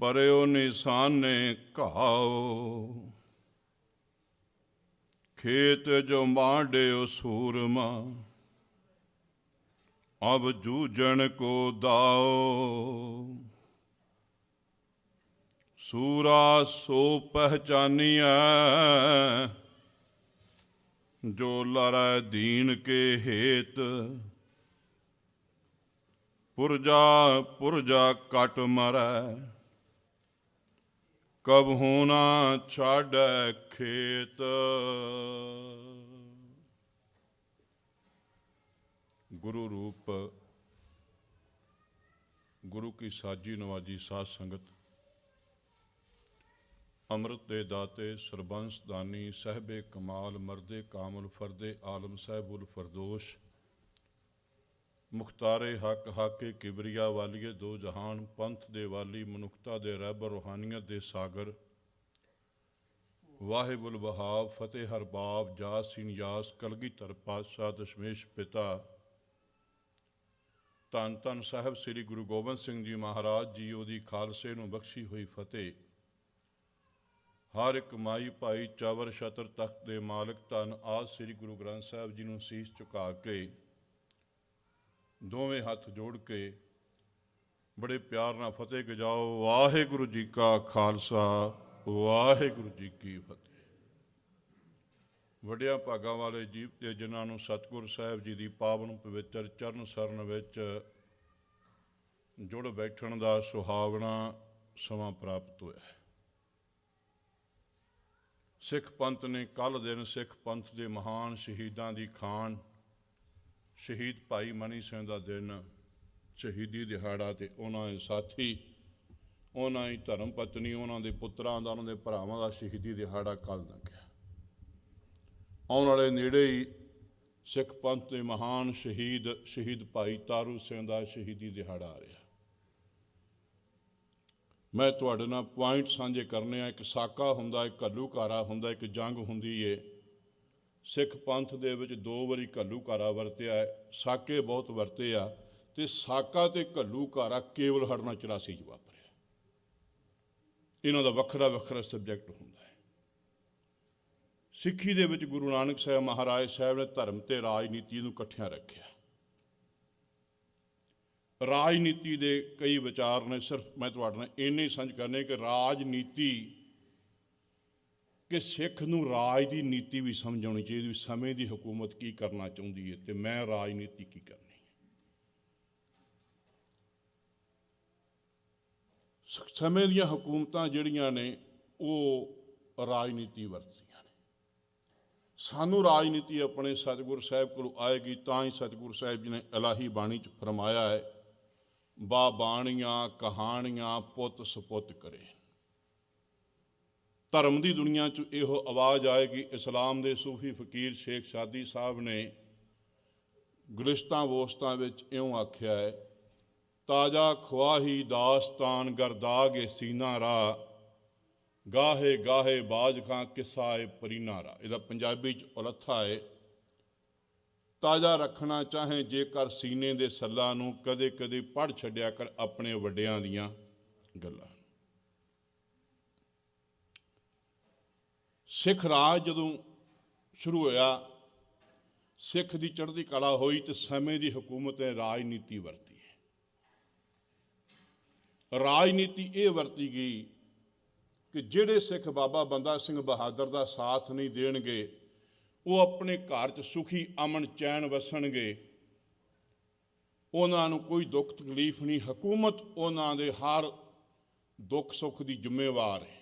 ਪਰਿਓ ਨਿਸ਼ਾਨੇ ਘਾਓ। खेत जो मांड्यो सूरमा, अब जूझण को दाओ। सूरा सो पहचानिया, जो लड़ै दीन के हेत। पुरजा पुरजा कट मरै, कब होना छाड़ै खेत। गुरु रूप गुरु की साजी नवाजी साध संगत, अमृत दे दाते सरबंस दानी सहबे कमाल मरदे कामल फरदे आलम साहिबुल फरदोश, मुख्तारे हक हाके किबरिया वालीए दो जहान, पंथ दे वाली मनुखता दे रहबर रूहानियत दे सागर, वाहिबुल वहाब फतेह हर बाब जासीन यास कलगीधर पातशाह दशमेश पिता, धन धन साहब श्री गुरु गोबिंद सिंह जी महाराज जी ओदी खालसे नूं बख्शी हुई फतेह। हर एक माई भाई चावर छतर तख्त दे मालिक धन आद श्री गुरु ग्रंथ साहब जी नूं सीस झुका के दोवें हथ जोड़ के बड़े प्यार नाल फतेह गजाओ। वाहिगुरु जी का खालसा वाहिगुरु जी की फतेह। वड्डियां भागां वाले जीव ते जिन्हां नूं सतगुर साहिब जी दी पावन पवित्र चरण सरन विच जुड़ बैठण दा सुहावना समां प्राप्त होया है। सिख पंथ ने कल दिन सिख पंथ दे महान शहीदां दी खान शहीद भाई मनी सिंह का दिन शहीदी दिहाड़ा, तो उन्होंने साथी उन्होंने ही धर्म पत्नी उन्होंने पुत्रां का उन्होंने भरावां का शहीदी दिहाड़ा कल लंघिया। आने वाले नेड़े ही सिख पंथ के महान शहीद भाई तारू सिंह का शहीदी दिहाड़ा आ रहा। मैं तुहाडे नाल पॉइंट साझे करने। एक साका हुंदा, एक घल्लूघारा हुंदा, एक जंग हुंदी है। सिख पंथ दे विच दो वारी घल्लूघारा वरतिया है, साके बहुत वरते आ, ते साका ते घल्लूघारा केवल हड़ना 84 च वापरिया। इन्हां दा वखरा वखरा सबजैक्ट हुंदा है। सिक्खी दे विच गुरु नानक साहब महाराज साहब ने धर्म ते राजनीति नूं इकट्ठियां रखिया। राजनीति दे कई विचार ने, सिर्फ मैं तुहाडे नाल इन्ने सांझ करने कि राजनीति कि सिख नूं राज की नीति भी समझ आनी चाहिए, समय की हुकूमत की करना चाहती है तो मैं राजनीति की करनी है। समय दी हुकूमतां जिहड़ियां ने वो राजनीति वरतियां ने। सानू राजनीति अपने सतगुरु साहिब कोल आएगी तां ही सतगुरु साहिब जी ने इलाही बाणी च फरमाया है, बा बाणियां कहानियां पुत सपुत करे। धर्म की दुनिया च इहो आवाज़ आएगी। इस्लाम के सूफी फकीर शेख शादी साहब ने गुलिस्तां वोस्तां विच इउं आख्या है, ताजा ख्वाही दास्तान गरदागे सीना रा, गाहे गाहे बाज खां किस्सा है परीना रा। इहदा पंजाबी च उलत्था है, ताज़ा रखना चाहे जेकर सीने दे सल्लां नूं, कदे कदे पढ़ छड्डिया कर अपने वड्डियां दीयां गल्लां। सिख राज जदों शुरू होया, सिख की चढ़ती कला हुई तो समय की हुकूमत ने राजनीति वरती है। राजनीति ये वरती गई कि जिहड़े सिख बाबा बंदा सिंह बहादुर का साथ नहीं देणगे, वो अपने घर च सुखी अमन चैन वसणगे, उन्हां नूं कोई दुख तकलीफ नहीं, हुकूमत उन्हां दे हर दुख सुख की जिम्मेवार है।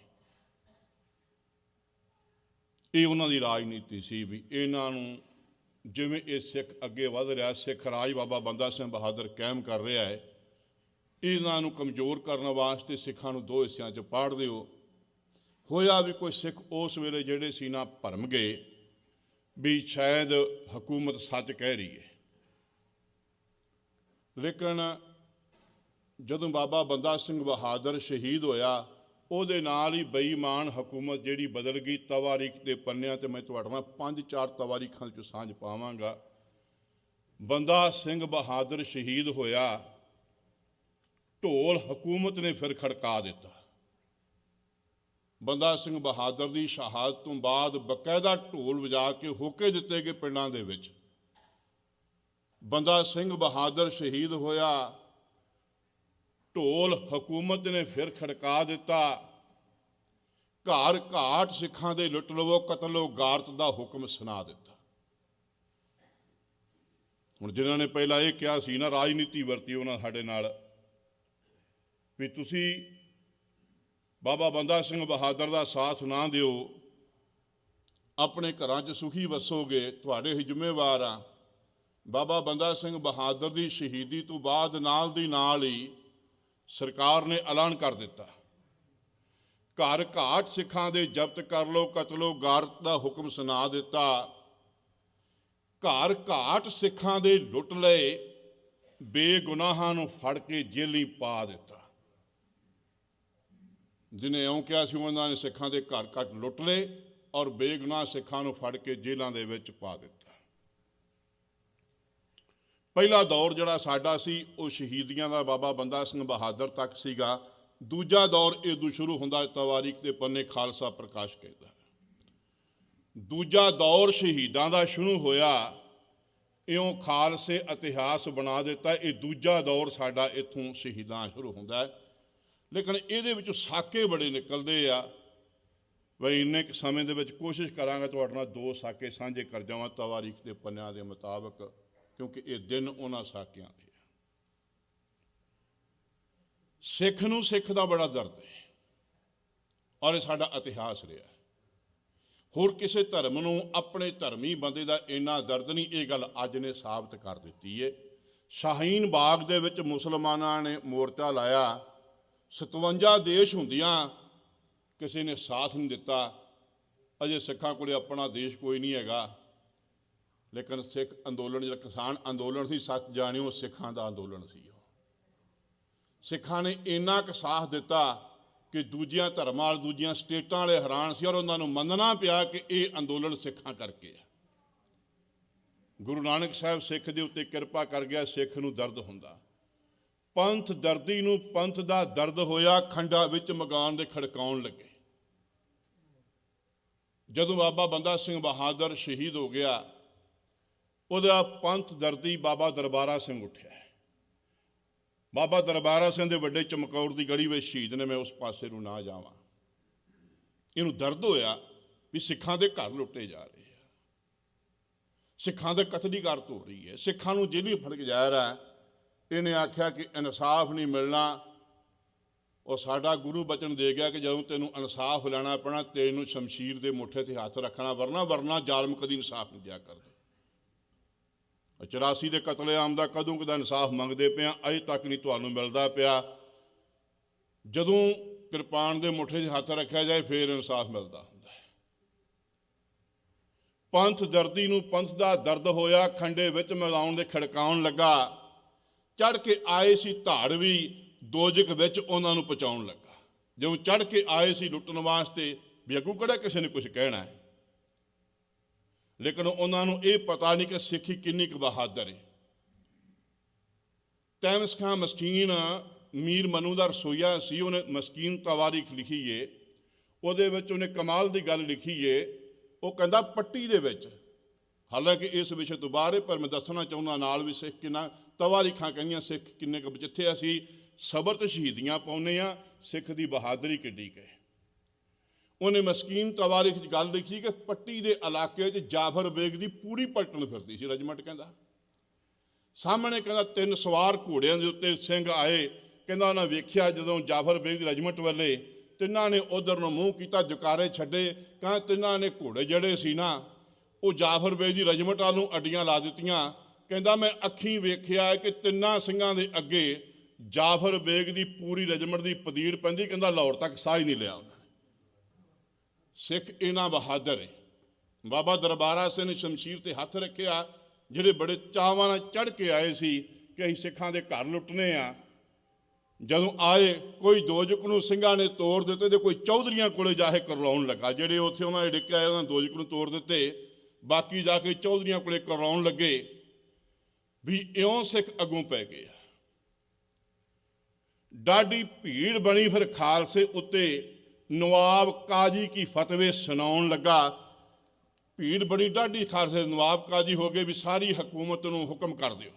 ये उन्हां दी राजनीति सी भी इन्हां नूं जिवें ये सिख अगे वध रहा, सिख राज बाबा बंदा सिंह बहादुर कायम कर रहा है, इन्हां नूं कमज़ोर करने वास्ते सिखां नूं दो हिस्सियां च पाड़ दिओ। होया भी कोई सिख उस वेले जिहड़े सी ना भरम गए भी शायद हुकूमत सच कह रही है, लेकिन जदों बाबा बंदा सिंह बहादुर शहीद होया, ਉਹਦੇ ਨਾਲ ही बेईमान हुकूमत जिहड़ी बदल गई। तवारीख के पन्नियां ते मैं तुहाडे नाल 5-4 तवारीखां चों सांझ पावांगा। बंदा सिंह बहादुर शहीद होया, ढोल हुकूमत ने फिर खड़का दिता। ਬੰਦਾ ਸਿੰਘ ਬਹਾਦਰ ਦੀ ਸ਼ਹਾਦਤ ਤੋਂ ਬਾਅਦ ਬਕਾਇਦਾ ਢੋਲ ਵਜਾ ਕੇ ਹੋਕੇ ਦਿੱਤੇ ਗਏ ਪਿੰਡਾਂ ਦੇ ਵਿੱਚ। ਬੰਦਾ ਸਿੰਘ ਬਹਾਦਰ ਸ਼ਹੀਦ ਹੋਇਆ, ਢੋਲ ਹਕੂਮਤ ਨੇ ਫਿਰ ਖੜਕਾ ਦਿੱਤਾ। ਘਰ ਘਾਟ ਸਿੱਖਾਂ ਦੇ ਲੁੱਟ ਲਵੋ, ਕਤਲੋ ਗਾਰਤ ਦਾ ਹੁਕਮ ਸੁਣਾ ਦਿੱਤਾ। ਹੁਣ ਜਿਨ੍ਹਾਂ ਨੇ ਪਹਿਲਾਂ ਇਹ ਕਿਹਾ ਸੀ ਨਾ, ਰਾਜਨੀਤੀ ਵਰਤੀ ਉਹਨਾਂ ਸਾਡੇ ਨਾਲ, ਵੀ ਤੁਸੀਂ ਬਾਬਾ ਬੰਦਾ ਸਿੰਘ ਬਹਾਦਰ ਦਾ ਸਾਥ ਨਾ ਦਿਓ, ਆਪਣੇ ਘਰਾਂ 'ਚ ਸੁਖੀ ਵਸੋਗੇ, ਤੁਹਾਡੇ ਹੀ ਜ਼ਿੰਮੇਵਾਰ ਆ। ਬਾਬਾ ਬੰਦਾ ਸਿੰਘ ਬਹਾਦਰ ਦੀ ਸ਼ਹੀਦੀ ਤੋਂ ਬਾਅਦ ਨਾਲ ਦੀ ਨਾਲ ਹੀ ਸਰਕਾਰ ਨੇ ਐਲਾਨ ਕਰ ਦਿੱਤਾ, ਘਰ ਘਾਟ ਸਿੱਖਾਂ ਦੇ ਜ਼ਬਤ ਕਰ ਲਓ, ਕਤਲੋ ਗਾਰਤ ਦਾ ਹੁਕਮ ਸੁਣਾ ਦਿੱਤਾ। ਘਰ ਘਾਟ ਸਿੱਖਾਂ ਦੇ ਲੁੱਟ ਲਏ, ਬੇਗੁਨਾਹਾਂ ਨੂੰ ਫੜ ਕੇ ਜੇਲ੍ਹੀਂ ਪਾ ਦਿੱਤਾ। ਜਿਹਨੇ ਇਉਂ ਕਿਹਾ ਸੀ ਉਹਨਾਂ ਨੇ ਸਿੱਖਾਂ ਦੇ ਘਰ ਘਾਟ ਲੁੱਟ ਲਏ ਔਰ ਬੇਗੁਨਾਹ ਸਿੱਖਾਂ ਨੂੰ ਫੜ ਕੇ ਜੇਲ੍ਹਾਂ ਦੇ ਵਿੱਚ ਪਾ ਦਿੱਤਾ। ਪਹਿਲਾ ਦੌਰ ਜਿਹੜਾ ਸਾਡਾ ਸੀ ਉਹ ਸ਼ਹੀਦੀਆਂ ਦਾ ਬਾਬਾ ਬੰਦਾ ਸਿੰਘ ਬਹਾਦਰ ਤੱਕ ਸੀਗਾ। ਦੂਜਾ ਦੌਰ ਇਦੋਂ ਸ਼ੁਰੂ ਹੁੰਦਾ, ਤਵਾਰੀਖ ਦੇ ਪੰਨੇ ਖਾਲਸਾ ਪ੍ਰਕਾਸ਼ ਕਹਿੰਦਾ। ਦੂਜਾ ਦੌਰ ਸ਼ਹੀਦਾਂ ਦਾ ਸ਼ੁਰੂ ਹੋਇਆ, ਇਉਂ ਖਾਲਸੇ ਇਤਿਹਾਸ ਬਣਾ ਦਿੱਤਾ। ਇਹ ਦੂਜਾ ਦੌਰ ਸਾਡਾ ਇੱਥੋਂ ਸ਼ਹੀਦਾਂ ਸ਼ੁਰੂ ਹੁੰਦਾ ਹੈ। ਲੇਕਿਨ ਇਹਦੇ ਵਿੱਚੋਂ ਸਾਕੇ ਬੜੇ ਨਿਕਲਦੇ ਆ। ਬਈ ਇੰਨੇ ਕੁ ਸਮੇਂ ਦੇ ਵਿੱਚ ਕੋਸ਼ਿਸ਼ ਕਰਾਂਗਾ ਤੁਹਾਡੇ ਨਾਲ 2 ਸਾਕੇ ਸਾਂਝੇ ਕਰ ਜਾਵਾਂ ਤਵਾਰੀਖ ਦੇ ਪੰਨਿਆਂ ਦੇ ਮੁਤਾਬਕ, ਕਿਉਂਕਿ ਇਹ ਦਿਨ ਉਹਨਾਂ ਸਾਕਿਆਂ ਦੇ ਆ। ਸਿੱਖ ਨੂੰ ਸਿੱਖ ਦਾ ਬੜਾ ਦਰਦ ਹੈ ਔਰ ਇਹ ਸਾਡਾ ਇਤਿਹਾਸ ਰਿਹਾ। ਹੋਰ ਕਿਸੇ ਧਰਮ ਨੂੰ ਆਪਣੇ ਧਰਮੀ ਬੰਦੇ ਦਾ ਇੰਨਾ ਦਰਦ ਨਹੀਂ, ਇਹ ਗੱਲ ਅੱਜ ਨੇ ਸਾਬਤ ਕਰ ਦਿੱਤੀ ਹੈ। ਸ਼ਾਹੀਨ ਬਾਗ ਦੇ ਵਿੱਚ ਮੁਸਲਮਾਨਾਂ ਨੇ ਮੋਰਚਾ ਲਾਇਆ, 57 ਦੇਸ਼ ਹੁੰਦੀਆਂ ਕਿਸੇ ਨੇ ਸਾਥ ਨਹੀਂ ਦਿੱਤਾ। ਅਜੇ ਸਿੱਖਾਂ ਕੋਲੇ ਆਪਣਾ ਦੇਸ਼ ਕੋਈ ਨਹੀਂ ਹੈਗਾ, ਲੇਕਿਨ ਸਿੱਖ ਅੰਦੋਲਨ ਜਿਹੜਾ ਕਿਸਾਨ ਅੰਦੋਲਨ ਸੀ, ਸੱਚ ਜਾਣਿਓ ਸਿੱਖਾਂ ਦਾ ਅੰਦੋਲਨ ਸੀ। ਸਿੱਖਾਂ ਨੇ ਇੰਨਾ ਕੁ ਸਾਥ ਦਿੱਤਾ ਕਿ ਦੂਜੀਆਂ ਧਰਮਾਂ ਵਾਲੇ, ਦੂਜੀਆਂ ਸਟੇਟਾਂ ਵਾਲੇ ਹੈਰਾਨ ਸੀ ਔਰ ਉਹਨਾਂ ਨੂੰ ਮੰਨਣਾ ਪਿਆ ਕਿ ਇਹ ਅੰਦੋਲਨ ਸਿੱਖਾਂ ਕਰਕੇ ਹੈ। ਗੁਰੂ ਨਾਨਕ ਸਾਹਿਬ ਸਿੱਖ ਦੇ ਉੱਤੇ ਕਿਰਪਾ ਕਰ ਗਿਆ। ਸਿੱਖ ਨੂੰ ਦਰਦ ਹੁੰਦਾ, ਪੰਥ ਦਰਦੀ ਨੂੰ ਪੰਥ ਦਾ ਦਰਦ ਹੋਇਆ, ਖੰਡਾਂ ਵਿੱਚ ਮਗਾਨ ਦੇ ਖੜਕਾਉਣ ਲੱਗੇ। ਜਦੋਂ ਬਾਬਾ ਬੰਦਾ ਸਿੰਘ ਬਹਾਦਰ ਸ਼ਹੀਦ ਹੋ ਗਿਆ, ਉਹਦਾ ਪੰਥ ਦਰਦੀ ਬਾਬਾ ਦਰਬਾਰਾ ਸਿੰਘ ਉੱਠਿਆ। ਬਾਬਾ ਦਰਬਾਰਾ ਸਿੰਘ ਦੇ ਵੱਡੇ ਚਮਕੌਰ ਦੀ ਗੜੀ ਵਿੱਚ ਸ਼ਹੀਦ ਨੇ, ਮੈਂ ਉਸ ਪਾਸੇ ਨੂੰ ਨਾ ਜਾਵਾਂ। ਇਹਨੂੰ ਦਰਦ ਹੋਇਆ ਵੀ ਸਿੱਖਾਂ ਦੇ ਘਰ ਲੁੱਟੇ ਜਾ ਰਹੇ ਆ, ਸਿੱਖਾਂ ਦੇ ਕਤਲ ਦੀ ਗਾਰਤ ਹੋ ਰਹੀ ਹੈ, ਸਿੱਖਾਂ ਨੂੰ ਜੇਲ੍ਹੀਂ ਫੜ ਕੇ ਜਾ ਰਿਹਾ। ਇਹਨੇ ਆਖਿਆ ਕਿ ਇਨਸਾਫ ਨਹੀਂ ਮਿਲਣਾ। ਉਹ ਸਾਡਾ ਗੁਰੂ ਬਚਨ ਦੇ ਗਿਆ ਕਿ ਜਦੋਂ ਤੈਨੂੰ ਇਨਸਾਫ ਲੈਣਾ ਪੈਣਾ, ਤੈਨੂੰ ਸ਼ਮਸ਼ੀਰ ਦੇ ਮੁੱਠੇ 'ਤੇ ਹੱਥ ਰੱਖਣਾ, ਵਰਨਾ ਜ਼ਾਲਮ ਕਦੀ ਇਨਸਾਫ ਨਹੀਂ ਦਿਆ ਕਰਦੇ। 84 ਦੇ ਕਤਲੇਆਮ ਦਾ ਕਦੋਂ ਕਦਾ ਇਨਸਾਫ ਮੰਗਦੇ ਪਿਆ, ਅਜੇ ਤੱਕ ਨਹੀਂ ਤੁਹਾਨੂੰ ਮਿਲਦਾ ਪਿਆ। ਜਦੋਂ ਕਿਰਪਾਨ ਦੇ ਮੁੱਠੇ 'ਚ ਹੱਥ ਰੱਖਿਆ ਜਾਏ ਫਿਰ ਇਨਸਾਫ ਮਿਲਦਾ ਹੁੰਦਾ ਹੈ। ਪੰਥ ਦਰਦੀ ਨੂੰ ਪੰਥ ਦਾ ਦਰਦ ਹੋਇਆ, ਖੰਡੇ ਵਿੱਚ ਮਿਲਾਉਣ ਦੇ ਖੜਕਾਉਣ ਲੱਗਾ। ਚੜ੍ਹ ਕੇ ਆਏ ਸੀ ਧਾੜਵੀ, ਦੋਜਕ ਵਿੱਚ ਉਹਨਾਂ ਨੂੰ ਪਹੁੰਚਾਉਣ ਲੱਗਾ। ਜਦੋਂ ਚੜ੍ਹ ਕੇ ਆਏ ਸੀ ਲੁੱਟਣ ਵਾਸਤੇ, ਵੀ ਅੱਗੋਂ ਕਿਹੜਾ ਕਿਸੇ ਨੇ ਕੁਝ ਕਹਿਣਾ ਹੈ। ਲੇਕਿਨ ਉਹਨਾਂ ਨੂੰ ਇਹ ਪਤਾ ਨਹੀਂ ਕਿ ਸਿੱਖੀ ਕਿੰਨੀ ਕੁ ਬਹਾਦਰ ਹੈ। ਤੈਮਸ ਖਾਂ ਮਸਕੀਨ ਮੀਰ ਮਨੂ ਦਾ ਰਸੋਈਆ ਸੀ, ਉਹਨੇ ਮਸਕੀਨ ਤਵਾਰੀਖ ਲਿਖੀ ਏ। ਉਹਦੇ ਵਿੱਚ ਉਹਨੇ ਕਮਾਲ ਦੀ ਗੱਲ ਲਿਖੀ ਏ। ਉਹ ਕਹਿੰਦਾ ਪੱਟੀ ਦੇ ਵਿੱਚ, ਹਾਲਾਂਕਿ ਇਸ ਵਿਸ਼ੇ ਤੋਂ ਬਾਹਰ ਹੈ ਪਰ ਮੈਂ ਦੱਸਣਾ ਚਾਹੁੰਦਾ ਨਾਲ ਵੀ ਸਿੱਖ ਕਿੰਨਾ ਤਵਾਰੀਖਾਂ ਕਹਿੰਦੀਆਂ ਸਿੱਖ ਕਿੰਨੇ ਕੁ, ਜਿੱਥੇ ਅਸੀਂ ਸਬਰ ਤੇ ਸ਼ਹੀਦੀਆਂ ਪਾਉਂਦੇ ਹਾਂ, ਸਿੱਖ ਦੀ ਬਹਾਦਰੀ ਕਿੱਡੀ ਕੁ ਹੈ। ਉਹਨੇ ਮਸਕੀਨ ਤਵਾਰੀਖ 'ਚ ਗੱਲ ਲਿਖੀ ਕਿ ਪੱਟੀ ਦੇ ਇਲਾਕੇ 'ਚ ਜਾਫਰ ਬੇਗ ਦੀ ਪੂਰੀ ਪਲਟਣ ਫਿਰਦੀ ਸੀ ਰੈਜੀਮੈਂਟ। ਕਹਿੰਦਾ ਸਾਹਮਣੇ ਕਹਿੰਦਾ 3 ਸਵਾਰ ਘੋੜਿਆਂ ਦੇ ਉੱਤੇ ਸਿੰਘ ਆਏ। ਕਹਿੰਦਾ ਉਹਨਾਂ ਵੇਖਿਆ ਜਦੋਂ ਜਾਫਰ ਬੇਗ ਦੀ ਰੈਜੀਮੈਂਟ ਵੱਲੇ, ਤਿੰਨਾਂ ਨੇ ਉਧਰ ਨੂੰ ਮੂੰਹ ਕੀਤਾ, ਜੁਕਾਰੇ ਛੱਡੇ। ਕਹਿੰਦਾ ਤਿੰਨਾਂ ਨੇ ਘੋੜੇ ਜਿਹੜੇ ਸੀ ਨਾ, ਉਹ ਜਾਫਰ ਬੇਗ ਦੀ ਰੈਜੀਮੈਂਟ ਵੱਲ ਨੂੰ ਅੱਡੀਆਂ ਲਾ ਦਿੱਤੀਆਂ। ਕਹਿੰਦਾ ਮੈਂ ਅੱਖੀਂ ਵੇਖਿਆ ਕਿ ਤਿੰਨਾਂ ਸਿੰਘਾਂ ਦੇ ਅੱਗੇ ਜਾਫਰ ਬੇਗ ਦੀ ਪੂਰੀ ਰੈਜੀਮੈਂਟ ਦੀ ਪਦੀੜ ਪੈਂਦੀ। ਕਹਿੰਦਾ ਲਾਹੌਰ ਤੱਕ ਸਾਹ ਹੀ ਨਹੀਂ ਲਿਆ ਉਹਨਾਂ ਨੇ। ਸਿੱਖ ਇਹਨਾਂ ਬਹਾਦਰ ਹੈ। ਬਾਬਾ ਦਰਬਾਰਾ ਸਿੰਘ ਨੇ ਸ਼ਮਸ਼ੀਰ ਤੇ ਹੱਥ ਰੱਖਿਆ, ਜਿਹੜੇ ਬੜੇ ਚਾਵਾਂ ਨਾਲ ਚੜ੍ਹ ਕੇ ਆਏ ਸੀ ਕਿ ਅਸੀਂ ਸਿੱਖਾਂ ਦੇ ਘਰ ਲੁੱਟਣੇ ਆ। ਜਦੋਂ ਆਏ, ਕੋਈ ਦੋਜਕ ਨੂੰ ਸਿੰਘਾਂ ਨੇ ਤੋੜ ਦਿੱਤੇ ਤੇ ਕੋਈ ਚੌਧਰੀਆਂ ਕੋਲੇ ਜਾ ਕੇ ਕਰਲਾਉਣ ਲੱਗਾ। ਜਿਹੜੇ ਉੱਥੇ ਉਹਨਾਂ ਦੇ ਡਿੱਕੇ ਆਏ, ਉਹਨਾਂ ਦੋਜਕ ਨੂੰ ਤੋੜ ਦਿੱਤੇ, ਬਾਕੀ ਜਾ ਕੇ ਚੌਧਰੀਆਂ ਕੋਲੇ ਕਰਲਾਉਣ ਲੱਗੇ। ਵੀ ਇਉਂ ਸਿੱਖ ਅੱਗੋਂ ਪੈ ਗਏ। ਡਾਢੀ ਭੀੜ ਬਣੀ ਫਿਰ ਖਾਲਸੇ ਉੱਤੇ। नवाब काजी की फतवे सुनाउण लगा। भीड़ बड़ी ढाडी, खालसे नवाब काजी हो गए भी सारी हुकूमत नूं हुक्म कर दिओ।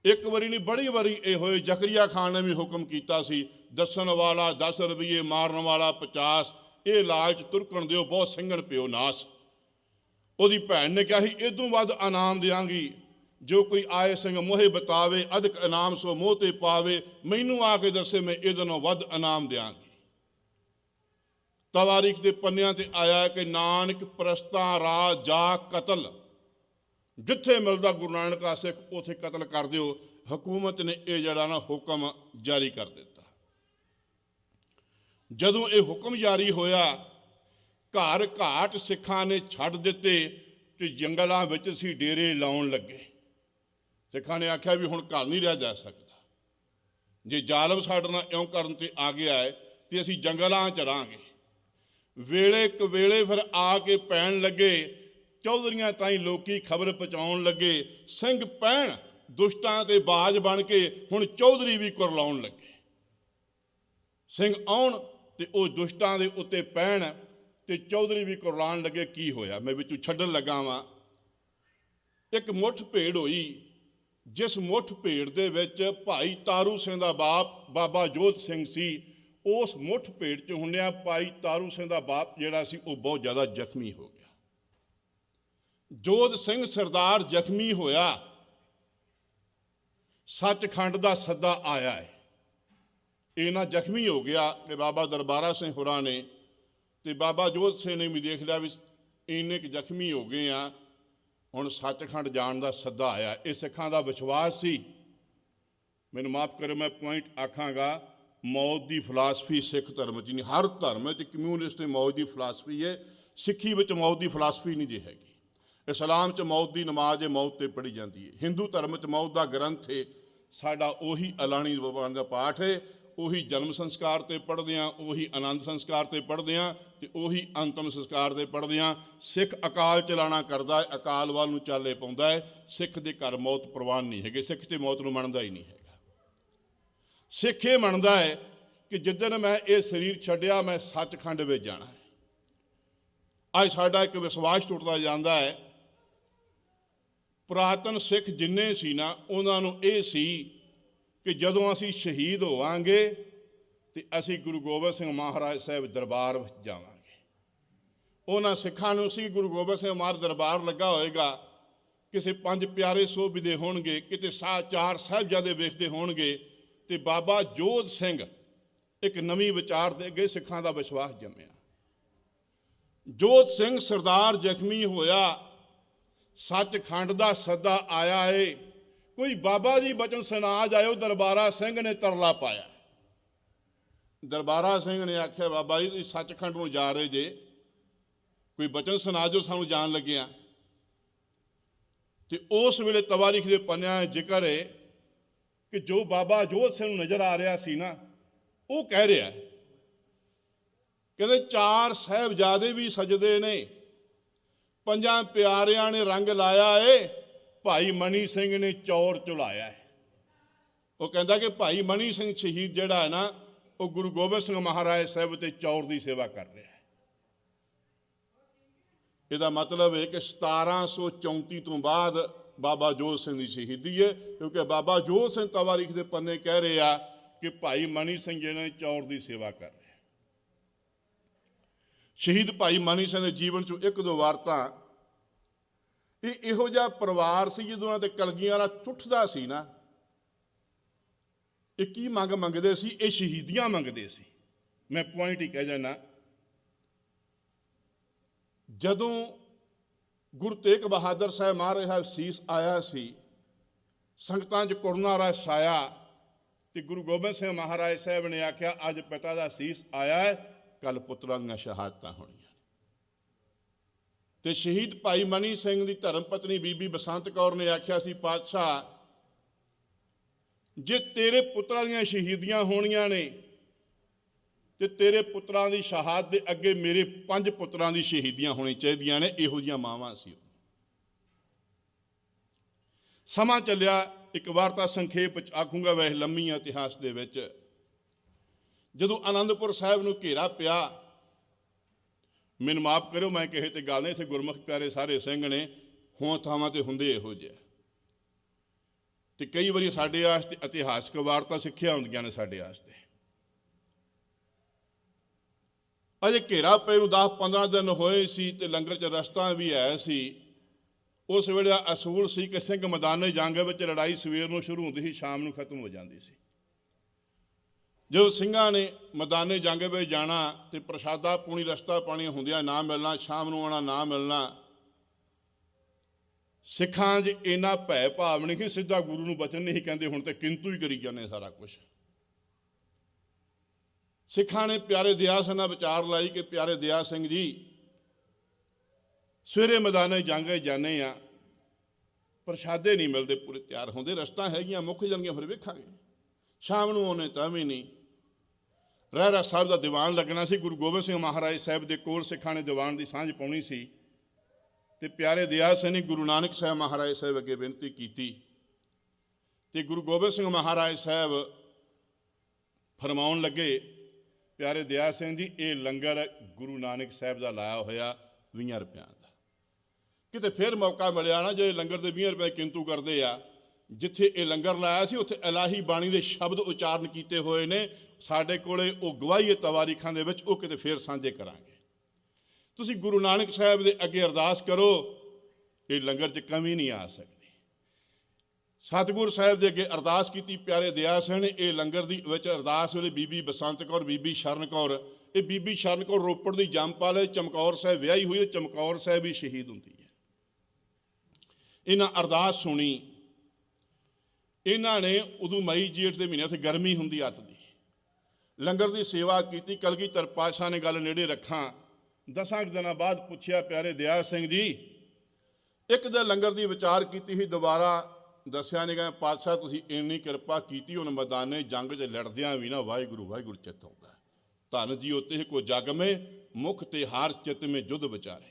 एक वारी नहीं बड़ी वारी ये होए। जकरिया खान ने भी हुक्म किया सी, दसन वाला 10 रुपये, मारन वाला 50, ये लालच तुरकण दिओ, बहुत सिंघण पिओ नास। ਉਹਦੀ ਭੈਣ ਨੇ ਕਿਹਾ ਸੀ ਇਦੋਂ ਵੱਧ ਇਨਾਮ ਦਿਆਂਗੀ, ਜੋ ਕੋਈ ਆਏ ਸਿੰਘ ਮੋਹੇ ਬਤਾਵੇ, ਅਧਿਕ ਇਨਾਮ ਸੋ ਮੋਹ ਤੇ ਪਾਵੇ, ਮੈਨੂੰ ਆ ਕੇ ਦੱਸੇ ਮੈਂ ਇਹਦੇ ਨਾਲੋਂ ਵੱਧ ਇਨਾਮ ਦਿਆਂਗੀ। ਤਵਾਰੀਖ ਦੇ ਪੰਨਿਆਂ ਤੇ ਆਇਆ ਕਿ ਨਾਨਕ ਪ੍ਰਸਤਾਂ ਰਾਹ ਜਾ ਕਤਲ, ਜਿੱਥੇ ਮਿਲਦਾ ਗੁਰੂ ਨਾਨਕ ਦਾ ਸਿੱਖ ਉੱਥੇ ਕਤਲ ਕਰ ਦਿਓ। ਹਕੂਮਤ ਨੇ ਇਹ ਜਿਹੜਾ ਨਾ ਹੁਕਮ ਜਾਰੀ ਕਰ ਦਿੱਤਾ। ਜਦੋਂ ਇਹ ਹੁਕਮ ਜਾਰੀ ਹੋਇਆ, ਘਰ ਘਾਟ ਸਿੱਖਾਂ ਨੇ ਛੱਡ ਦਿੱਤੇ ਤੇ ਜੰਗਲਾਂ ਵਿੱਚ ਅਸੀਂ ਡੇਰੇ ਲਾਉਣ ਲੱਗੇ। ਸਿੱਖਾਂ ਨੇ ਆਖਿਆ ਵੀ ਹੁਣ ਘਰ ਨਹੀਂ ਰਿਹਾ ਜਾ ਸਕਦਾ, ਜੇ ਜ਼ਾਲਮ ਸਾਡੇ ਨਾਲ ਇਉਂ ਕਰਨ ਤੇ ਆ ਗਿਆ ਹੈ ਤੇ ਅਸੀਂ ਜੰਗਲਾਂ 'ਚ ਰਹਾਂਗੇ। ਵੇਲੇ ਕਵੇਲੇ ਫਿਰ ਆ ਕੇ ਪੈਣ ਲੱਗੇ। ਚੌਧਰੀਆਂ ਤਾਈਂ ਲੋਕੀ ਖਬਰ ਪਹੁੰਚਾਉਣ ਲੱਗੇ, ਸਿੰਘ ਪੈਣ ਦੁਸ਼ਟਾਂ ਤੇ ਬਾਜ ਬਣ ਕੇ ਹੁਣ ਚੌਧਰੀ ਵੀ ਕੁਰਲਾਉਣ ਲੱਗੇ। ਸਿੰਘ ਆਉਣ ਤੇ ਉਹ ਦੁਸ਼ਟਾਂ ਦੇ ਉੱਤੇ ਪੈਣ ਤੇ ਚੌਧਰੀ ਵੀ ਕੁਰਲਾਉਣ ਲੱਗੇ। ਕੀ ਹੋਇਆ? ਮੈਂ ਵਿੱਚੋਂ ਛੱਡਣ ਲੱਗਾ ਵਾਂ। ਇੱਕ ਮੁੱਠ ਭੇੜ ਹੋਈ, ਜਿਸ ਮੁੱਠ ਭੇੜ ਦੇ ਵਿੱਚ ਭਾਈ ਤਾਰੂ ਸਿੰਘ ਦਾ ਬਾਪ ਬਾਬਾ ਜੋਧ ਸਿੰਘ ਸੀ। ਉਸ ਮੁੱਠ ਭੇੜ 'ਚ ਹੁੰਦਿਆਂ ਭਾਈ ਤਾਰੂ ਸਿੰਘ ਦਾ ਬਾਪ ਜਿਹੜਾ ਸੀ ਉਹ ਬਹੁਤ ਜ਼ਿਆਦਾ ਜ਼ਖਮੀ ਹੋ ਗਿਆ। ਜੋਧ ਸਿੰਘ ਸਰਦਾਰ ਜ਼ਖਮੀ ਹੋਇਆ, ਸੱਚਖੰਡ ਦਾ ਸੱਦਾ ਆਇਆ ਹੈ। ਇਹਨਾਂ ਜ਼ਖਮੀ ਹੋ ਗਿਆ ਕਿ ਬਾਬਾ ਦਰਬਾਰਾ ਸਿੰਘ ਹੋਰਾਂ ਨੇ ਤੇ ਬਾਬਾ ਜੋਧ ਸਿੰਘ ਨੇ ਵੀ ਦੇਖ ਲਿਆ ਵੀ ਇੰਨੇ ਕੁ ਜ਼ਖਮੀ ਹੋ ਗਏ ਆ, ਹੁਣ ਸੱਚਖੰਡ ਜਾਣ ਦਾ ਸੱਦਾ ਆਇਆ। ਇਹ ਸਿੱਖਾਂ ਦਾ ਵਿਸ਼ਵਾਸ ਸੀ। ਮੈਨੂੰ ਮਾਫ ਕਰੋ, ਮੈਂ ਪੁਆਇੰਟ ਆਖਾਂਗਾ, ਮੌਤ ਦੀ ਫਿਲਾਸਫੀ ਸਿੱਖ ਧਰਮ 'ਚ ਨਹੀਂ, ਹਰ ਧਰਮ 'ਚ ਕਮਿਊਨਿਸਟ ਦੀ ਮੌਤ ਦੀ ਫਿਲਾਸਫੀ ਹੈ। ਸਿੱਖੀ ਵਿੱਚ ਮੌਤ ਦੀ ਫਿਲਾਸਫੀ ਨਹੀਂ ਜੇ ਹੈਗੀ। ਇਸਲਾਮ 'ਚ ਮੌਤ ਦੀ ਨਮਾਜ਼ ਹੈ, ਮੌਤ 'ਤੇ ਪੜ੍ਹੀ ਜਾਂਦੀ ਹੈ। ਹਿੰਦੂ ਧਰਮ 'ਚ ਮੌਤ ਦਾ ਗ੍ਰੰਥ ਹੈ, ਸਾਡਾ ਉਹੀ ਅਲਾਣੀ ਭਗਵਾਨ ਦਾ ਪਾਠ ਹੈ। ਉਹੀ ਜਨਮ ਸੰਸਕਾਰ 'ਤੇ ਪੜ੍ਹਦੇ ਹਾਂ, ਉਹੀ ਆਨੰਦ ਸੰਸਕਾਰ 'ਤੇ ਪੜ੍ਹਦੇ ਹਾਂ ਤੇ ਉਹੀ ਅੰਤਮ ਸੰਸਕਾਰ 'ਤੇ ਪੜ੍ਹਦੇ ਹਾਂ। ਸਿੱਖ ਅਕਾਲ ਚਲਾਣਾ ਕਰਦਾ ਹੈ, ਅਕਾਲ ਵੱਲ ਨੂੰ ਚਾਲੇ ਪਾਉਂਦਾ ਹੈ। ਸਿੱਖ ਦੇ ਘਰ ਮੌਤ ਪ੍ਰਵਾਨ ਨਹੀਂ ਹੈਗੇ। ਸਿੱਖ ਤੇ ਮੌਤ ਨੂੰ ਮੰਨਦਾ ਹੀ ਨਹੀਂ ਹੈਗਾ। ਸਿੱਖ ਇਹ ਮੰਨਦਾ ਹੈ ਕਿ ਜਿੱਦਣ ਮੈਂ ਇਹ ਸਰੀਰ ਛੱਡਿਆ ਮੈਂ ਸੱਚਖੰਡ ਵਿੱਚ ਜਾਣਾ ਹੈ। ਅੱਜ ਸਾਡਾ ਇੱਕ ਵਿਸ਼ਵਾਸ ਟੁੱਟਦਾ ਜਾਂਦਾ ਹੈ। ਪੁਰਾਤਨ ਸਿੱਖ ਜਿੰਨੇ ਸੀ ਨਾ, ਉਹਨਾਂ ਨੂੰ ਇਹ ਸੀ ਕਿ ਜਦੋਂ ਅਸੀਂ ਸ਼ਹੀਦ ਹੋਵਾਂਗੇ ਤੇ ਅਸੀਂ ਗੁਰੂ ਗੋਬਿੰਦ ਸਿੰਘ ਮਹਾਰਾਜ ਸਾਹਿਬ ਦਰਬਾਰ ਵਿੱਚ ਜਾਵਾਂਗੇ। ਉਹਨਾਂ ਸਿੱਖਾਂ ਨੂੰ ਸੀ ਗੁਰੂ ਗੋਬਿੰਦ ਸਿੰਘ ਮਹਾਰਾਜ ਦਰਬਾਰ ਲੱਗਾ ਹੋਏਗਾ, ਕਿਸੇ 5 ਪਿਆਰੇ ਸੋਭਦੇ ਹੋਣਗੇ, ਕਿਤੇ 4 ਸਾਹਿਬਜ਼ਾਦੇ ਵੇਖਦੇ ਹੋਣਗੇ ਤੇ ਬਾਬਾ ਜੋਧ ਸਿੰਘ ਇੱਕ ਨਵੀਂ ਵਿਚਾਰ ਦੇ ਅੱਗੇ ਸਿੱਖਾਂ ਦਾ ਵਿਸ਼ਵਾਸ ਜੰਮਿਆ। ਜੋਧ ਸਿੰਘ ਸਰਦਾਰ ਜ਼ਖਮੀ ਹੋਇਆ, ਸੱਚਖੰਡ ਦਾ ਸੱਦਾ ਆਇਆ ਏ। ਕੋਈ ਬਾਬਾ ਜੀ ਬਚਨ ਸੁਣਾ ਜਾਇਓ। ਦਰਬਾਰਾ ਸਿੰਘ ਨੇ ਤਰਲਾ ਪਾਇਆ। ਦਰਬਾਰਾ ਸਿੰਘ ਨੇ ਆਖਿਆ, ਬਾਬਾ ਜੀ ਤੁਸੀਂ ਸੱਚਖੰਡ ਨੂੰ ਜਾ ਰਹੇ ਜੇ, ਕੋਈ ਬਚਨ ਸੁਣਾ ਜੋ, ਸਾਨੂੰ ਜਾਣ ਲੱਗਿਆ। ਤੇ ਉਸ ਵੇਲੇ ਤਵਾਰੀਖ ਦੇ ਪੰਨਿਆਂ ਜ਼ਿਕਰ ਹੈ ਕਿ ਜੋ ਬਾਬਾ ਜੋਧ ਸਿੰਘ ਨੂੰ ਨਜ਼ਰ ਆ ਰਿਹਾ ਸੀ ਨਾ, ਉਹ ਕਹਿ ਰਿਹਾ, ਕਹਿੰਦੇ 4 ਸਾਹਿਬਜ਼ਾਦੇ ਵੀ ਸਜਦੇ ਨੇ, 5 ਪਿਆਰਿਆਂ ਨੇ ਰੰਗ ਲਾਇਆ ਏ, ਭਾਈ ਮਨੀ ਸਿੰਘ ਨੇ ਚੌਰ ਝੁਲਾਇਆ ਹੈ। ਉਹ ਕਹਿੰਦਾ ਕਿ ਭਾਈ ਮਨੀ ਸਿੰਘ ਸ਼ਹੀਦ ਜਿਹੜਾ ਹੈ ਨਾ, ਉਹ ਗੁਰੂ ਗੋਬਿੰਦ ਸਿੰਘ ਮਹਾਰਾਜ ਸਾਹਿਬ ਤੇ ਚੌਰ ਦੀ ਸੇਵਾ ਕਰ ਰਿਹਾ ਹੈ। ਇਹਦਾ ਮਤਲਬ ਹੈ ਕਿ 1734 ਤੋਂ ਬਾਅਦ ਬਾਬਾ ਜੋਧ ਸਿੰਘ ਦੀ ਸ਼ਹੀਦੀ ਹੈ, ਕਿਉਂਕਿ ਬਾਬਾ ਜੋਧ ਸਿੰਘ ਤਵਾਰੀਖ ਦੇ ਪੰਨੇ ਕਹਿ ਰਹੇ ਆ ਕਿ ਭਾਈ ਮਨੀ ਸਿੰਘ ਜਿਹਨਾਂ ਨੇ ਚੌਰ ਦੀ ਸੇਵਾ ਕਰ ਰਿਹਾ। ਸ਼ਹੀਦ ਭਾਈ ਮਨੀ ਸਿੰਘ ਦੇ ਜੀਵਨ 'ਚੋਂ 1-2 ਵਾਰਤਾਂ। ਇਹ ਇਹੋ ਜਿਹਾ ਪਰਿਵਾਰ ਸੀ ਜਦੋਂ ਉਹਨਾਂ ਤੇ ਕਲਗੀਆਂ ਵਾਲਾ ਟੁੱਟਦਾ ਸੀ ਨਾ, ਇਹ ਕੀ ਮੰਗਦੇ ਸੀ? ਇਹ ਸ਼ਹੀਦੀਆਂ ਮੰਗਦੇ ਸੀ। ਮੈਂ ਪੁਆਇੰਟ ਹੀ ਕਹਿ ਜਾਣਾ, ਜਦੋਂ ਗੁਰੂ ਤੇਗ ਬਹਾਦਰ ਸਾਹਿਬ ਮਹਾਰਾਜ ਸੀਸ ਆਇਆ ਸੀ, ਸੰਗਤਾਂ 'ਚ ਕਰੁਣਾ ਰਸ ਆਇਆ ਤੇ ਗੁਰੂ ਗੋਬਿੰਦ ਸਿੰਘ ਮਹਾਰਾਜ ਸਾਹਿਬ ਨੇ ਆਖਿਆ, ਅੱਜ ਪਿਤਾ ਦਾ ਸੀਸ ਆਇਆ ਹੈ, ਕੱਲ ਪੁੱਤਰਾਂ ਦੀਆਂ ਸ਼ਹਾਦਤਾਂ ਹੋਣੀਆਂ। ਤੇ ਸ਼ਹੀਦ ਭਾਈ ਮਨੀ ਸਿੰਘ ਦੀ ਧਰਮ ਪਤਨੀ ਬੀਬੀ ਬਸੰਤ ਕੌਰ ਨੇ ਆਖਿਆ ਸੀ, ਪਾਤਸ਼ਾਹ ਜੇ ਤੇਰੇ ਪੁੱਤਰਾਂ ਦੀਆਂ ਸ਼ਹੀਦੀਆਂ ਹੋਣੀਆਂ ਨੇ ਤੇ ਤੇਰੇ ਪੁੱਤਰਾਂ ਦੀ ਸ਼ਹਾਦਤ ਦੇ ਅੱਗੇ ਮੇਰੇ 5 ਪੁੱਤਰਾਂ ਦੀ ਸ਼ਹੀਦੀਆਂ ਹੋਣੀ ਚਾਹੀਦੀਆਂ ਨੇ। ਇਹੋ ਜਿਹੀਆਂ ਮਾਵਾਂ ਸੀ। ਸਮਾਂ ਚੱਲਿਆ, ਇੱਕ ਵਾਰਤਾ ਸੰਖੇਪ ਵਿੱਚ ਆਖੂੰਗਾ, ਵੈਸੇ ਲੰਮੀ ਇਤਿਹਾਸ ਦੇ ਵਿੱਚ। ਜਦੋਂ ਆਨੰਦਪੁਰ ਸਾਹਿਬ ਨੂੰ ਘੇਰਾ ਪਿਆ, ਮੈਨੂੰ ਮਾਫ ਕਰਿਓ ਮੈਂ ਕਿਸੇ ਤੇ ਗੱਲ ਨਹੀਂ, ਇੱਥੇ ਗੁਰਮੁਖ ਪਿਆਰੇ ਸਾਰੇ ਸਿੰਘ ਨੇ, ਹੋਂ ਥਾਵਾਂ ਤੇ ਹੁੰਦੇ ਇਹੋ ਜਿਹੇ, ਤੇ ਕਈ ਵਾਰੀ ਸਾਡੇ ਵਾਸਤੇ ਇਤਿਹਾਸਕ ਵਾਰਤਾ ਸਿੱਖਿਆ ਹੁੰਦੀਆਂ ਨੇ ਸਾਡੇ ਵਾਸਤੇ। ਅਜੇ ਘੇਰਾ ਪਏ ਨੂੰ 10-15 ਦਿਨ ਹੋਏ ਸੀ ਤੇ ਲੰਗਰ 'ਚ ਰਸਤਾ ਵੀ ਹੈ ਸੀ। ਉਸ ਵੇਲੇ ਅਸੂਲ ਸੀ ਕਿ ਸਿੰਘ ਮੈਦਾਨੇ ਜੰਗ ਵਿੱਚ ਲੜਾਈ ਸਵੇਰ ਨੂੰ ਸ਼ੁਰੂ ਹੁੰਦੀ ਸੀ, ਸ਼ਾਮ ਨੂੰ ਖਤਮ ਹੋ ਜਾਂਦੀ ਸੀ। ਜਦੋਂ ਸਿੰਘਾਂ ਨੇ ਮੈਦਾਨੇ ਜੰਗ ਵਿੱਚ ਜਾਣਾ ਤੇ ਪ੍ਰਸ਼ਾਦਾ ਪੂਣੀ ਰਸਤਾ ਪਾਣੀ ਹੁੰਦਿਆਂ ਨਾ ਮਿਲਣਾ, ਸ਼ਾਮ ਨੂੰ ਆਉਣਾ ਨਾ ਮਿਲਣਾ, ਸਿੱਖਾਂ 'ਚ ਇੰਨਾ ਭੈ ਭਾਵ ਨਹੀਂ ਕਿ ਸਿੱਧਾ ਗੁਰੂ ਨੂੰ ਬਚਨ ਨਹੀਂ ਕਹਿੰਦੇ, ਹੁਣ ਤੇ ਕਿੰਤੂ ਹੀ ਕਰੀ ਜਾਂਦੇ ਸਾਰਾ ਕੁਛ। ਸਿੱਖਾਂ ਨੇ ਪਿਆਰੇ ਦਇਆ ਸਿੰਘ ਨਾਲ ਵਿਚਾਰ ਲਾਈ ਕਿ ਪਿਆਰੇ ਦਇਆ ਸਿੰਘ ਜੀ, ਸਵੇਰੇ ਮੈਦਾਨੇ ਜੰਗ ਜਾਂਦੇ ਆ, ਪ੍ਰਸ਼ਾਦੇ ਨਹੀਂ ਮਿਲਦੇ, ਪੂਰੇ ਤਿਆਰ ਹੁੰਦੇ, ਰਸਤਾ ਹੈਗੀਆਂ ਮੁੱਕ ਜਾਣਗੀਆਂ, ਫਿਰ ਵੇਖਾਂਗੇ। ਸ਼ਾਮ ਨੂੰ ਆਉਣੇ ਤਾਂ ਵੀ ਨਹੀਂ। ਰਹਿਰਾ ਸਾਹਿਬ ਦਾ ਦੀਵਾਨ ਲੱਗਣਾ ਸੀ, ਗੁਰੂ ਗੋਬਿੰਦ ਸਿੰਘ ਮਹਾਰਾਜ ਸਾਹਿਬ ਦੇ ਕੋਲ ਸਿੱਖਾਂ ਨੇ ਦੀਵਾਨ ਦੀ ਸਾਂਝ ਪਾਉਣੀ ਸੀ, ਤੇ ਪਿਆਰੇ ਦਇਆ ਸਿੰਘ ਨੇ ਗੁਰੂ ਨਾਨਕ ਸਾਹਿਬ ਮਹਾਰਾਜ ਸਾਹਿਬ ਅੱਗੇ ਬੇਨਤੀ ਕੀਤੀ, ਤੇ ਗੁਰੂ ਗੋਬਿੰਦ ਸਿੰਘ ਮਹਾਰਾਜ ਸਾਹਿਬ ਫਰਮਾਉਣ ਲੱਗੇ, ਪਿਆਰੇ ਦਇਆ ਸਿੰਘ ਜੀ, ਇਹ ਲੰਗਰ ਗੁਰੂ ਨਾਨਕ ਸਾਹਿਬ ਦਾ ਲਾਇਆ ਹੋਇਆ 20 ਰੁਪਇਆਂ ਦਾ। ਕਿਤੇ ਫਿਰ ਮੌਕਾ ਮਿਲਿਆ ਨਾ, ਜੇ ਲੰਗਰ ਦੇ 20 ਰੁਪਏ ਕਿੰਤੂ ਕਰਦੇ ਆ, ਜਿੱਥੇ ਇਹ ਲੰਗਰ ਲਾਇਆ ਸੀ ਉੱਥੇ ਇਲਾਹੀ ਬਾਣੀ ਦੇ ਸ਼ਬਦ ਉਚਾਰਨ ਕੀਤੇ ਹੋਏ ਨੇ, ਸਾਡੇ ਕੋਲੇ ਉਹ ਗਵਾਹੀ ਹੈ ਤਵਾਰੀਖਾਂ ਦੇ ਵਿੱਚ, ਉਹ ਕਿਤੇ ਫੇਰ ਸਾਂਝੇ ਕਰਾਂਗੇ। ਤੁਸੀਂ ਗੁਰੂ ਨਾਨਕ ਸਾਹਿਬ ਦੇ ਅੱਗੇ ਅਰਦਾਸ ਕਰੋ, ਇਹ ਲੰਗਰ 'ਚ ਕਮੀ ਨਹੀਂ ਆ ਸਕਦੀ। ਸਤਿਗੁਰ ਸਾਹਿਬ ਦੇ ਅੱਗੇ ਅਰਦਾਸ ਕੀਤੀ ਪਿਆਰੇ ਦਇਆ ਸਿੰਘ ਨੇ। ਇਹ ਲੰਗਰ ਦੀ ਵਿੱਚ ਅਰਦਾਸ ਵੇਲੇ ਬੀਬੀ ਬਸੰਤ ਕੌਰ, ਬੀਬੀ ਸ਼ਰਨ ਕੌਰ, ਇਹ ਬੀਬੀ ਸ਼ਰਨ ਕੌਰ ਰੋਪੜ ਦੀ ਜੰਮਪਲ ਹੈ, ਚਮਕੌਰ ਸਾਹਿਬ ਵਿਆਹੀ ਹੋਈ ਹੈ, ਚਮਕੌਰ ਸਾਹਿਬ ਹੀ ਸ਼ਹੀਦ ਹੁੰਦੀ ਹੈ। ਇਹਨਾਂ ਅਰਦਾਸ ਸੁਣੀ, ਇਹਨਾਂ ਨੇ ਉਦੋਂ ਮਈ ਜੇਠ ਦੇ ਮਹੀਨੇ ਉੱਥੇ ਗਰਮੀ ਹੁੰਦੀ ਅੱਤ ਦੀ, ਲੰਗਰ ਦੀ ਸੇਵਾ ਕੀਤੀ। ਕਲਗੀਧਰ ਪਾਤਸ਼ਾਹ ਨੇ ਗੱਲ ਨੇੜੇ ਰੱਖਾਂ, 10 ਦਿਨਾਂ ਬਾਅਦ ਪੁੱਛਿਆ, ਪਿਆਰੇ ਦਇਆ ਸਿੰਘ ਜੀ, ਇੱਕ ਦਿਨ ਲੰਗਰ ਦੀ ਵਿਚਾਰ ਕੀਤੀ ਸੀ, ਦੁਬਾਰਾ ਦੱਸਿਆ ਨਹੀਂ, ਕਹਿੰਦੇ ਪਾਤਸ਼ਾਹ ਤੁਸੀਂ ਇੰਨੀ ਕਿਰਪਾ ਕੀਤੀ, ਹੁਣ ਮੈਦਾਨੇ ਜੰਗ 'ਚ ਲੜਦਿਆਂ ਵੀ ਨਾ ਵਾਹਿਗੁਰੂ ਵਾਹਿਗੁਰੂ ਚਿੱਤ ਆਉਂਦਾ। ਧੰਨ ਜੀ ਉਤੇ ਕੋ ਜਗ ਮੇ ਮੁਖ ਤੇ ਹਾਰ ਚਿੱਤ ਮੇ ਜੁਧ ਵਿਚਾਰੇ।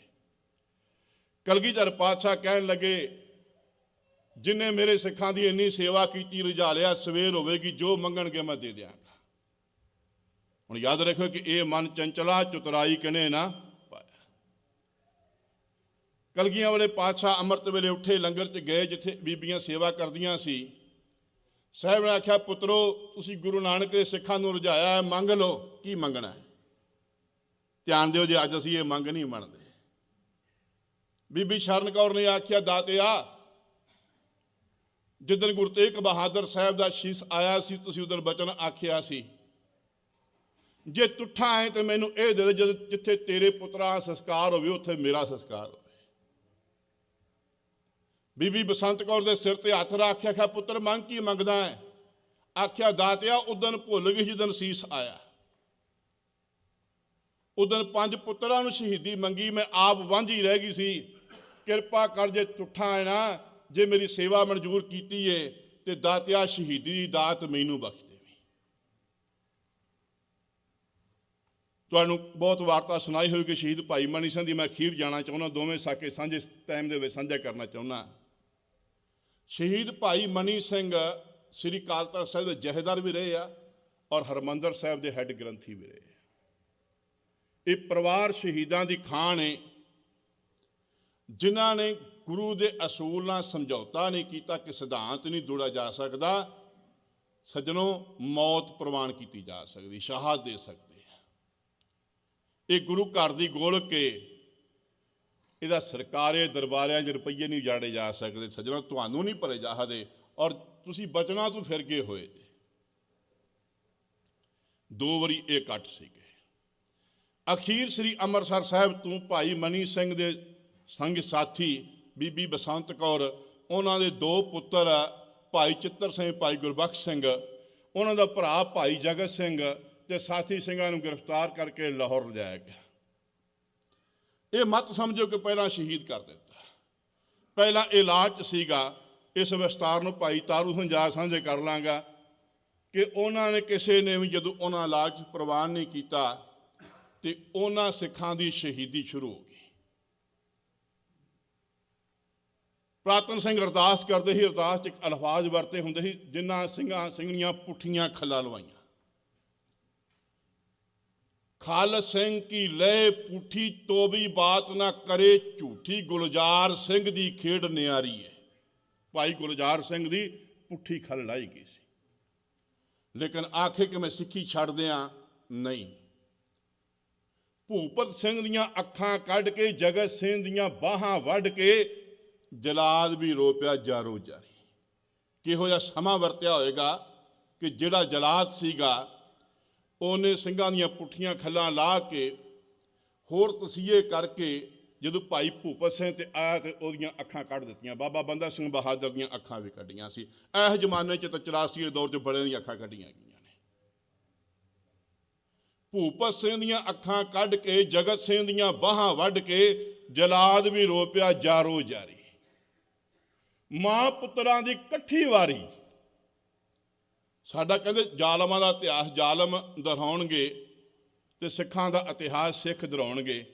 ਕਲਗੀਧਰ ਪਾਤਸ਼ਾਹ ਕਹਿਣ ਲੱਗੇ, ਜਿਨੇ ਮੇਰੇ ਸਿੱਖਾਂ ਦੀ ਇੰਨੀ ਸੇਵਾ ਕੀਤੀ, ਰੁਝਾ ਲਿਆ, ਸਵੇਰ ਹੋਵੇਗੀ ਜੋ ਮੰਗਣਗੇ ਮੈਂ ਦੇ ਦਿਆਂਗਾ। ਹੁਣ ਯਾਦ ਰੱਖੋ ਕਿ ਇਹ ਮਨ ਚੰਚਲਾ ਚੁਤਰਾਈ ਕਿਨੇ ਨਾ ਪਾਇਆ। ਕਲਗੀਆਂ ਵਾਲੇ ਪਾਤਸ਼ਾਹ ਅੰਮ੍ਰਿਤ ਵੇਲੇ ਉੱਠੇ, ਲੰਗਰ 'ਚ ਗਏ ਜਿੱਥੇ ਬੀਬੀਆਂ ਸੇਵਾ ਕਰਦੀਆਂ ਸੀ। ਸਾਹਿਬ ਨੇ ਆਖਿਆ, ਪੁੱਤਰੋ ਤੁਸੀਂ ਗੁਰੂ ਨਾਨਕ ਦੇ ਸਿੱਖਾਂ ਨੂੰ ਰੁਝਾਇਆ ਹੈ, ਮੰਗ ਲਓ, ਕੀ ਮੰਗਣਾ ਹੈ। ਧਿਆਨ ਦਿਓ, ਜੇ ਅੱਜ ਅਸੀਂ ਇਹ ਮੰਗ ਨਹੀਂ ਮੰਨਦੇ। ਬੀਬੀ ਸ਼ਰਨ ਕੌਰ ਨੇ ਆਖਿਆ, ਦਾਤਿਆ, ਜਿੱਦਣ ਗੁਰੂ ਤੇਗ ਬਹਾਦਰ ਸਾਹਿਬ ਦਾ ਸ਼ੀਸ਼ ਆਇਆ ਸੀ, ਤੁਸੀਂ ਉਦੋਂ ਬਚਨ ਆਖਿਆ ਸੀ, ਜੇ ਤੁੱਠਾ ਹੈ ਤੇ ਮੈਨੂੰ ਇਹ ਦੇ ਦੇ, ਜਿੱਥੇ ਤੇਰੇ ਪੁੱਤਰਾਂ ਸੰਸਕਾਰ ਹੋਵੇ ਉੱਥੇ ਮੇਰਾ ਸੰਸਕਾਰ ਹੋਵੇ। ਬੀਬੀ ਬਸੰਤ ਕੌਰ ਦੇ ਸਿਰ ਤੇ ਹੱਥ ਰੱਖ ਕੇ ਆਖਿਆ, ਪੁੱਤਰ ਮੰਗ ਕੀ ਮੰਗਦਾ ਹੈ। ਆਖਿਆ, ਦਾਤਿਆ ਉਦਣ ਭੁੱਲ ਗਈ ਜਿੱਦਣ ਸੀਸ ਆਇਆ, ਉਦਣ 5 ਪੁੱਤਰਾਂ ਨੂੰ ਸ਼ਹੀਦੀ ਮੰਗੀ, ਮੈਂ ਆਪ ਵਾਂਝੀ ਰਹਿ ਗਈ ਸੀ, ਕਿਰਪਾ ਕਰ ਜੇ ਤੁੱਠਾ ਹੈ ਨਾ, ਜੇ ਮੇਰੀ ਸੇਵਾ ਮਨਜ਼ੂਰ ਕੀਤੀ ਏ ਤੇ ਦਾਤਿਆ ਸ਼ਹੀਦੀ ਦੀ ਦਾਤ ਮੈਨੂੰ ਬਖਸ਼ ਦੇਵੀਂ। ਤੁਹਾਨੂੰ ਬਹੁਤ ਵਾਰਤਾ ਸੁਣਾਈ ਹੋਈ ਕਿ ਸ਼ਹੀਦ ਭਾਈ ਮਨੀ ਸਿੰਘ ਦੀ ਮੈਂ ਅਖੀਰ ਜਾਣਾ ਚਾਹੁੰਦਾ, ਦੋਵੇਂ ਸਾਕੇ ਸਾਂਝੇ ਟਾਈਮ ਦੇ ਵਿੱਚ ਸਾਂਝਾ ਕਰਨਾ ਚਾਹੁੰਦਾ। ਸ਼ਹੀਦ ਭਾਈ ਮਨੀ ਸਿੰਘ ਸ੍ਰੀ ਅਕਾਲ ਤਖ਼ਤ ਸਾਹਿਬ ਦੇ ਜਥੇਦਾਰ ਵੀ ਰਹੇ ਆ ਔਰ ਹਰਿਮੰਦਰ ਸਾਹਿਬ ਦੇ ਹੈੱਡ ਗ੍ਰੰਥੀ ਵੀ ਰਹੇ। ਇਹ ਪਰਿਵਾਰ ਸ਼ਹੀਦਾਂ ਦੀ ਖਾਣ ਹੈ, ਜਿਨ੍ਹਾਂ ਨੇ ਗੁਰੂ ਦੇ ਅਸੂਲ ਨਾਲ ਸਮਝੌਤਾ ਨਹੀਂ ਕੀਤਾ ਕਿ ਸਿਧਾਂਤ ਨਹੀਂ ਜੋੜਿਆ ਜਾ ਸਕਦਾ। ਸੱਜਣੋ, ਮੌਤ ਪ੍ਰਵਾਨ ਕੀਤੀ ਜਾ ਸਕਦੀ, ਸ਼ਹਾਦਤ ਦੇ ਸਕਦੇ ਆ। ਇਹ ਗੁਰੂ ਘਰ ਦੀ ਗੋਲਕ ਕੇ ਇਹਦਾ ਸਰਕਾਰੇ ਦਰਬਾਰਿਆਂ 'ਚ ਰੁਪਈਏ ਨਹੀਂ ਉਜਾੜੇ ਜਾ ਸਕਦੇ। ਸੱਜਣੋ, ਤੁਹਾਨੂੰ ਨਹੀਂ ਭਰੇ ਜਾ ਸਕਦੇ ਔਰ ਤੁਸੀਂ ਬਚਨਾਂ ਤੋਂ ਫਿਰ ਗਏ ਹੋਏ। 2 ਵਾਰੀ ਇਹ ਕੱਟ ਸੀਗੇ। ਅਖੀਰ ਸ੍ਰੀ ਅੰਮ੍ਰਿਤਸਰ ਸਾਹਿਬ ਤੋਂ ਭਾਈ ਮਨੀ ਸਿੰਘ ਦੇ ਸੰਗ ਸਾਥੀ ਬੀਬੀ ਬਸੰਤ ਕੌਰ, ਉਹਨਾਂ ਦੇ 2 ਪੁੱਤਰ ਭਾਈ ਚਿੱਤਰ ਸਿੰਘ, ਭਾਈ ਗੁਰਬਖਸ਼ ਸਿੰਘ, ਉਹਨਾਂ ਦਾ ਭਰਾ ਭਾਈ ਜਗਤ ਸਿੰਘ ਤੇ ਸਾਥੀ ਸਿੰਘਾਂ ਨੂੰ ਗ੍ਰਿਫਤਾਰ ਕਰਕੇ ਲਾਹੌਰ ਲਿਜਾਇਆ ਗਿਆ। ਇਹ ਮਤ ਸਮਝੋ ਕਿ ਪਹਿਲਾਂ ਸ਼ਹੀਦ ਕਰ ਦਿੱਤਾ। ਪਹਿਲਾਂ ਇਹ ਲਾਲਚ ਸੀਗਾ, ਇਸ ਵਿਸਤਾਰ ਨੂੰ ਭਾਈ ਤਾਰੂ ਸਿੰਘ ਜਾ ਸਾਂਝੇ ਕਰ ਲਾਂਗਾ ਕਿ ਉਹਨਾਂ ਨੇ ਕਿਸੇ ਨੇ ਵੀ ਜਦੋਂ ਉਹਨਾਂ ਲਾਲਚ ਪ੍ਰਵਾਨ ਨਹੀਂ ਕੀਤਾ ਤੇ ਉਹਨਾਂ ਸਿੱਖਾਂ ਦੀ ਸ਼ਹੀਦੀ ਸ਼ੁਰੂ ਹੋ ਗਈ। ਪ੍ਰਾਤਨ ਸਿੰਘ ਅਰਦਾਸ ਕਰਦੇ ਸੀ, ਅਰਦਾਸ 'ਚ ਇੱਕ ਅਲਫਾਜ਼ ਵਰਤੇ ਹੁੰਦੇ ਸੀ, ਜਿਨ੍ਹਾਂ ਸਿੰਘਾਂ ਸਿੰਘਣੀਆਂ ਪੁੱਠੀਆਂ ਖੱਲਾਂ ਲਵਾਈਆਂ। खल सिंह की लय पूठी तो भी बात ना करे झूठी, गुलजार सिंह दी खेड नियारी है। भाई गुलजार सिंह दी पुठी खल लाई गई सी, लेकिन आखे कि मैं सिक्खी छड़ दियां नहीं। भूपत सिंह दियां अखां कढ़ के, जगत सिंह दियां बाहां वढ़ के, जलाद भी रो पिया जारो जारी। किहो जिहा समां वरतिया होएगा कि जिहड़ा जलाद सीगा ਉਹਨੇ ਸਿੰਘਾਂ ਦੀਆਂ ਪੁੱਠੀਆਂ ਖੱਲਾਂ ਲਾ ਕੇ ਹੋਰ ਤਸੀਹੇ ਕਰਕੇ ਜਦੋਂ ਭਾਈ ਭੂਪਤ ਸਿੰਘ ਤੇ ਆਇਆ ਤੇ ਉਹਦੀਆਂ ਅੱਖਾਂ ਕੱਢ ਦਿੱਤੀਆਂ। ਬਾਬਾ ਬੰਦਾ ਸਿੰਘ ਬਹਾਦਰ ਦੀਆਂ ਅੱਖਾਂ ਵੀ ਕੱਢੀਆਂ ਸੀ। ਇਸ ਜ਼ਮਾਨੇ 'ਚ ਤਾਂ 84 ਦੇ ਦੌਰ 'ਚ ਬੜਿਆਂ ਦੀਆਂ ਅੱਖਾਂ ਕੱਢੀਆਂ ਗਈਆਂ ਨੇ। ਭੂਪਤ ਸਿੰਘ ਦੀਆਂ ਅੱਖਾਂ ਕੱਢ ਕੇ, ਜਗਤ ਸਿੰਘ ਦੀਆਂ ਬਾਹਾਂ ਵੱਢ ਕੇ, ਜਲਾਦ ਵੀ ਰੋ ਪਿਆ ਜਾਰੋ ਜਾਰੀ। ਮਾਂ ਪੁੱਤਰਾਂ ਦੀ ਇਕੱਠੀ ਵਾਰੀ। ਸਾਡਾ ਕਹਿੰਦੇ ਜ਼ਾਲਮਾਂ ਦਾ ਇਤਿਹਾਸ ਜ਼ਾਲਮ ਦੁਹਰਾਉਣਗੇ ਤੇ ਸਿੱਖਾਂ ਦਾ ਇਤਿਹਾਸ ਸਿੱਖ ਦੁਹਰਾਉਣਗੇ।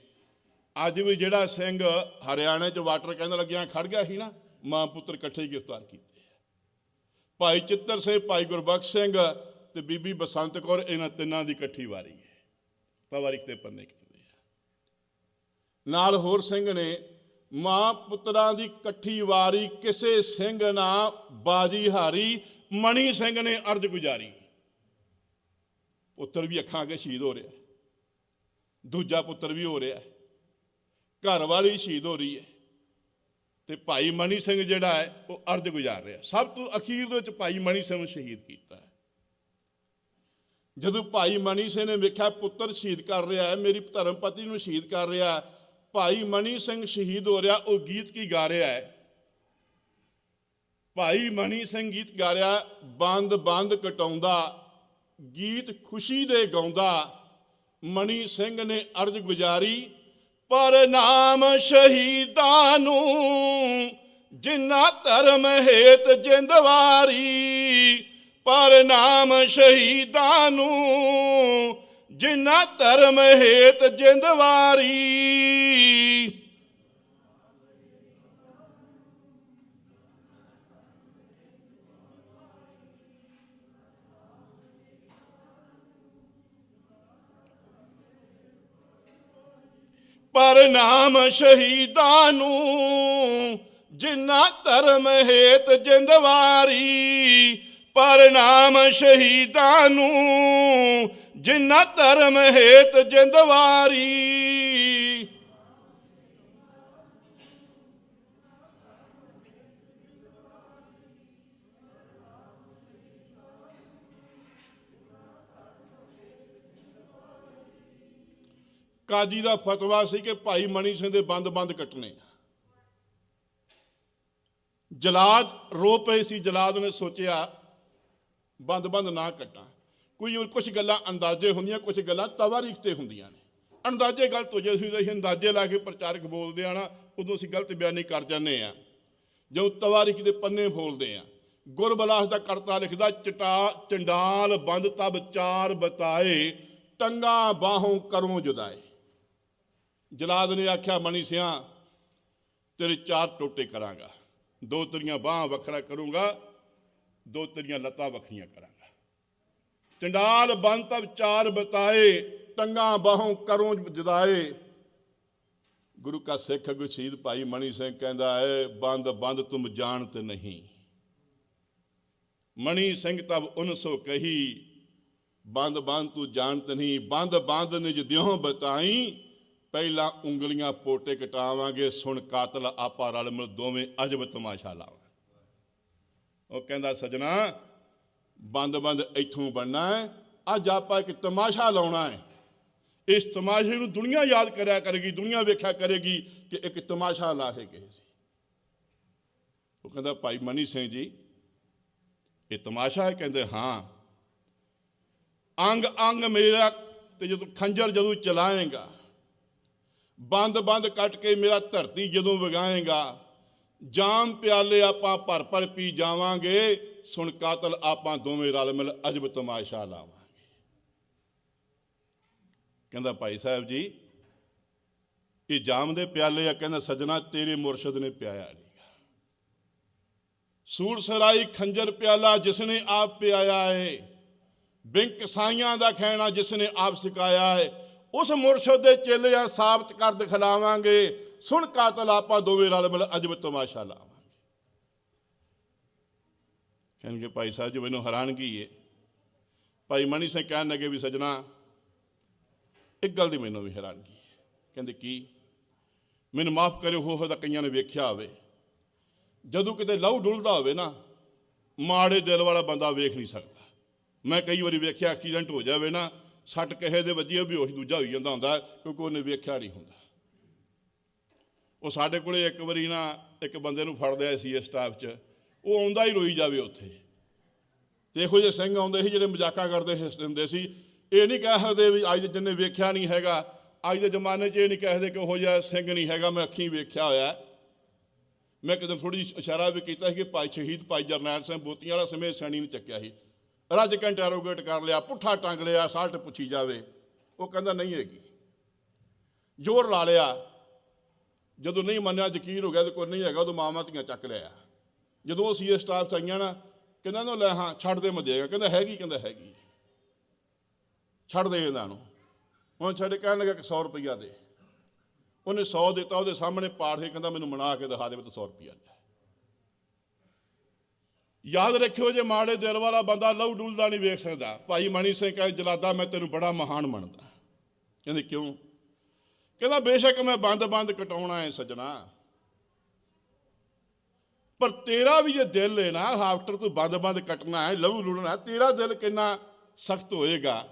ਅੱਜ ਵੀ ਜਿਹੜਾ ਸਿੰਘ ਹਰਿਆਣੇ 'ਚ ਵਾਟਰ ਕਹਿੰਦਾ ਲੱਗਿਆ ਖੜ ਗਿਆ ਸੀ ਨਾ, ਮਾਂ ਪੁੱਤਰ ਇਕੱਠੇ ਹੀ ਗ੍ਰਿਫਤਾਰ ਕੀਤੇ। ਭਾਈ ਚਿੱਤਰ ਸਿੰਘ, ਭਾਈ ਗੁਰਬਖਸ਼ ਸਿੰਘ ਤੇ ਬੀਬੀ ਬਸੰਤ ਕੌਰ, ਇਹਨਾਂ ਤਿੰਨਾਂ ਦੀ ਇਕੱਠੀ ਵਾਰੀ ਹੈ। ਤਵਾਰੀਖ ਦੇ ਪੰਨੇ ਕਹਿੰਦੇ ਆ। ਨਾਲ ਹੋਰ ਸਿੰਘ ਨੇ ਮਾਂ ਪੁੱਤਰਾਂ ਦੀ ਇਕੱਠੀ ਵਾਰੀ, ਕਿਸੇ ਸਿੰਘ ਨਾ ਬਾਜੀ ਹਾਰੀ, ਮਣੀ ਸਿੰਘ ਨੇ ਅਰਜ਼ ਗੁਜ਼ਾਰੀ। ਪੁੱਤਰ ਵੀ ਅੱਖਾਂ ਅੱਗੇ ਸ਼ਹੀਦ ਹੋ ਰਿਹਾ, ਦੂਜਾ ਪੁੱਤਰ ਵੀ ਹੋ ਰਿਹਾ, ਘਰ ਵਾਲੀ ਸ਼ਹੀਦ ਹੋ ਰਹੀ ਹੈ, ਤੇ ਭਾਈ ਮਣੀ ਸਿੰਘ ਜਿਹੜਾ ਹੈ ਉਹ ਅਰਜ਼ ਗੁਜ਼ਾਰ ਰਿਹਾ। ਸਭ ਤੋਂ ਅਖੀਰ ਦੇ ਵਿੱਚ ਭਾਈ ਮਣੀ ਸਿੰਘ ਨੂੰ ਸ਼ਹੀਦ ਕੀਤਾ। ਜਦੋਂ ਭਾਈ ਮਣੀ ਸਿੰਘ ਨੇ ਵੇਖਿਆ ਪੁੱਤਰ ਸ਼ਹੀਦ ਕਰ ਰਿਹਾ ਹੈ, ਮੇਰੀ ਧਰਮ ਪਤਨੀ ਨੂੰ ਸ਼ਹੀਦ ਕਰ ਰਿਹਾ, ਭਾਈ ਮਣੀ ਸਿੰਘ ਸ਼ਹੀਦ ਹੋ ਰਿਹਾ, ਉਹ ਗੀਤ ਕੀ ਗਾ ਰਿਹਾ ਹੈ? ਭਾਈ ਮਣੀ ਸਿੰਘ ਗੀਤ ਗਾ ਰਿਹਾ, ਬੰਦ ਬੰਦ ਕਟਾਉਂਦਾ ਗੀਤ ਖੁਸ਼ੀ ਦੇ ਗਾਉਂਦਾ। ਮਣੀ ਸਿੰਘ ਨੇ ਅਰਜ਼ ਗੁਜ਼ਾਰੀ, ਪਰ ਨਾਮ ਸ਼ਹੀਦਾਂ ਨੂੰ ਜਿਨ੍ਹਾਂ ਧਰਮ ਹੇਤ ਜਿੰਦ ਵਾਰੀ। ਪਰ ਨਾਮ ਸ਼ਹੀਦਾਂ ਨੂੰ ਜਿਨ੍ਹਾਂ ਧਰਮ ਹੇਤ ਜਿੰਦ ਵਾਰੀ। ਪਰ ਨਾਮ ਸ਼ਹੀਦਾਂ ਨੂੰ ਜਿਨ੍ਹਾਂ ਧਰਮ ਹੇਤ ਜਿੰਦ ਵਾਰੀ। ਪਰ ਨਾਮ ਸ਼ਹੀਦਾਂ ਨੂੰ ਜਿਨ੍ਹਾਂ ਧਰਮ ਹੇਤ ਜਿੰਦ ਵਾਰੀ। ਕਾਜੀ ਦਾ ਫਤਵਾ ਸੀ ਕਿ ਭਾਈ ਮਣੀ ਸਿੰਘ ਦੇ ਬੰਦ ਬੰਦ ਕੱਟਣੇ। ਜਲਾਦ ਰੋ ਪਏ ਸੀ। ਜਲਾਦ ਨੇ ਸੋਚਿਆ ਬੰਦ ਬੰਦ ਨਾ ਕੱਟਾਂ। ਕੁਝ ਗੱਲਾਂ ਅੰਦਾਜ਼ੇ ਹੁੰਦੀਆਂ, ਕੁਝ ਗੱਲਾਂ ਤਵਾਰੀਖ ਤੇ ਹੁੰਦੀਆਂ ਨੇ। ਅੰਦਾਜ਼ੇ ਗਲਤ ਹੋ ਜਾਂਦੇ, ਅਸੀਂ ਅੰਦਾਜ਼ੇ ਲਾ ਕੇ ਪ੍ਰਚਾਰਕ ਬੋਲਦੇ ਆ ਨਾ, ਉਦੋਂ ਅਸੀਂ ਗਲਤ ਬਿਆਨੀ ਕਰ ਜਾਂਦੇ ਹਾਂ। ਜਦੋਂ ਤਵਾਰੀਖ ਦੇ ਪੰਨੇ ਫੋਲਦੇ ਆ, ਗੁਰਬਲਾਸ ਦਾ ਕਰਤਾ ਲਿਖਦਾ, ਚੰਡਾਲ ਬੰਦ ਤਬ ਚਾਰ ਬਤਾਏ, ਟੰਗਾ ਬਾਹੋਂ ਕਰੋਂ ਜੁਦਾਏ। ਜਲਾਦ ਨੇ ਆਖਿਆ ਮਣੀ ਸਿਆਂ ਤੇਰੇ 4 ਟੋਟੇ ਕਰਾਂਗਾ, 2 ਤੇਰੀਆਂ ਬਾਹਾਂ ਵੱਖਰਾ ਕਰੂੰਗਾ, 2 ਤੇਰੀਆਂ ਲੱਤਾਂ ਵੱਖਰੀਆਂ ਕਰਾਂਗਾ। ਚੰਡਾਲ ਬੰਦ ਤਬ 4 ਬਤਾਏ, ਟੰਗਾ ਬਾਹੋਂ ਕਰੋਂ ਜੁਦਾਏ। ਗੁਰੂ ਕਾ ਸਿੱਖ ਅਗੂ ਸ਼ਹੀਦ ਭਾਈ ਮਣੀ ਸਿੰਘ ਕਹਿੰਦਾ ਹੈ, ਬੰਦ ਬੰਦ ਤੁਮ ਜਾਣਤ ਨਹੀਂ। ਮਣੀ ਸਿੰਘ ਤਬ ਉਨ ਸੋ ਕਹੀ, ਬੰਦ ਬੰਦ ਤੂੰ ਜਾਣਤ ਨਹੀਂ। ਬੰਦ ਬੰਦ ਨਿਜ ਦਿਓਂ ਬਤਾਈ, ਪਹਿਲਾਂ ਉਂਗਲੀਆਂ ਪੋਟੇ ਕਟਾਵਾਂਗੇ, ਸੁਣ ਕਾਤਲ ਆਪਾ ਰਲ ਮਿਲ ਦੋਵੇਂ ਅਜਬ ਤਮਾਸ਼ਾ ਲਾਵਾਂਗੇ। ਉਹ ਕਹਿੰਦਾ ਸਜਣਾ ਬੰਦ ਬੰਦ ਇੱਥੋਂ ਬਣਨਾ ਹੈ, ਅੱਜ ਆਪਾਂ ਇੱਕ ਤਮਾਸ਼ਾ ਲਾਉਣਾ ਹੈ। ਇਸ ਤਮਾਸ਼ੇ ਨੂੰ ਦੁਨੀਆ ਯਾਦ ਕਰਿਆ ਕਰੇਗੀ, ਦੁਨੀਆ ਵੇਖਿਆ ਕਰੇਗੀ ਕਿ ਇੱਕ ਤਮਾਸ਼ਾ ਲਾ ਕੇ ਗਏ ਸੀ। ਉਹ ਕਹਿੰਦਾ ਭਾਈ ਮਨੀ ਸਿੰਘ ਜੀ ਇਹ ਤਮਾਸ਼ਾ ਹੈ? ਕਹਿੰਦੇ ਹਾਂ। ਅੰਗ ਅੰਗ ਮੇਰਾ ਤੇ ਜਦੋਂ ਖੰਜਰ ਜਦੋਂ ਚਲਾਏਗਾ, ਬੰਦ ਬੰਦ ਕੱਟ ਕੇ ਮੇਰਾ ਧਰਤੀ ਜਦੋਂ ਵਗਾਏਗਾ, ਜਾਮ ਪਿਆਲੇ ਆਪਾਂ ਭਰ ਭਰ ਪੀ ਜਾਵਾਂਗੇ, ਸੁਣ ਕਾਤਲ ਆਪਾਂ ਦੋਵੇਂ ਰਲ ਮਿਲ ਅਜਬ ਤਮਾਸ਼ਾ ਲਾਵਾਂਗੇ। ਕਹਿੰਦਾ ਭਾਈ ਸਾਹਿਬ ਜੀ ਇਹ ਜਾਮ ਦੇ ਪਿਆਲੇ ਆ? ਕਹਿੰਦਾ ਸਜਣਾ ਤੇਰੇ ਮੁਰਸ਼ਦ ਨੇ ਪਿਆਇਆ ਨਹੀਂਗਾ। ਸੂਰ ਸਰਾਈ ਖੰਜਰ ਪਿਆਲਾ ਜਿਸਨੇ ਆਪ ਪਿਆਇਆ ਹੈ, ਬਿੰਕ ਸਾਈਆਂ ਦਾ ਖੈਣਾ ਜਿਸਨੇ ਆਪ ਸਿਖਾਇਆ ਹੈ। ਉਸ ਮੁਰਸ਼ਦ ਦੇ ਚੇਲੇ ਆ ਸਾਬਤ ਕਰ ਦਿਖਲਾਵਾਂਗੇ। ਸੁਣ ਕਾਤਲ ਆਪਾਂ ਦੋਵੇਂ ਰਲ ਮਿਲ ਅਜਬ ਤਮਾਸ਼ਾ ਲਾਵਾਂਗੇ। ਕਹਿਣਗੇ ਭਾਈ ਸਾਹਿਬ ਜੀ ਮੈਨੂੰ ਹੈਰਾਨਗੀ ਹੈ। ਭਾਈ ਮਨੀ ਸਿੰਘ ਕਹਿਣ ਲੱਗੇ ਵੀ ਸੱਜਣਾ ਇੱਕ ਗੱਲ ਦੀ ਮੈਨੂੰ ਵੀ ਹੈਰਾਨਗੀ ਹੈ। ਕਹਿੰਦੇ ਕੀ? ਮੈਨੂੰ ਮਾਫ ਕਰਿਓ, ਹੋ ਤਾਂ ਕਈਆਂ ਨੇ ਵੇਖਿਆ ਹੋਵੇ, ਜਦੋਂ ਕਿਤੇ ਲਹੂ ਡੁੱਲਦਾ ਹੋਵੇ ਨਾ, ਮਾੜੇ ਦਿਲ ਵਾਲਾ ਬੰਦਾ ਵੇਖ ਨਹੀਂ ਸਕਦਾ। ਮੈਂ ਕਈ ਵਾਰੀ ਵੇਖਿਆ ਐਕਸੀਡੈਂਟ ਹੋ ਜਾਵੇ ਨਾ, ਸੱਟ ਕਿਸੇ ਦੇ ਵੱਜੀ ਬੇਹੋਸ਼ ਦੂਜਾ ਹੋਈ ਜਾਂਦਾ ਹੁੰਦਾ, ਕਿਉਂਕਿ ਉਹਨੇ ਵੇਖਿਆ ਨਹੀਂ ਹੁੰਦਾ। ਉਹ ਸਾਡੇ ਕੋਲੇ ਇੱਕ ਵਾਰੀ ਨਾ ਇੱਕ ਬੰਦੇ ਨੂੰ ਫੜ ਲਿਆ ਸੀ ਸਟਾਫ 'ਚ, ਉਹ ਆਉਂਦਾ ਹੀ ਰੋਈ ਜਾਵੇ ਉੱਥੇ। ਤੇ ਇਹੋ ਜਿਹੇ ਸਿੰਘ ਆਉਂਦੇ ਸੀ ਜਿਹੜੇ ਮਜ਼ਾਕਾਂ ਕਰਦੇ ਹੁੰਦੇ ਸੀ। ਇਹ ਨਹੀਂ ਕਹਿ ਸਕਦੇ ਵੀ ਅੱਜ ਜਿੰਨੇ ਵੇਖਿਆ ਨਹੀਂ ਹੈਗਾ, ਅੱਜ ਦੇ ਜ਼ਮਾਨੇ 'ਚ ਇਹ ਨਹੀਂ ਕਹਿ ਸਕਦੇ ਕਿ ਉਹੋ ਜਿਹਾ ਸਿੰਘ ਨਹੀਂ ਹੈਗਾ, ਮੈਂ ਅੱਖੀਂ ਵੇਖਿਆ ਹੋਇਆ। ਮੈਂ ਕਿਤੇ ਥੋੜ੍ਹੀ ਜਿਹੀ ਇਸ਼ਾਰਾ ਵੀ ਕੀਤਾ ਸੀ ਕਿ ਭਾਈ ਸ਼ਹੀਦ ਭਾਈ ਜਰਨੈਲ ਸਿੰਘ ਬੋਤੀਆਂ ਵਾਲਾ ਸਮੇਤ ਸੈਣੀ ਨੂੰ ਚੱਕਿਆ ਸੀ, ਰੱਜ ਕੇ ਇੰਟੈਰੋਗੇਟ ਕਰ ਲਿਆ, ਪੁੱਠਾ ਟੰਗ ਲਿਆ, ਸਾਲਟ ਪੁੱਛੀ ਜਾਵੇ, ਉਹ ਕਹਿੰਦਾ ਨਹੀਂ ਹੈਗੀ। ਜ਼ੋਰ ਲਾ ਲਿਆ, ਜਦੋਂ ਨਹੀਂ ਮੰਨਿਆ, ਯਕੀਨ ਹੋ ਗਿਆ ਤੇ ਕੋਈ ਨਹੀਂ ਹੈਗਾ, ਉਦੋਂ ਮਾਵਾਂ ਧੀਆਂ ਚੱਕ ਲਿਆ। ਜਦੋਂ ਅਸੀਂ ਇਹ ਸਟਾਫ 'ਚ ਆਈਆਂ ਨਾ, ਕਹਿੰਦਾ ਨਾ ਲੈ ਹਾਂ ਛੱਡ ਦੇ, ਮੈਂ ਦੇਗਾ। ਕਹਿੰਦਾ ਹੈਗੀ, ਕਹਿੰਦਾ ਹੈਗੀ, ਛੱਡ ਦੇ ਇਹਨਾਂ ਨੂੰ। ਹੁਣ ਛੱਡ, ਕਹਿਣ ਲੱਗਾ ਕਿ 100 ਰੁਪਈਆ ਦੇ। ਉਹਨੇ 100 ਦਿੱਤਾ, ਉਹਦੇ ਸਾਹਮਣੇ ਪਾੜ ਕੇ ਕਹਿੰਦਾ ਮੈਨੂੰ ਮਨਾ ਕੇ ਦਿਖਾ ਦੇ ਵੀ ਤੂੰ 100 ਰੁਪਈਆ ਲੈ। ਯਾਦ ਰੱਖਿਓ, ਜੇ ਮਾੜੇ ਦਿਲ ਵਾਲਾ ਬੰਦਾ ਲਹੂ ਡੁੱਲਦਾ ਨਹੀਂ ਵੇਖ ਸਕਦਾ। ਭਾਈ ਮਨੀ ਸਿੰਘ ਕਹੇ ਜਲਾਦਾ ਮੈਂ ਤੈਨੂੰ ਬੜਾ ਮਹਾਨ ਮੰਨਦਾ। ਕਹਿੰਦੇ ਕਿਉਂ? ਕਹਿੰਦਾ ਬੇਸ਼ੱਕ ਮੈਂ ਬੰਦ ਕਟਾਉਣਾ ਹੈ ਸੱਜਣਾ, ਪਰ ਤੇਰਾ ਵੀ ਜੇ ਦਿਲ ਹੈ ਨਾ ਆਫਟਰ ਤੂੰ ਬੰਦ ਕੱਟਣਾ ਹੈ, ਲਹੂ ਲੁੜਨਾ, ਤੇਰਾ ਦਿਲ ਕਿੰਨਾ ਸਖਤ ਹੋਏਗਾ।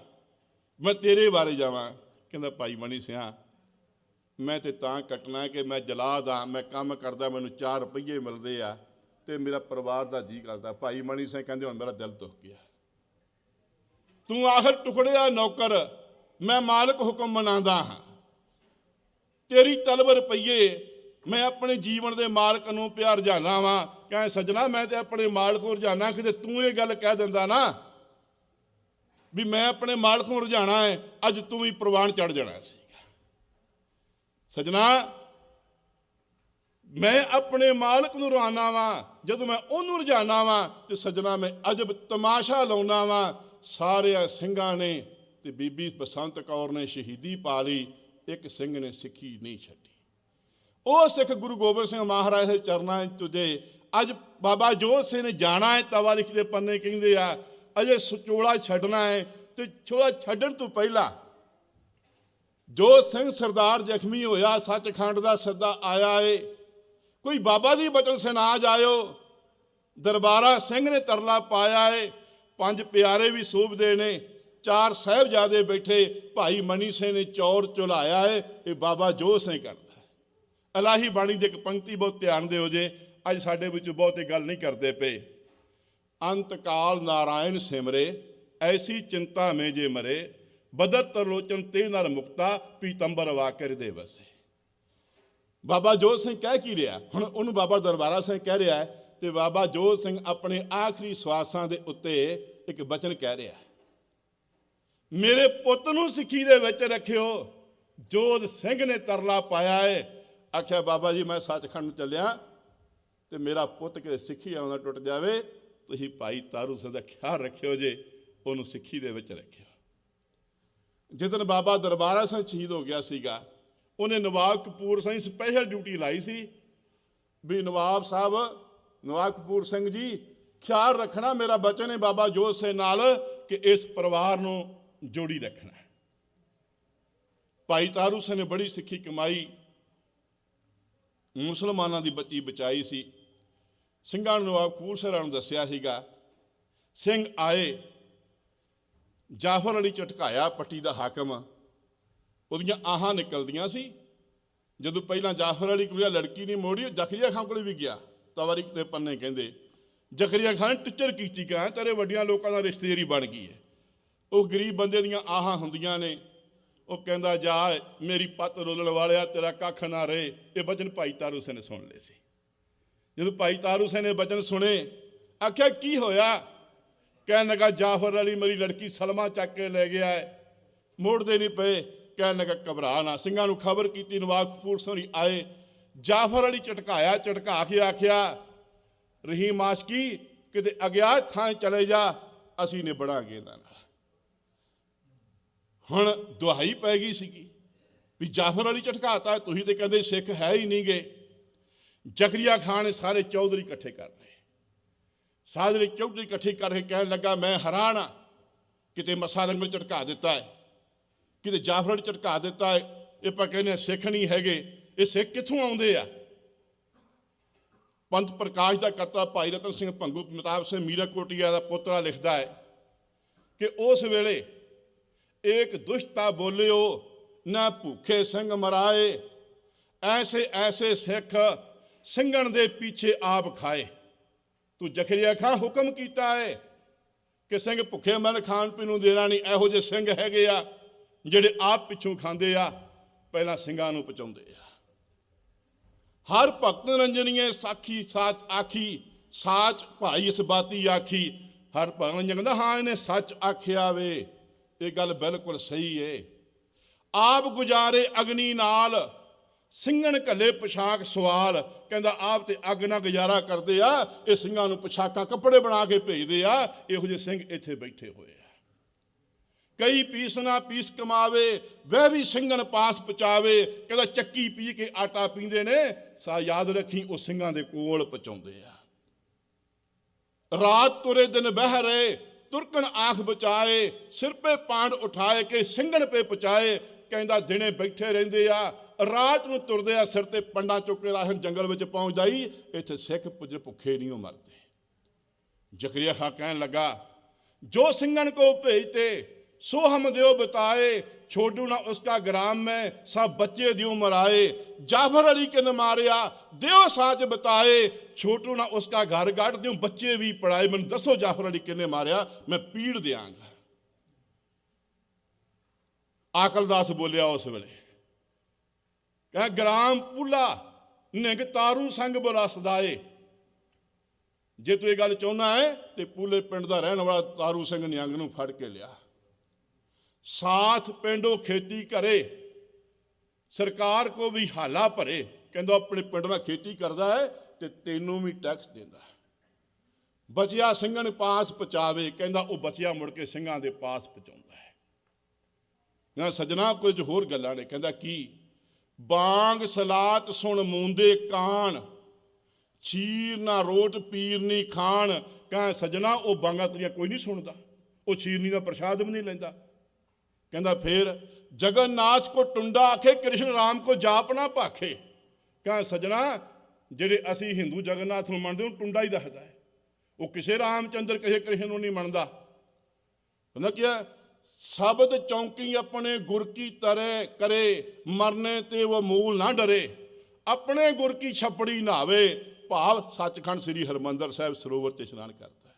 ਮੈਂ ਤੇਰੇ ਬਾਰੇ ਜਾਵਾਂ। ਕਹਿੰਦਾ ਭਾਈ ਮਨੀ ਸਿਆ ਮੈਂ ਤੇ ਤਾਂ ਕੱਟਣਾ ਕਿ ਮੈਂ ਜਲਾਦ ਹਾਂ, ਮੈਂ ਕੰਮ ਕਰਦਾ, ਮੈਨੂੰ 4 ਰੁਪਈਏ ਮਿਲਦੇ ਆ ਤੇ ਮੇਰਾ ਪਰਿਵਾਰ ਦਾ ਜੀਅ ਕਰਦਾ। ਭਾਈ ਮਨੀ ਸਿੰਘ ਕਹਿੰਦੇ ਹੁਣ ਮੇਰਾ ਦਿਲ ਦੁੱਖ ਗਿਆ। ਤੂੰ ਆਖਰ ਟੁਕੜਿਆ ਨੌਕਰ, ਮੈਂ ਮਾਲਕ ਹੁਕਮ ਮਨਾਉਂਦਾ ਹਾਂ। ਤੇਰੀ ਤਲਬ ਰੁਪਈਏ, ਮੈਂ ਆਪਣੇ ਜੀਵਨ ਦੇ ਮਾਲਕ ਨੂੰ ਪਿਆਰ ਰੁਝਾਨਾ ਵਾਂ। ਕਹਿੰਦੇ ਸੱਜਣਾ ਮੈਂ ਤੇ ਆਪਣੇ ਮਾਲਕ ਨੂੰ ਰੁਝਾਨਾ, ਕਿਤੇ ਤੂੰ ਇਹ ਗੱਲ ਕਹਿ ਦਿੰਦਾ ਨਾ ਵੀ ਮੈਂ ਆਪਣੇ ਮਾਲਕ ਨੂੰ ਰੁਝਾਣਾ ਹੈ, ਅੱਜ ਤੂੰ ਵੀ ਪ੍ਰਵਾਨ ਚੜ ਜਾਣਾ ਸੀਗਾ। ਸੱਜਣਾ ਮੈਂ ਆਪਣੇ ਮਾਲਕ ਨੂੰ ਰੁਝਾਨਾ ਵਾਂ, ਜਦੋਂ ਮੈਂ ਉਹਨੂੰ ਰੁਝਾਨਾ ਵਾਂ ਤੇ ਸੱਜਣਾ ਮੈਂ ਅਜਬ ਤਮਾਸ਼ਾ ਲਾਉਣਾ ਵਾਂ। ਸਾਰਿਆਂ ਸਿੰਘਾਂ ਨੇ ਤੇ ਬੀਬੀ ਬਸੰਤ ਕੌਰ ਨੇ ਸ਼ਹੀਦੀ ਪਾ ਲਈ, ਇੱਕ ਸਿੰਘ ਨੇ ਸਿੱਖੀ ਨਹੀਂ ਛੱਡੀ। ਉਹ ਸਿੱਖ ਗੁਰੂ ਗੋਬਿੰਦ ਸਿੰਘ ਮਹਾਰਾਜ ਦੇ ਚਰਨਾਂ 'ਚ ਤੁਝੇ ਅੱਜ ਬਾਬਾ ਜੋਧ ਸਿੰਘ ਨੇ ਜਾਣਾ ਹੈ। ਤਵਾਰੀਖ ਦੇ ਪੰਨੇ ਕਹਿੰਦੇ ਆ ਅਜੇ ਚੋਲਾ ਛੱਡਣਾ ਹੈ, ਤੇ ਚੋਲਾ ਛੱਡਣ ਤੋਂ ਪਹਿਲਾਂ ਜੋਧ ਸਿੰਘ ਸਰਦਾਰ ਜ਼ਖਮੀ ਹੋਇਆ, ਸੱਚਖੰਡ ਦਾ ਸੱਦਾ ਆਇਆ ਏ, ਕੋਈ ਬਾਬਾ ਦੀ ਬਚਨ ਸੁਣਾ ਜਾਇਓ। ਦਰਬਾਰਾ ਸਿੰਘ ਨੇ ਤਰਲਾ ਪਾਇਆ ਏ, 5 ਪਿਆਰੇ ਵੀ ਸੂਬਦੇ ਨੇ, 4 ਸਾਹਿਬਜ਼ਾਦੇ ਬੈਠੇ, ਭਾਈ ਮਨੀ ਸਿੰਘ ਨੇ ਚੌਰ ਝੁਲਾਇਆ ਏ, ਇਹ ਬਾਬਾ ਜੋਧ ਸਿੰਘ ਕਰਦਾ। ਇਲਾਹੀ ਬਾਣੀ ਦੀ ਇੱਕ ਪੰਕਤੀ ਬਹੁਤ ਧਿਆਨ ਦਿਓ ਜੇ, ਅੱਜ ਸਾਡੇ ਵਿੱਚ ਬਹੁਤ ਇਹ ਗੱਲ ਨਹੀਂ ਕਰਦੇ ਪਏ। ਅੰਤ ਕਾਲ ਨਾਰਾਇਣ ਸਿਮਰੇ, ਐਸੀ ਚਿੰਤਾ ਮੇ ਜੇ ਮਰੇ, ਬਦਰ ਤਰਲੋਚਨ ਤੇ ਨਰ ਮੁਕਤਾ, ਪੀਤੰਬਰ ਵਾਕਰ ਦੇ ਵਸੇ। ਬਾਬਾ ਜੋਧ ਸਿੰਘ ਕਹਿ ਕੀ ਰਿਹਾ? ਹੁਣ ਉਹਨੂੰ ਬਾਬਾ ਦਰਬਾਰਾ ਸਿੰਘ ਕਹਿ ਰਿਹਾ ਹੈ, ਤੇ ਬਾਬਾ ਜੋਧ ਸਿੰਘ ਆਪਣੇ ਆਖਰੀ ਸਵਾਸਾਂ ਦੇ ਉੱਤੇ ਇੱਕ ਬਚਨ ਕਹਿ ਰਿਹਾ, ਮੇਰੇ ਪੁੱਤ ਨੂੰ ਸਿੱਖੀ ਦੇ ਵਿੱਚ ਰੱਖਿਓ। ਜੋਧ ਸਿੰਘ ਨੇ ਤਰਲਾ ਪਾਇਆ ਹੈ, ਆਖਿਆ ਬਾਬਾ ਜੀ ਮੈਂ ਸੱਚਖੰਡ ਨੂੰ ਚੱਲਿਆ ਤੇ ਮੇਰਾ ਪੁੱਤ ਕਿਤੇ ਸਿੱਖੀ ਆਉਂਦਾ ਟੁੱਟ ਜਾਵੇ, ਤੁਸੀਂ ਭਾਈ ਤਾਰੂ ਸਿੰਘ ਦਾ ਖਿਆਲ ਰੱਖਿਓ ਜੇ, ਉਹਨੂੰ ਸਿੱਖੀ ਦੇ ਵਿੱਚ ਰੱਖਿਓ। ਜਿੱਦਣ ਬਾਬਾ ਦਰਬਾਰਾ ਸਿੰਘ ਸ਼ਹੀਦ ਹੋ ਗਿਆ ਸੀਗਾ, ਉਹਨੇ ਨਵਾਬ ਕਪੂਰ ਸਿੰਘ ਸਪੈਸ਼ਲ ਡਿਊਟੀ ਲਾਈ ਸੀ ਵੀ ਨਵਾਬ ਸਾਹਿਬ, ਨਵਾਬ ਕਪੂਰ ਸਿੰਘ ਜੀ ਖਿਆਲ ਰੱਖਣਾ, ਮੇਰਾ ਬਚਨ ਹੈ ਬਾਬਾ ਜੋਧ ਸਿੰਘ ਨਾਲ ਕਿ ਇਸ ਪਰਿਵਾਰ ਨੂੰ ਜੋੜੀ ਰੱਖਣਾ। ਭਾਈ ਤਾਰੂ ਸਿੰਘ ਨੇ ਬੜੀ ਸਿੱਖੀ ਕਮਾਈ, ਮੁਸਲਮਾਨਾਂ ਦੀ ਬੱਚੀ ਬਚਾਈ ਸੀ। ਸਿੰਘਾਂ ਨੂੰ ਨਵਾਬ ਕਪੂਰ ਸਿੰਘ ਨੂੰ ਦੱਸਿਆ ਸੀਗਾ। ਸਿੰਘ ਆਏ, ਜਾਫਰ ਅਲੀ ਝਟਕਾਇਆ, ਪੱਟੀ ਦਾ ਹਾਕਮ, ਉਹਦੀਆਂ ਆਹਾਂ ਨਿਕਲਦੀਆਂ ਸੀ। ਜਦੋਂ ਪਹਿਲਾਂ ਜਾਫਰ ਅਲੀ ਕੋਲ ਲੜਕੀ ਨਹੀਂ ਮੋੜੀ, ਜ਼ਕਰੀਆ ਖਾਨ ਕੋਲ ਵੀ ਗਿਆ। ਤਵਾਰੀਖ ਦੇ ਪੰਨੇ ਕਹਿੰਦੇ ਜ਼ਕਰੀਆ ਖਾਨ ਟੀਚਰ ਕੀਤੀ ਕਿ ਤੇਰੇ ਵੱਡੀਆਂ ਲੋਕਾਂ ਦਾ ਰਿਸ਼ਤੇਦਾਰੀ ਬਣ ਗਈ ਹੈ। ਉਹ ਗਰੀਬ ਬੰਦੇ ਦੀਆਂ ਆਹਾਂ ਹੁੰਦੀਆਂ ਨੇ। ਉਹ ਕਹਿੰਦਾ ਜਾ ਮੇਰੀ ਪੱਤ ਰੋਲਣ ਵਾਲਿਆ, ਤੇਰਾ ਕੱਖ ਨਾ ਰਹੇ। ਇਹ ਬਚਨ ਭਾਈ ਤਾਰੂ ਸਿੰਘ ਨੇ ਸੁਣ ਲਏ ਸੀ। ਜਦੋਂ ਭਾਈ ਤਾਰੂ ਸਿੰਘ ਨੇ ਬਚਨ ਸੁਣੇ, ਆਖਿਆ ਕੀ ਹੋਇਆ? ਕਹਿਣ ਲੱਗਾ ਜਾਫਰ ਅਲੀ ਮੇਰੀ ਲੜਕੀ ਸਲਮਾ ਚੱਕ ਕੇ ਲੈ ਗਿਆ ਹੈ, ਮੋੜਦੇ ਨਹੀਂ ਪਏ। ਕਹਿਣ ਲੱਗਾ ਘਬਰਾ ਨਾ। ਸਿੰਘਾਂ ਨੂੰ ਖਬਰ ਕੀਤੀ, ਨਵਾਬ ਕਪੂਰ ਸਿੰਘ ਆਏ, ਜਾਫਰ ਅਲੀ ਝਟਕਾਇਆ, ਝਟਕਾ ਕੇ ਆਖਿਆ ਰਹੀਮ ਆਸ਼ਕੀ ਕਿਤੇ ਅਗਿਆਤ ਥਾਂ ਚਲੇ ਜਾ, ਅਸੀਂ ਨਿਬੜਾਂਗੇ ਇਹਨਾਂ ਨਾਲ। ਹੁਣ ਦੁਹਾਈ ਪੈ ਗਈ ਸੀਗੀ ਵੀ ਜਾਫਰ ਅਲੀ ਝਟਕਾਤਾ, ਤੁਸੀਂ ਤੇ ਕਹਿੰਦੇ ਸਿੱਖ ਹੈ ਹੀ ਨਹੀਂ ਗੇ। ਜ਼ਕਰੀਆ ਖਾਨ ਨੇ ਸਾਰੇ ਚੌਧਰੀ ਇਕੱਠੇ ਕਰ ਲਏ, ਸਾਰੇ ਚੌਧਰੀ ਇਕੱਠੇ ਕਰਕੇ ਕਹਿਣ ਲੱਗਾ ਮੈਂ ਹੈਰਾਨ ਹਾਂ, ਕਿਤੇ ਮੱਸਾ ਰੰਗਲ ਝਟਕਾ ਦਿੱਤਾ ਹੈ, ਕਿਤੇ ਜਾਫਰ ਅਲੀ ਝਟਕਾ ਦਿੱਤਾ ਹੈ, ਇਹ ਆਪਾਂ ਕਹਿੰਦੇ ਸਿੱਖ ਨਹੀਂ ਹੈਗੇ, ਇਹ ਸਿੱਖ ਕਿੱਥੋਂ ਆਉਂਦੇ ਆ। ਪੰਥ ਪ੍ਰਕਾਸ਼ ਦਾ ਕਰਤਾ ਭਾਈ ਰਤਨ ਸਿੰਘ ਭੰਗੂ ਮਹਿਤਾਬ ਸਿੰਘ ਮੀਰਾ ਕੋਟੀਆ ਦਾ ਪੋਤਰਾ ਲਿਖਦਾ ਹੈ ਕਿ ਉਸ ਵੇਲੇ ਇੱਕ ਦੁਸ਼ਤਾ ਬੋਲਿਓ ਨਾ ਭੁੱਖੇ ਸਿੰਘ ਮਰਾਏ, ਐਸੇ ਐਸੇ ਸਿੱਖ ਸਿੰਘਣ ਦੇ ਪਿੱਛੇ ਆਪ ਖਾਏ। ਤੂੰ ਜ਼ਕਰੀਆ ਖਾਂ ਹੁਕਮ ਕੀਤਾ ਹੈ ਕਿ ਸਿੰਘ ਭੁੱਖੇ ਮਰਨ ਖਾਣ ਪੀਣ ਨੂੰ ਦੇਣਾ ਨਹੀਂ। ਇਹੋ ਜਿਹੇ ਸਿੰਘ ਹੈਗੇ ਆ ਜਿਹੜੇ ਆਪ ਪਿੱਛੋਂ ਖਾਂਦੇ ਆ, ਪਹਿਲਾਂ ਸਿੰਘਾਂ ਨੂੰ ਪਹੁੰਚਾਉਂਦੇ ਆ। ਹਰ ਭਗਤ ਨਿਰੰਜਨੀਏ ਸਾਖੀ ਸਾਚ ਆਖੀ, ਸਾਚ ਭਾਈ ਇਸ ਬਾਤੀ ਆਖੀ। ਹਰ ਭਗਤ ਨਿਰੰਜਨ ਕਹਿੰਦਾ ਹਾਂ ਇਹਨੇ ਸੱਚ ਆਖਿਆ ਵੇ, ਇਹ ਗੱਲ ਬਿਲਕੁਲ ਸਹੀ ਏ। ਆਪ ਗੁਜ਼ਾਰੇ ਅਗਨੀ ਨਾਲ, ਸਿੰਘਣ ਘੱਲੇ ਪੋਸ਼ਾਕ ਸਵਾਲ। ਕਹਿੰਦਾ ਆਪ ਤੇ ਅੱਗ ਨਾਲ ਗੁਜ਼ਾਰਾ ਕਰਦੇ ਆ, ਇਹ ਸਿੰਘਾਂ ਨੂੰ ਪੋਸ਼ਾਕਾਂ ਕੱਪੜੇ ਬਣਾ ਕੇ ਭੇਜਦੇ ਆ। ਇਹੋ ਜਿਹੇ ਸਿੰਘ ਇੱਥੇ ਬੈਠੇ ਹੋਏ ਆ। ਕਈ ਪੀਸ ਨਾ ਪੀਸ ਕਮਾਵੇ, ਵਹਿ ਵੀ ਸਿੰਘਣ ਪਾਸ ਪਹੁੰਚਾਵੇ। ਕਹਿੰਦਾ ਚੱਕੀ ਪੀ ਕੇ ਆਟਾ ਪੀਂਦੇ ਨੇ, ਸਾ ਯਾਦ ਰੱਖੀ ਉਹ ਸਿੰਘਾਂ ਦੇ ਕੋਲ ਪਹੁੰਚਾਉਂਦੇ ਆ। ਰਾਤ ਤੁਰੇ ਦਿਨ ਬਹਿ ਰਹੇ, ਤੁਰਕਣ ਆਂਖ ਬਚਾਏ। ਸਿਰ ਪੇ ਪਾਂਡ ਉਠਾਏ ਕੇ ਸਿੰਘਣ ਪੇ ਪਹੁੰਚਾਏ। ਕਹਿੰਦਾ ਦਿਨੇ ਬੈਠੇ ਰਹਿੰਦੇ ਆ, ਰਾਤ ਨੂੰ ਤੁਰਦੇ ਆ, ਸਿਰ ਤੇ ਪੰਡਾਂ ਚੁੱਕ ਕੇ ਰਾਹਨ ਜੰਗਲ ਵਿੱਚ ਪਹੁੰਚਦਾ ਹੀ। ਇੱਥੇ ਸਿੱਖ ਪੁੱਜੇ ਭੁੱਖੇ ਨਹੀਂ ਮਰਦੇ। ਜ਼ਕਰੀਆ ਖਾਂ ਕਹਿਣ ਲੱਗਾ ਜੋ ਸਿੰਘਣ को भेजते सो हम देव बताए, छोड़ू ना उसका ग्राम में सब बच्चे दियो मराए। जाफर अली के न मारिया देव साच बताए, छोटू ना उसका घर गाट दियो बच्चे भी पढ़ाए। मैंने दसो जाफर अली किने मारिया, मैं पीड़ देंगा। आकलदास बोलिया उस वेले, कह ग्राम पुला निग तारू संग बुला सदाए। जे तू ये गल चाहुंदा है तो पूले पिंड का रहने वाला तारू सिंह निहंग नूं फड़ के लिया। साथ पिंडों खेती करे, सरकार को भी हाला भरे। कहंदा अपने पिंड में खेती करता है तो तैनूं भी टैक्स देंदा। बचिया ਸਿੰਘਣ पास पहुँचावे, कहंदा वो बचिया मुड़ के ਸਿੰਘਾਂ ਦੇ पास पहुँचाउंदा है। ना सजना कुछ होर गल्लां ने। कहंदा की बांग सलात सुन मूंदे कान, छीर ना रोट पीर नहीं खान। कह सजना वो बांगा तेरियां कोई नहीं सुनता, वो छीरनी का प्रसाद भी नहीं लेंदा। कहंदा फिर जगन्नाथ को टुंडा आखे, कृष्ण राम को जाप ना भाखे। कह सजना जेडे असी हिंदू जगन्नाथ नूं मनदे उहनूं टुंडा ही दसदा है, वो किसी रामचंद्र किसी कृष्ण नूं नहीं मनदा। कहंदा क्या शब्द चौंकी अपने गुर की तरह करे, मरने ते वो मूल ना डरे। अपने गुर की छपड़ी नहावे, भाव सचखंड श्री हरमंदर साहब सरोवर से इशनान करता है।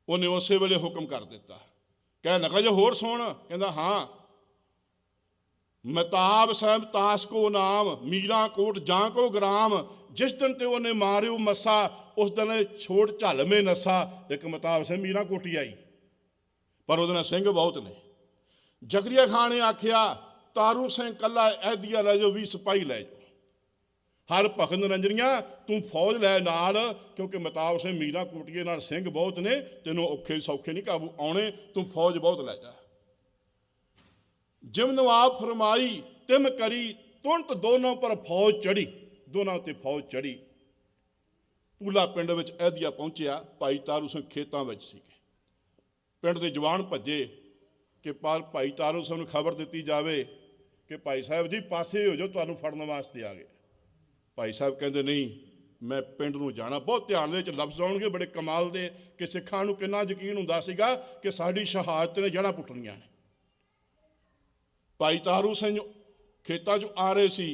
उन्हें उस वेले हुक्म कर दिता। कह लगा जो होर सुन। कहता हाँ, महताब साहब तास को नाम, मीरा कोट जां को ग्राम। जिस दिन ते उन्हें मारियो मसा, उस दिन छोड़ झल में नसा। एक महताब साहब मीरा कोटी आई, पर उहदे नाल सिंह बहुत ने। ਜ਼ਕਰੀਆ ਖਾਨ ने आख्या तारू सिंह कला ऐदिया लै जाओ, 20 सिपाही लै जाओ। हर भगत निरंजनिया तू फौज लै नाल, क्योंकि महताब सिंह मीरा कोटिए नाल सिंह बहुत ने, तेनों औखे सौखे नहीं काबू आने, तू फौज बहुत लै जा। जिम नवाब फरमाई तिम करी, तुरंत दोनों पर फौज चढ़ी, दोनों ते फौज चढ़ी। पूला पिंड विच ऐदिया पहुंचिया, भाई तारू सिंह खेतों विच सीगे। पिंड दे जवान भज्जे कि पर भाई तारू सिंह नूं खबर दित्ती जावे कि भाई साहब जी पासे हो जाओ, तुहानूं फड़न वास्ते आ गए। भाई साहब कहते नहीं, मैं पिंड नूं जाना। बहुत ध्यान दे लफ्ज़ आउणगे बड़े कमाल दे कि सिखां नूं किन्ना यकीन हुंदा सीगा कि साडी शहादत ने जड़ां पुट्टणीआं ने। भाई तारू सिंह खेतां चों आ रहे सी,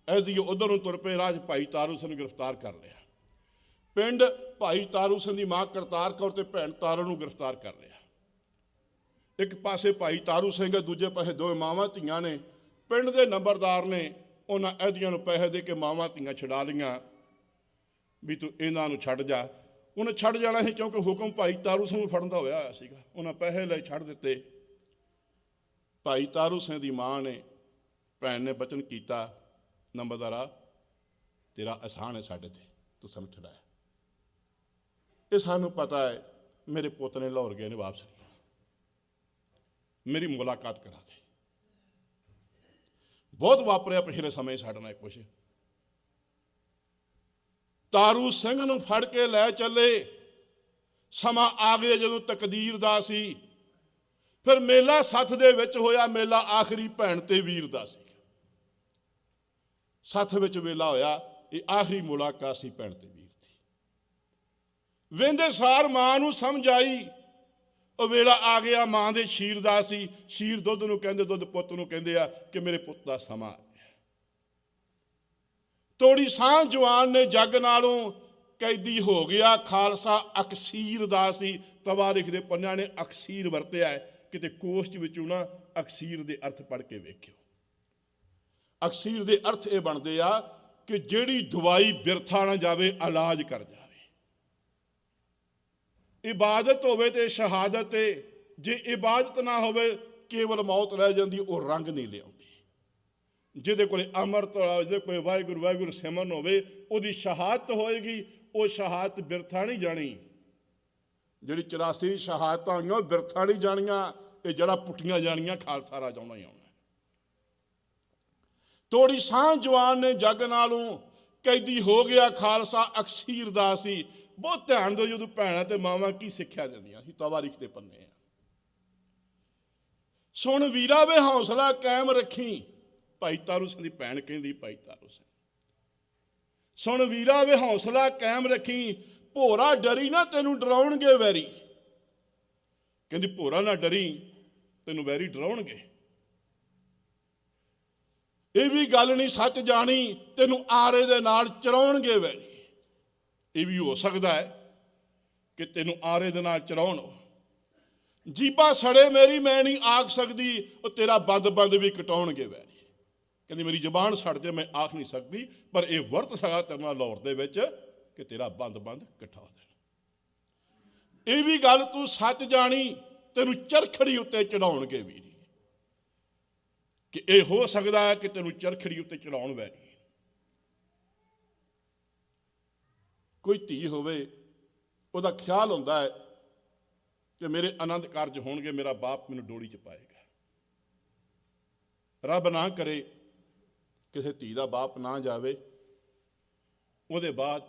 ऐदी उधर नूं तुर पे, राह भाई तारू सिंह नूं गिरफ्तार कर लिया। पिंड भाई तारू सिंह दी मां करतार कौर ते भैण तारू नूं गिरफ्तार कर लिया। एक पासे भाई तारू सिंह, दूजे पासे दो मावां धीआं ने। पिंड दे नंबरदार ने उन्हां ऐदियां नूं पैसे दे के मावां धीआं छड़ा लियां भी तू इन्हां नूं छड्ड जा। उन्हें छड्ड जाना ही, क्योंकि हुक्म भाई तारू सिंह नूं फड़न दा होया सीगा। उन्हां पैसे लए छड्ड दित्ते। भाई तारू सिंह दी मां ने, भैन ने बचन कीता, नंबरदारा तेरा एहसान है साडे ते, तू सानूं छड़ाया। ये सानूं पता है मेरे पुत्त ने लाहौर गए ने, वापस नहीं। मेरी मुलाकात करा दे। बहुत वापरिया पिछले समय साडे नाल कुछ। तारू सिंह नूं फड़ के लै चले, समा आ गया जदों तकदीर दा सी। फिर मेला सत्थ दे विच होया, मेला आखिरी भैण ते वीर दा सी। सत्थ विच मेला होया, ये आखिरी मुलाकात सी भैण ते वीर दी। वेंदे सार मां नूं समझ आई, ਉਹ ਵੇਲਾ आ गया मां ਦੇ शीर ਦਾ ਸੀ। शीर ਦੁੱਧ ਨੂੰ ਕਹਿੰਦੇ, ਦੁੱਧ ਪੁੱਤ ਨੂੰ ਕਹਿੰਦੇ ਆ ਕਿ ਮੇਰੇ ਪੁੱਤ ਦਾ ਸਮਾਂ ਆ ਗਿਆ। ਤੋੜੀ ਸਾਹ ਜਵਾਨ ਨੇ ਜੱਗ ਨਾਲੋਂ कैदी हो गया, खालसा अकसीर दा सी। तवारीख दे पन्नियां ने अकसीर वरतिया है, किते कोश विचों ना अकसीर दे अर्थ पढ़ के वेखियो। अकसीर दे अर्थ ये बनते आ कि जिहड़ी दवाई बिरथा ना जावे, इलाज कर जावे। इबादत होवे ते शहादत है, जे इबादत ना होवे केवल मौत रह जाती, वो रंग नहीं लियाउंदी। जिहदे कोल अमरत, जिहदे कोल वाहिगुरू वाहिगुरू सिमरन होवे, उहदी शहादत होएगी। वो शहादत बिरथा नहीं जानी। जिहड़ी 84 शहादत आईयां बिरथा नहीं जानियां, ये जड़ा पुट्टियां जानियां, खालसा राज आउणा ही आउणा। तोड़ी सां जवान ने जग नालों कैदी हो गया, खालसा अकसीर दा सी। बहुत ध्यान दो जो भैणां ते मावां की सिक्ख्या दिंदियां सी, तवारीख दे पन्ने आ। सुन वीरा वे हौसला कायम रखी, भाई तारू सिंह दी भैण कहंदी, भाई तारू सिंह सुन वीरा वे हौसला कायम रखी, भोरा डरी ना तेनू डराउणगे वैरी। कहंदी भोरा ना डरी, तेनू वैरी डराउणगे। ये भी गल नहीं सच जानी, तेनू आरे दे नाल चराउणगे वैरी। ये भी हो सकता है कि तेनू आरे दे नाल चराउण। जीबा सड़े मेरी मैं नहीं आख सकती, वो तेरा बंद बंद भी कटाउणगे वैरी। कहती मेरी जबान सड़ जाए, मैं आख नहीं सकती, पर यह वर्त सका तेरे लाहौर दे विच कि तेरा बंद बंद कटा देना। ये भी गल तू सच जानी, तेनू चरखड़ी उत्ते चढ़ाउणगे वीरी। कि यह हो सकता है कि तेनू चरखड़ी उत्ते चढ़ाउण वैरी। कोई धी होवे, उहदा ख्याल हुंदा है कि मेरे आनंद कारज होणगे, मेरा बाप मैनू डोली च पाएगा। रब ना करे किसी धी का बाप ना जावे, उहदे बाद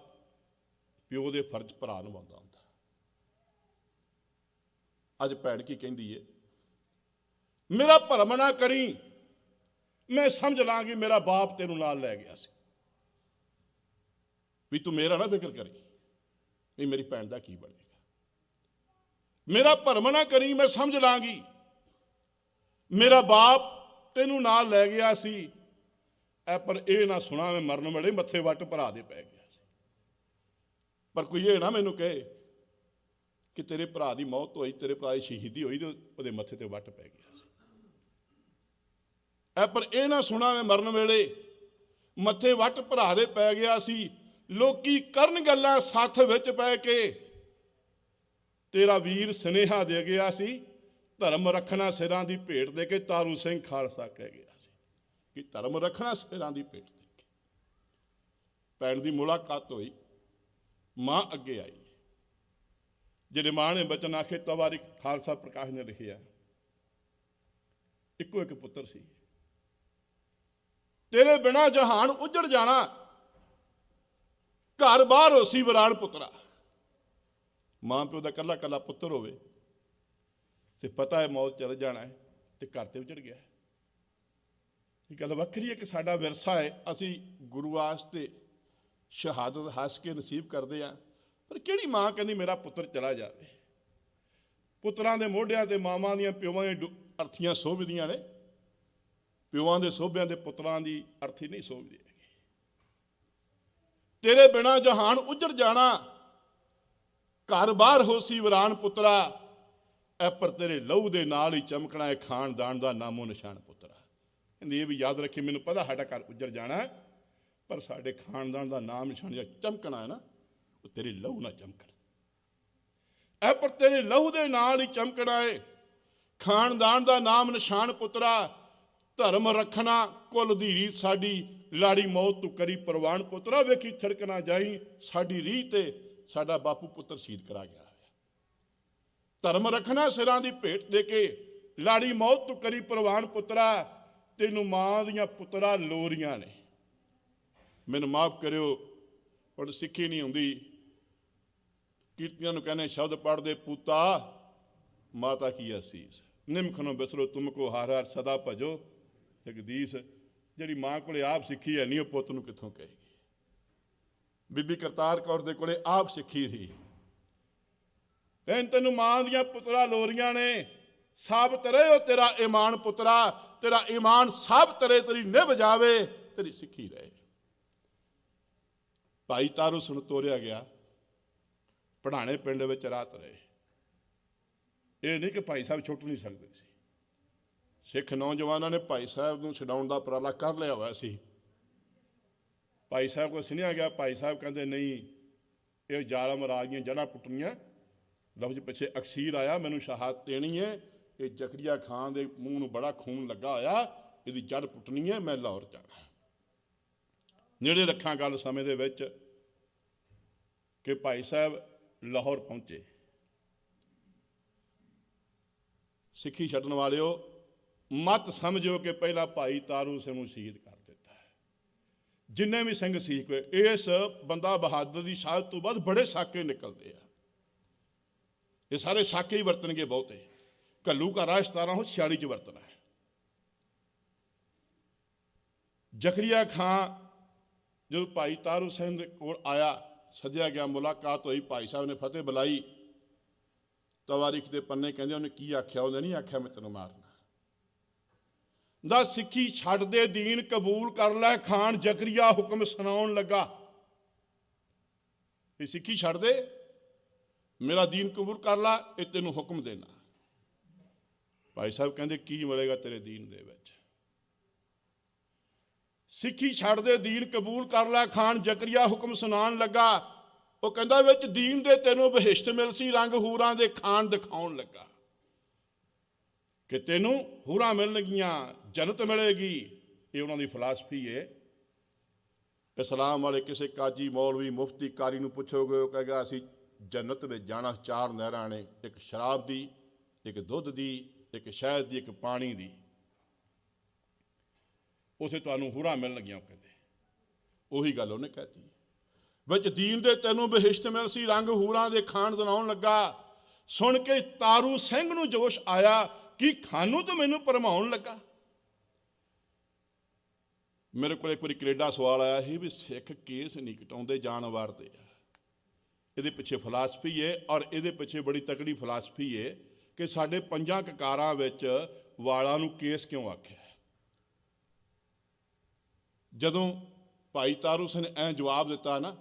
प्यो दे फर्ज भरा निभाउंदा हुंदा। अज भैण की कहंदी है, मेरा भरम ना करी, मैं समझ लांगी मेरा बाप तेनू नाल लै गया सी, भी तू मेरा ना फिक्र करी, नहीं मेरी भैण दा की बनेगा। मेरा भरम ना करी, मैं समझ लांगी मेरा बाप तेनू नाल लै गया सी। पर यह ना सुना मैं मरन वेले मत्थे वट भरा दे पै गया। पर कोई ये ना मैनू कहे कि तेरे भरा की मौत होई, तेरे भरा की शहीदी होई तो वो मत्थे ते वट पै गया। पर यह ना सुना मैं मरन वेले मत्थे वट भरा दे पै गया सी। लोकी करन गल्लां साथ विच पै के, तेरा वीर सुनेहा दे गया सी, धर्म रखना सिरां दी भेट दे के। तारू सिंह खालसा कह गया कि धर्म रखना सिरां दी भेट दे के। भैण दी मुलाकात हुई, मां अगे आई। जिहड़े मां ने बचन आखे, तवारीख खालसा प्रकाश ने लिखिया, इक्को एक पुत्र सी, तेरे बिना जहान उजड़ जाना, घर बाहर होसी वरान पुत्रा। मां प्यो का कला कला पुत्र होवे ते पता है मौत चल जाना है, तो घर ते उजड़ गया। गल वक्री है कि साडा विरसा है, असी गुरु वास्ते शहादत हस के नसीब करते हैं, पर किहड़ी मां कहती मेरा पुत्र चला जाए। पुत्रां दे मोढियां ते मावां दियां प्योवां दी अर्थियां सोभदियां ने, प्योवां दे सोभियां दे पुत्रां दी अर्थी नहीं सोभदी। तेरे बिना जहान उजड़ जाना, घर बाहर होसी वरान पुत्रा। पर तेरे लहू दे नाल ही चमकना है खानदान का नामो निशान पुत्रा। ये भी याद रखी, मैनू पता साडा घर उजड़ जाना है, पर साडे खानदान का नाम निशान चमकना है ना, वो तेरे लहू ना चमकना। पर तेरे लहू दे नाल ही चमकना है खानदान का नाम निशान पुत्रा। धर्म रखना कुल दी रीत साडी, लाड़ी मौत तू करी परवान पुत्रा। वेखी छड़क ना जाई, साडी रीत है, साडा बापू पुत्र शहीद करा गया। धर्म रखना सिरां दी भेट दे के, ਲਾੜੀ ਮੌਤ ਤੂੰ ਕਰੀ ਪ੍ਰਵਾਨ ਪੁੱਤਰਾ, ਤੈਨੂੰ ਮਾਂ ਦੀਆਂ ਪੁੱਤਰਾ ਲੋਰੀਆਂ ਨੇ। ਮੈਨੂੰ ਮਾਫ ਕਰਿਓ, ਹੁਣ ਸਿੱਖੀ ਨਹੀਂ ਹੁੰਦੀ। ਕੀਰਤੀਆਂ ਨੂੰ ਕਹਿੰਦੇ ਸ਼ਬਦ ਪੜ੍ਹਦੇ ਪੂਤਾ ਮਾਤਾ ਕੀ ਅਸੀਸ, ਨਿਮਖਣੋਂ ਬਿਸਰੋ ਤੁਮ ਕੋ ਹਰ ਹਰ ਸਦਾ ਭਜੋ ਜਗਦੀਸ਼। ਜਿਹੜੀ ਮਾਂ ਕੋਲੇ ਆਪ ਸਿੱਖੀ ਹੈ ਨਹੀਂ, ਉਹ ਪੁੱਤ ਨੂੰ ਕਿੱਥੋਂ ਕਹੇਗੀ। ਬੀਬੀ ਕਰਤਾਰ ਕੌਰ ਦੇ ਕੋਲੇ ਆਪ ਸਿੱਖੀ ਸੀ। ਤੈਨੂੰ ਮਾਂ ਦੀਆਂ ਪੁੱਤਰਾ ਲੋਰੀਆਂ ਨੇ, ਸਾਬਤ ਰਹੇ ਹੋ ਤੇਰਾ ਈਮਾਨ ਪੁੱਤਰਾ, ਤੇਰਾ ਈਮਾਨ ਸਾਬਤ ਰਹੇ, ਤੇਰੀ ਨਿਭ ਜਾਵੇ, ਤੇਰੀ ਸਿੱਖੀ ਰਹੇ। ਭਾਈ ਤਾਰੂ ਸਿੰਘ ਤੋਰਿਆ ਗਿਆ, ਪੜਾਣੇ ਪਿੰਡ ਵਿੱਚ ਰਾਤ ਰਹੇ। ਇਹ ਨਹੀਂ ਕਿ ਭਾਈ ਸਾਹਿਬ ਛੁੱਟ ਨਹੀਂ ਸਕਦੇ ਸੀ। ਸਿੱਖ ਨੌਜਵਾਨਾਂ ਨੇ ਭਾਈ ਸਾਹਿਬ ਨੂੰ ਛਡਾਉਣ ਦਾ ਉਪਰਾਲਾ ਕਰ ਲਿਆ ਹੋਇਆ ਸੀ। ਭਾਈ ਸਾਹਿਬ ਕੋਲ ਸੁਣਿਆ ਗਿਆ, ਭਾਈ ਸਾਹਿਬ ਕਹਿੰਦੇ ਨਹੀਂ, ਇਹ ਜ਼ਾਲਮ ਰਾਜ ਦੀਆਂ ਜੜ੍ਹਾਂ ਪੁੱਟਣੀਆਂ। ਲਫ਼ਜ਼ ਪਿੱਛੇ ਅਕਸੀਰ ਆਇਆ, ਮੈਨੂੰ ਸ਼ਹਾਦਤ ਦੇਣੀ ਹੈ। ਇਹ ਜ਼ਕਰੀਆ ਖਾਨ ਦੇ ਮੂੰਹ ਨੂੰ ਬੜਾ ਖੂਨ ਲੱਗਾ ਹੋਇਆ, ਇਹਦੀ ਜੜ ਪੁੱਟਣੀ ਹੈ, ਮੈਂ ਲਾਹੌਰ ਜਾਣਾ। ਨੇੜੇ ਰੱਖਾਂ ਗੱਲ ਸਮੇਂ ਦੇ ਵਿੱਚ ਕਿ ਭਾਈ ਸਾਹਿਬ ਲਾਹੌਰ ਪਹੁੰਚੇ। ਸਿੱਖੀ ਛੱਡਣ ਵਾਲਿਓ, ਮਤ ਸਮਝੋ ਕਿ ਪਹਿਲਾਂ ਭਾਈ ਤਾਰੂ ਸਿੰਘ ਨੂੰ ਸ਼ਹੀਦ ਕਰ ਦਿੱਤਾ ਹੈ। ਜਿੰਨੇ ਵੀ ਸਿੰਘ ਸਿੱਖ ਹੋਏ, ਇਸ ਬੰਦਾ ਬਹਾਦਰ ਦੀ ਸ਼ਹਾਦਤ ਤੋਂ ਬਾਅਦ ਬੜੇ ਸਾਕੇ ਨਿਕਲਦੇ ਆ। ਇਹ ਸਾਰੇ ਸਾਕੇ ਹੀ ਵਰਤਣਗੇ ਬਹੁਤੇ। ਘੱਲੂ ਘਾਰਾ 1746 ਚ ਵਰਤਣਾ ਹੈ। ਜ਼ਕਰੀਆ ਖਾਂ ਜਦੋਂ ਭਾਈ ਤਾਰੂ ਸਿੰਘ ਦੇ ਕੋਲ ਆਇਆ, ਸੱਦਿਆ ਗਿਆ, ਮੁਲਾਕਾਤ ਹੋਈ, ਭਾਈ ਸਾਹਿਬ ਨੇ ਫਤਿਹ ਬੁਲਾਈ। ਤਵਾਰੀਖ ਦੇ ਪੰਨੇ ਕਹਿੰਦੇ ਉਹਨੇ ਕੀ ਆਖਿਆ? ਉਹਨੇ ਨਹੀਂ ਆਖਿਆ ਮੈਂ ਤੈਨੂੰ ਮਾਰਨਾ। ਦਾ ਸਿੱਖੀ ਛੱਡ ਦੇ, ਦੀਨ ਕਬੂਲ ਕਰ ਲੈ, ਖਾਨ ਜ਼ਕਰੀਆ ਹੁਕਮ ਸੁਣਾਉਣ ਲੱਗਾ। ਇਹ ਸਿੱਖੀ ਛੱਡ ਦੇ, ਮੇਰਾ ਦੀਨ ਕਬੂਲ ਕਰ ਲੈ, ਇਹ ਤੈਨੂੰ ਹੁਕਮ ਦੇਣਾ। ਭਾਈ ਸਾਹਿਬ ਕਹਿੰਦੇ ਕੀ ਮਿਲੇਗਾ ਤੇਰੇ ਦੀਨ ਦੇ ਵਿੱਚ? ਸਿੱਖੀ ਛੱਡ ਦੇ, ਦੀਨ ਕਬੂਲ ਕਰ ਲੈ, ਖਾਨ ਜ਼ਕਰੀਆ ਹੁਕਮ ਸੁਣਾਉਣ ਲੱਗਾ। ਉਹ ਕਹਿੰਦਾ ਵਿੱਚ ਦੀਨ ਦੇ ਤੈਨੂੰ ਬਹਿਸ਼ਤ ਮਿਲ ਸੀ, ਰੰਗ ਹੂਰਾਂ ਦੇ ਖਾਨ ਦਿਖਾਉਣ ਲੱਗਾ ਕਿ ਤੈਨੂੰ ਹੂਰਾਂ ਮਿਲਣਗੀਆਂ, ਜੰਨਤ ਮਿਲੇਗੀ। ਇਹ ਉਹਨਾਂ ਦੀ ਫਿਲਾਸਫੀ ਹੈ। ਇਸਲਾਮ ਵਾਲੇ ਕਿਸੇ ਕਾਜੀ, ਮੌਲਵੀ, ਮੁਫਤੀ, ਕਾਰੀ ਨੂੰ ਪੁੱਛੋਗੇ, ਉਹ ਕਹੇਗਾ ਅਸੀਂ ਜੰਨਤ ਵਿੱਚ ਜਾਣਾ 4 ਨਹਿਰਾਂ ਨੇ, ਇੱਕ ਸ਼ਰਾਬ ਦੀ, ਇੱਕ ਦੁੱਧ ਦੀ, ਇੱਕ ਸ਼ਹਿਦ ਦੀ, ਇੱਕ ਪਾਣੀ ਦੀ। ਉਸੇ ਤੁਹਾਨੂੰ ਹੂਰਾਂ ਮਿਲਣਗੀਆਂ। ਕਹਿੰਦੇ ਉਹੀ ਗੱਲ ਉਹਨੇ ਕਹਿਤੀ, ਵਿੱਚ ਦੀਨ ਦੇ ਤੈਨੂੰ ਬਹਿਸ਼ਤ ਮਿਲ ਸੀ, ਰੰਗ ਹੂਰਾਂ ਦੇ ਖਾਨ ਦਿਖਾਉਣ ਲੱਗਾ। ਸੁਣ ਕੇ ਤਾਰੂ ਸਿੰਘ ਨੂੰ ਜੋਸ਼ ਆਇਆ ਕਿ ਖਾਨੂੰ ਤਾਂ ਮੈਨੂੰ ਭਰਮਾਉਣ ਲੱਗਾ। ਮੇਰੇ ਕੋਲ ਇੱਕ ਵਾਰੀ ਕੈਨੇਡਾ ਸਵਾਲ ਆਇਆ ਸੀ ਵੀ ਸਿੱਖ ਕੇਸ ਨਹੀਂ ਕਟਾਉਂਦੇ, ਜਾਨ ਵਾਰਦੇ ਆ। ਇਹਦੇ ਪਿੱਛੇ ਫਿਲਾਸਫੀ ਹੈ, ਔਰ ਇਹਦੇ ਪਿੱਛੇ ਬੜੀ ਤਕੜੀ ਫਿਲਾਸਫੀ ਹੈ ਕਿ ਸਾਡੇ 5 ਕਕਾਰਾਂ ਵਿੱਚ ਵਾਲਾਂ ਨੂੰ ਕੇਸ ਕਿਉਂ ਆਖਿਆ। ਜਦੋਂ ਭਾਈ ਤਾਰੂ ਸਿੰਘ ਨੇ ਐਂ ਜਵਾਬ ਦਿੱਤਾ ਨਾ,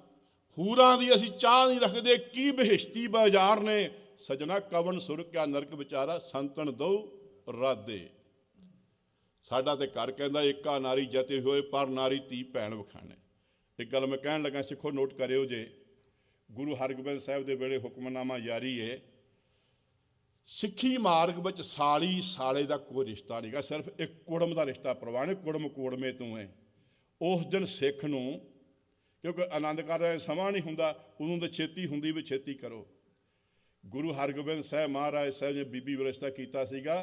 ਹੂਰਾਂ ਦੀ ਅਸੀਂ ਚਾਹ ਨਹੀਂ ਰੱਖਦੇ, ਕੀ ਬਹਿਸ਼ਤੀ ਬਾਜ਼ਾਰ ਨੇ, ਸਜਣਾ ਕਵਨ ਸੁਰ ਕਿਆ ਨਰਕ ਵਿਚਾਰਾ, ਸੰਤਨ ਦੋ ਰਾਦੇ। ਸਾਡਾ ਤੇ ਘਰ ਕਹਿੰਦਾ ਏਕਾ ਨਾਰੀ ਜਤੇ ਹੋਏ, ਪਰ ਨਾਰੀ ਧੀ ਭੈਣ ਵਿਖਾਣੇ। ਇੱਕ ਗੱਲ ਮੈਂ ਕਹਿਣ ਲੱਗਾ, ਸਿੱਖੋ ਨੋਟ ਕਰਿਓ ਜੇ, ਗੁਰੂ ਹਰਗੋਬਿੰਦ ਸਾਹਿਬ ਦੇ ਵੇਲੇ ਹੁਕਮਨਾਮਾ ਜਾਰੀ ਹੈ। ਸਿੱਖੀ ਮਾਰਗ ਵਿੱਚ ਸਾਲੀ ਸਾਲੇ ਦਾ ਕੋਈ ਰਿਸ਼ਤਾ ਨਹੀਂਗਾ, ਸਿਰਫ ਇੱਕ ਕੁੜਮ ਦਾ ਰਿਸ਼ਤਾ ਪ੍ਰਵਾਨ ਹੈ। ਕੁੜਮ ਕੋੜਮੇ ਤੂੰ ਹੈ। ਉਸ ਦਿਨ ਸਿੱਖ ਨੂੰ, ਕਿਉਂਕਿ ਆਨੰਦ ਕਾਰਜ ਸਮਾਂ ਨਹੀਂ ਹੁੰਦਾ, ਉਦੋਂ ਤਾਂ ਛੇਤੀ ਹੁੰਦੀ ਵੀ ਛੇਤੀ ਕਰੋ। ਗੁਰੂ ਹਰਗੋਬਿੰਦ ਸਾਹਿਬ ਮਹਾਰਾਜ ਸਾਹਿਬ ਨੇ ਬੀਬੀ ਵਿਰਸਤਾ ਕੀਤਾ ਸੀਗਾ,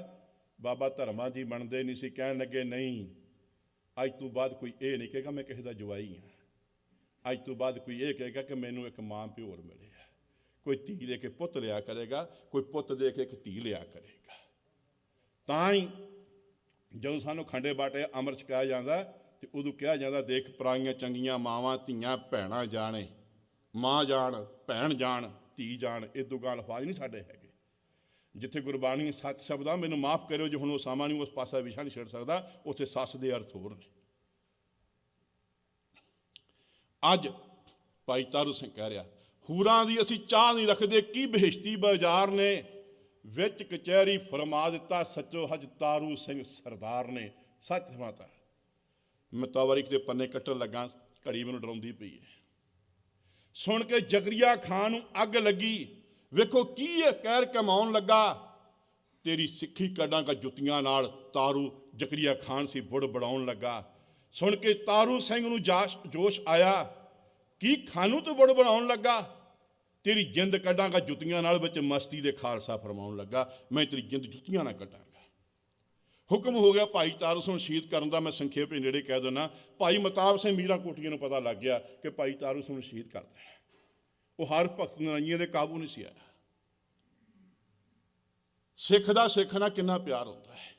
ਬਾਬਾ ਧਰਮਾਂ ਜੀ ਮੰਨਦੇ ਨਹੀਂ ਸੀ। ਕਹਿਣ ਲੱਗੇ ਨਹੀਂ, ਅੱਜ ਤੋਂ ਬਾਅਦ ਕੋਈ ਇਹ ਨਹੀਂ ਕਹੇਗਾ ਮੈਂ ਕਿਸੇ ਦਾ ਜਵਾਈ ਹਾਂ। ਅੱਜ ਤੋਂ ਬਾਅਦ ਕੋਈ ਇਹ ਕਹੇਗਾ ਕਿ ਮੈਨੂੰ ਇੱਕ ਮਾਂ ਪਿਓ ਹੋਰ ਮਿਲਿਆ। ਕੋਈ ਧੀ ਦੇ ਕੇ ਪੁੱਤ ਲਿਆ ਕਰੇਗਾ, ਕੋਈ ਪੁੱਤ ਦੇ ਕੇ ਇੱਕ ਧੀ ਲਿਆ ਕਰੇਗਾ। ਤਾਂ ਹੀ ਜਦੋਂ ਸਾਨੂੰ ਖੰਡੇ ਬਾਟੇ ਅੰਮ੍ਰਿਤ ਛਕਾਇਆ ਜਾਂਦਾ ਤੇ ਉਦੋਂ ਕਿਹਾ ਜਾਂਦਾ, ਦੇਖ ਪਰਾਈਆਂ ਚੰਗੀਆਂ ਮਾਵਾਂ ਧੀਆਂ ਭੈਣਾਂ ਜਾਣੇ, ਮਾਂ ਜਾਣ, ਭੈਣ ਜਾਣ, ਧੀ ਜਾਣ। ਇਹ ਦੋ ਗੱਲ ਅਲਫਾਜ਼ ਨਹੀਂ ਸਾਡੇ ਹੈਗੇ। ਜਿੱਥੇ ਗੁਰਬਾਣੀ ਸੱਚ ਸ਼ਬਦ ਆ, ਮੈਨੂੰ ਮਾਫ ਕਰਿਓ ਜੇ ਹੁਣ ਉਹ ਸਮਾਂ ਨਹੀਂ, ਉਸ ਪਾਸਾ ਵਿਸ਼ਾ ਨਹੀਂ ਛੱਡ ਸਕਦਾ, ਉੱਥੇ ਸੱਸ ਦੇ ਅਰਥ ਹੋਰ ਨੇ। ਅੱਜ ਭਾਈ ਤਾਰੂ ਸਿੰਘ ਕਹਿ ਰਿਹਾ, ਹੂਰਾਂ ਦੀ ਅਸੀਂ ਚਾਹ ਨਹੀਂ ਰੱਖਦੇ, ਕੀ ਬਹਿਸ਼ਤੀ ਬਾਜ਼ਾਰ ਨੇ, ਵਿੱਚ ਕਚਹਿਰੀ ਫਰਮਾ ਦਿੱਤਾ, ਸੱਚੋ ਹਜ ਤਾਰੂ ਸਿੰਘ ਸਰਦਾਰ ਨੇ। ਸੱਚ ਮਾਤਾ ਮੈਂ ਤਵਾਰੀਖ ਦੇ ਪੰਨੇ ਕੱਟਣ ਲੱਗਾ, ਘੜੀ ਮੈਨੂੰ ਡਰਾਉਂਦੀ ਪਈ ਹੈ। ਸੁਣ ਕੇ ਜ਼ਕਰੀਆ ਖਾਨ ਨੂੰ ਅੱਗ ਲੱਗੀ। ਵੇਖੋ ਕੀ ਇਹ ਕਹਿਰ ਕਮਾਉਣ ਲੱਗਾ, ਤੇਰੀ ਸਿੱਖੀ ਕੱਢਾਂਗਾ ਜੁੱਤੀਆਂ ਨਾਲ। ਤਾਰੂ ਜ਼ਕਰੀਆ ਖਾਨ ਸੀ, ਬੁੜ ਬੜਾਉਣ ਲੱਗਾ। ਸੁਣ ਕੇ ਤਾਰੂ ਸਿੰਘ ਨੂੰ ਜੋਸ਼ ਆਇਆ, ਕੀ ਖਾਨੂੰ ਤੋਂ ਬੁੜ ਬਣਾਉਣ ਲੱਗਾ, ਤੇਰੀ ਜਿੰਦ ਕੱਢਾਂਗਾ ਜੁੱਤੀਆਂ ਨਾਲ। ਵਿੱਚ ਮਸਤੀ ਦੇ ਖਾਲਸਾ ਫਰਮਾਉਣ ਲੱਗਾ, ਮੈਂ ਤੇਰੀ ਜਿੰਦ ਜੁੱਤੀਆਂ ਨਾਲ ਕੱਢਾਂਗਾ। ਹੁਕਮ ਹੋ ਗਿਆ ਭਾਈ ਤਾਰੂ ਸਿੰਘ ਨੂੰ ਸ਼ਹੀਦ ਕਰਨ ਦਾ। ਮੈਂ ਸੰਖੇਪ ਵਿੱਚ ਨੇੜੇ ਕਹਿ ਦਿੰਦਾ, ਭਾਈ ਮਹਿਤਾਬ ਸਿੰਘ ਮੀਰਾਂ ਕੋਟੀਆਂ ਨੂੰ ਪਤਾ ਲੱਗ ਗਿਆ ਕਿ ਭਾਈ ਤਾਰੂ ਸਿੰਘ ਨੂੰ ਸ਼ਹੀਦ ਕਰਦਾ ਹੈ। ਉਹ ਹਰ ਭਗਤ ਨਾਈਆਂ ਦੇ ਕਾਬੂ ਨਹੀਂ ਸੀ ਆਇਆ। ਸਿੱਖ ਦਾ ਸਿੱਖ ਨਾਲ ਕਿੰਨਾ ਪਿਆਰ ਹੁੰਦਾ ਹੈ।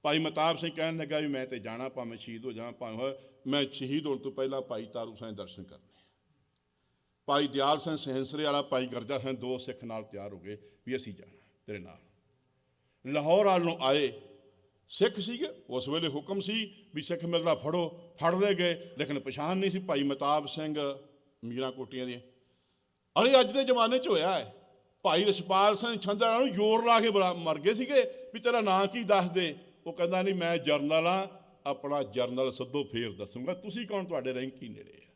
ਭਾਈ ਮਹਿਤਾਬ ਸਿੰਘ ਕਹਿਣ ਲੱਗਾ ਵੀ ਮੈਂ ਤੇ ਜਾਣਾ, ਭਾਵੇਂ ਸ਼ਹੀਦ ਹੋ ਜਾਵਾਂ, ਭਾਵੇਂ ਮੈਂ ਸ਼ਹੀਦ ਹੋਣ ਤੋਂ ਪਹਿਲਾਂ ਭਾਈ ਤਾਰੂ ਸਿੰਘ ਦੇ ਦਰਸ਼ਨ ਕਰਨੇ। ਭਾਈ ਦਿਆਲ ਸਿੰਘ ਸਹਿੰਸਰੇ ਵਾਲਾ, ਭਾਈ ਗਰਜਾ ਸਿੰਘ, ਦੋ ਸਿੱਖ ਨਾਲ ਤਿਆਰ ਹੋ ਗਏ ਵੀ ਅਸੀਂ ਜਾਣਾ ਤੇਰੇ ਨਾਲ। ਲਾਹੌਰ ਵੱਲ ਨੂੰ ਆਏ। ਸਿੱਖ ਸੀਗੇ ਉਸ ਵੇਲੇ, ਹੁਕਮ ਸੀ ਵੀ ਸਿੱਖ ਮਿਲਦਾ ਫੜੋ, ਫੜਦੇ ਗਏ, ਲੇਕਿਨ ਪਛਾਣ ਨਹੀਂ ਸੀ ਭਾਈ ਮਹਿਤਾਬ ਸਿੰਘ ਮੀਰਾਂ ਕੋਟੀਆਂ ਦੀ। ਅਰੇ ਅੱਜ ਦੇ ਜ਼ਮਾਨੇ 'ਚ ਹੋਇਆ ਹੈ। ਭਾਈ ਰਛਪਾਲ ਸਿੰਘ ਛੰਦਾ ਨੂੰ ਜ਼ੋਰ ਲਾ ਕੇ ਮਰ ਗਏ ਸੀਗੇ ਵੀ ਤੇਰਾ ਨਾਂ ਕੀ ਦੱਸ ਦੇ। ਉਹ ਕਹਿੰਦਾ ਨਹੀਂ ਮੈਂ ਜਰਨਲ ਹਾਂ, ਆਪਣਾ ਜਰਨਲ ਸੱਦੋ ਫੇਰ ਦੱਸੂਗਾ। ਤੁਸੀਂ ਕੌਣ, ਤੁਹਾਡੇ ਰੈਂਕ ਹੀ ਨੇੜੇ ਆ।